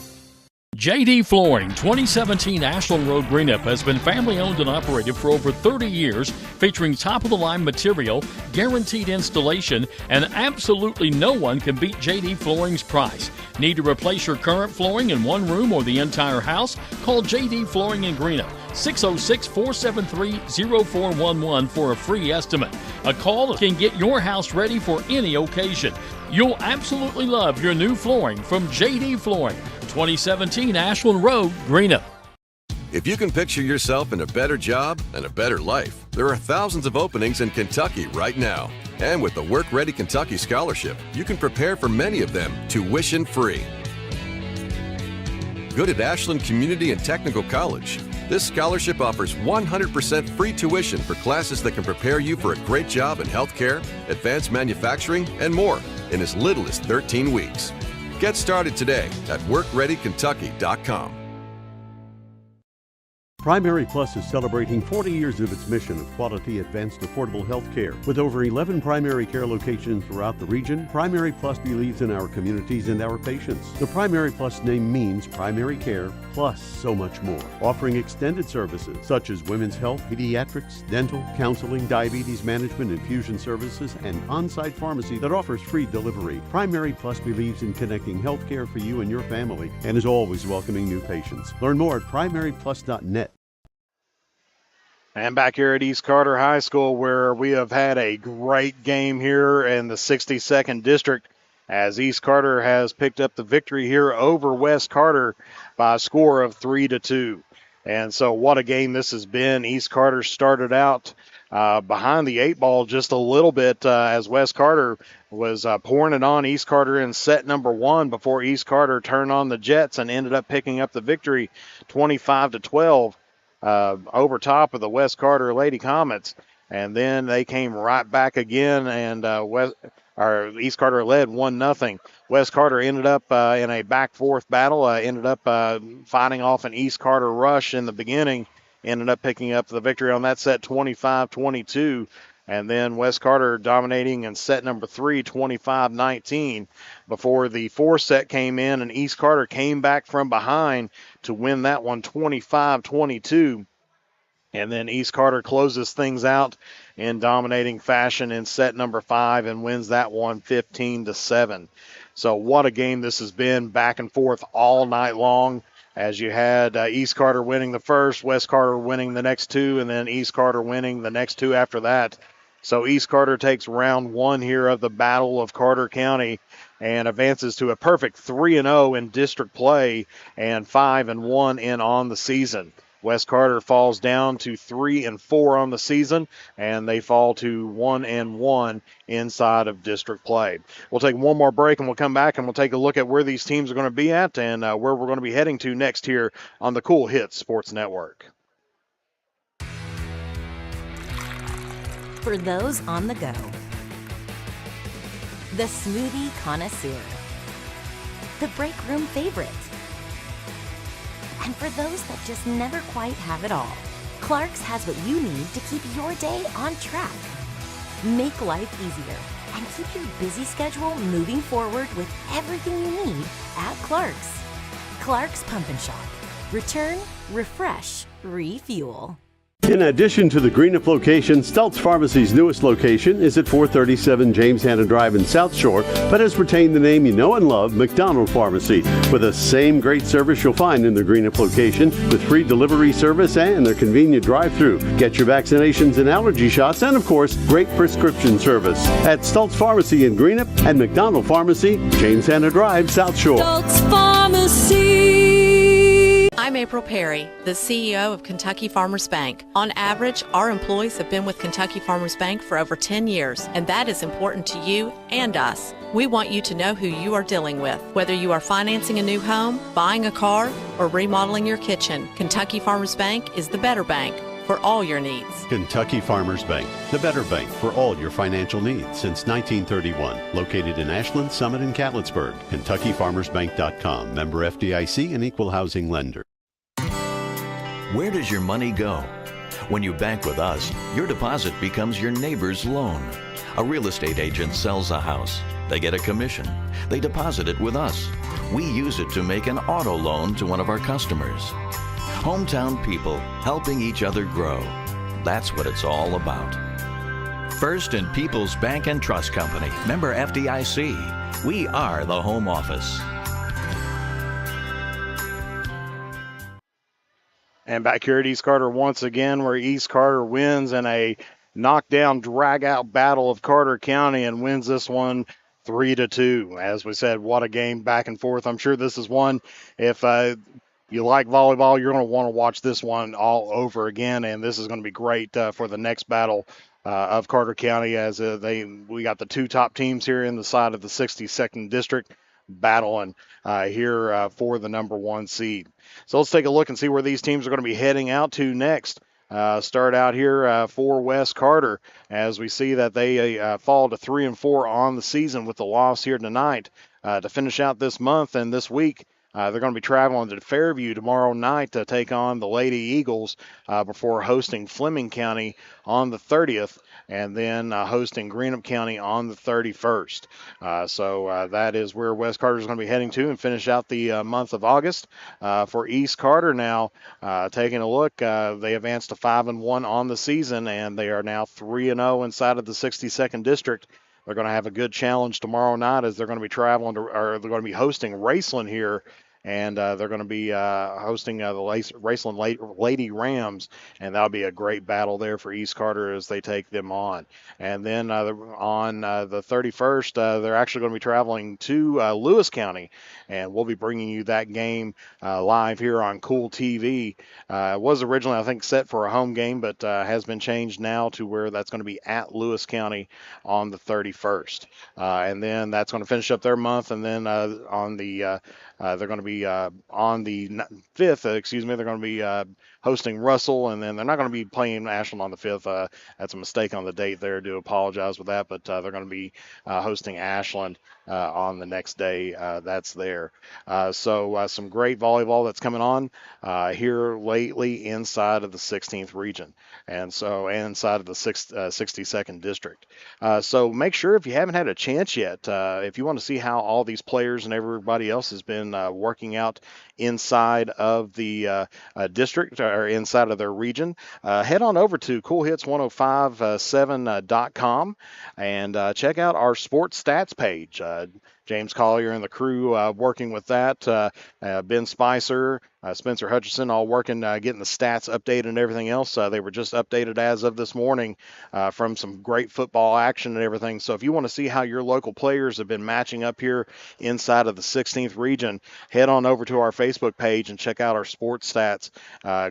[SPEAKER 4] JD Flooring, 2017 Ashland Road, Greenup, has been family owned and operated for over 30 years, featuring top-of-the-line material, guaranteed installation, and absolutely no one can beat JD Flooring's price. Need to replace your current flooring in one room or the entire house? Call JD Flooring in Greenup, 606-473-0411 for a free estimate. A call can get your house ready for any occasion. You'll absolutely love your new flooring from JD Flooring, 2017 Ashland Road, Greenup.
[SPEAKER 5] If you can picture yourself in a better job and a better life, there are thousands of openings in Kentucky right now. And with the Work Ready Kentucky Scholarship, you can prepare for many of them tuition-free. Good at Ashland Community and Technical College. This scholarship offers 100% free tuition for classes that can prepare you for a great job in healthcare, advanced manufacturing, and more in as little as 13 weeks. Get started today at WorkReadyKentucky.com.
[SPEAKER 3] Primary Plus is celebrating 40 years of its mission of quality, advanced, affordable health care. With over 11 primary care locations throughout the region, Primary Plus believes in our communities and our patients. The Primary Plus name means primary care plus so much more. Offering extended services such as women's health, pediatrics, dental, counseling, diabetes management, infusion services, and on-site pharmacy that offers free delivery. Primary Plus believes in connecting health care for you and your family and is always welcoming new patients. Learn more at primaryplus.net.
[SPEAKER 2] And back here at East Carter High School, where we have had a great game here in the 62nd District, as East Carter has picked up the victory here over West Carter by a score of 3-2. And so what a game this has been. East Carter started out behind the 8 ball just a little bit as West Carter was pouring it on East Carter in set number 1 before East Carter turned on the Jets and ended up picking up the victory 25-12. Over top of the West Carter Lady Comets, and then they came right back again, and East Carter led 1-0. West Carter ended up in a back-forth battle, ended up fighting off an East Carter rush in the beginning, ended up picking up the victory on that set 25-22, and then West Carter dominating in set number 3, 25-19, before the 4th set came in, and East Carter came back from behind to win that one 25-22. And then East Carter closes things out in dominating fashion in set number 5 and wins that one 15-7. So what a game this has been, back and forth all night long, as you had East Carter winning the first, West Carter winning the next 2, and then East Carter winning the next 2 after that. So East Carter takes round 1 here of the Battle of Carter County and advances to a perfect 3-0 in district play and 5-1 in on the season. West Carter falls down to 3-4 on the season, and they fall to 1-1 inside of district play. We'll take one more break, and we'll come back and we'll take a look at where these teams are going to be at and where we're going to be heading to next here on the Cool Hits Sports Network.
[SPEAKER 6] For those on the go, the smoothie connoisseur, the break room favorite, and for those that just never quite have it all, Clark's has what you need to keep your day on track. Make life easier and keep your busy schedule moving forward with everything you need at Clark's. Clark's Pump and Shop. Return, refresh, refuel.
[SPEAKER 3] In addition to the Greenup location, Stultz Pharmacy's newest location is at 437 James Hanna Drive in South Shore, but has retained the name you know and love, McDonald Pharmacy, with the same great service you'll find in the Greenup location, with free delivery service and their convenient drive-thru. Get your vaccinations and allergy shots, and of course, great prescription service at Stultz Pharmacy in Greenup and McDonald Pharmacy, James Hanna Drive, South Shore.
[SPEAKER 9] Stultz Pharmacy.
[SPEAKER 7] I'm April Perry, the CEO of Kentucky Farmers Bank. On average, our employees have been with Kentucky Farmers Bank for over 10 years, and that is important to you and us. We want you to know who you are dealing with. Whether you are financing a new home, buying a car, or remodeling your kitchen, Kentucky Farmers Bank is the better bank for all your needs.
[SPEAKER 3] Kentucky Farmers Bank, the better bank for all your financial needs since 1931. Located in Ashland, Summit, and Catlettsburg. KentuckyFarmersBank.com. Member FDIC and Equal Housing Lender.
[SPEAKER 8] Where does your money go? When you bank with us, your deposit becomes your neighbor's loan. A real estate agent sells a house. They get a commission. They deposit it with us. We use it to make an auto loan to one of our customers. Hometown people helping each other grow. That's what it's all about. First and People's Bank and Trust Company. Member FDIC. We are the home office.
[SPEAKER 2] And back here at East Carter once again, where East Carter wins in a knockdown, drag-out battle of Carter County and wins this one 3-2. As we said, what a game back and forth. I'm sure this is one, if you like volleyball, you're going to want to watch this one all over again, and this is going to be great for the next battle of Carter County, as we got the two top teams here in the side of the 62nd District battling here for the number one seed. So let's take a look and see where these teams are going to be heading out to next. Start out here for West Carter, as we see that they fall to 3-4 on the season with the loss here tonight to finish out this month and this week. They're going to be traveling to Fairview tomorrow night to take on the Lady Eagles before hosting Fleming County on the 30th, and then hosting Greenup County on the 31st. So that is where West Carter is going to be heading to and finish out the month of August. For East Carter now, taking a look, they advanced to 5-1 on the season, and they are now 3-0 inside of the 62nd District. They're going to have a good challenge tomorrow night, as they're going to be traveling to, or they're going to be hosting Raceland here, and they're going to be hosting the Raceland Lady Rams, and that'll be a great battle there for East Carter as they take them on. And then on the 31st, they're actually going to be traveling to Lewis County, and we'll be bringing you that game live here on Kool TV. It was originally, I think, set for a home game, but has been changed now to where that's going to be at Lewis County on the 31st. And then that's going to finish up their month, and then on the they're going to be on the 5th, they're going to be hosting Russell, and then they're not going to be playing Ashland on the 5th. That's a mistake on the date there. I do apologize with that, but they're going to be hosting Ashland on the next day. That's there. So some great volleyball that's coming on here lately inside of the 16th region, and so inside of the 62nd District. So make sure, if you haven't had a chance yet, if you want to see how all these players and everybody else has been working out inside of the district or inside of their region, head on over to coolhits1057.com and check out our sports stats page. James Collier and the crew working with that. Ben Spicer, Spencer Hutchison, all working, getting the stats updated and everything else. They were just updated as of this morning from some great football action and everything. So if you want to see how your local players have been matching up here inside of the 16th region, head on over to our Facebook page and check out our sports stats.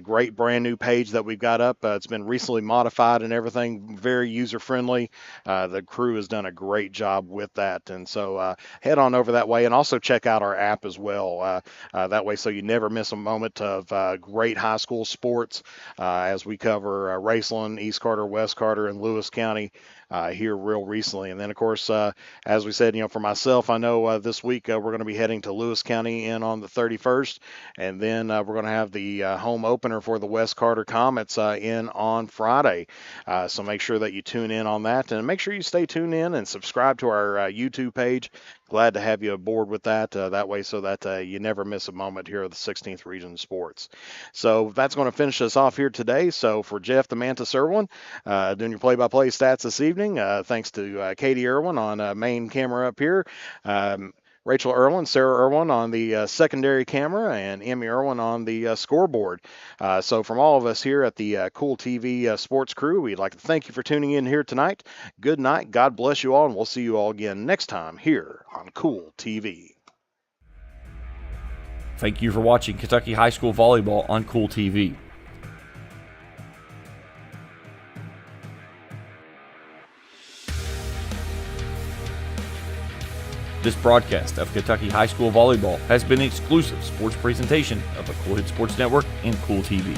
[SPEAKER 2] Great brand new page that we've got up. It's been recently modified and everything, very user friendly. The crew has done a great job with that. And so head on over that way, and also check out our app as well. That way, so you never miss a moment of great high school sports as we cover Raceland, East Carter, West Carter, and Lewis County here real recently. And then, of course, as we said, for myself, I know this week we're going to be heading to Lewis County in on the 31st, and then we're going to have the home opener for the West Carter Comets in on Friday. So make sure that you tune in on that, and make sure you stay tuned in and subscribe to our YouTube page. Glad to have you aboard with that, that way so that you never miss a moment here at the 16th Region Sports. So that's going to finish us off here today. So for Jeff the Mantis Irwin, doing your play-by-play stats this evening, thanks to Katie Irwin on main camera up here, Rachel Irwin, Sarah Irwin on the secondary camera, and Emmy Irwin on the scoreboard. So from all of us here at the Kool TV sports crew, we'd like to thank you for tuning in here tonight. Good night. God bless you all, and we'll see you all again next time here on Kool TV.
[SPEAKER 1] Thank you for watching Kentucky High School Volleyball on Kool TV. This broadcast of Kentucky High School Volleyball has been an exclusive sports presentation of the Kool Sports Network and Kool TV.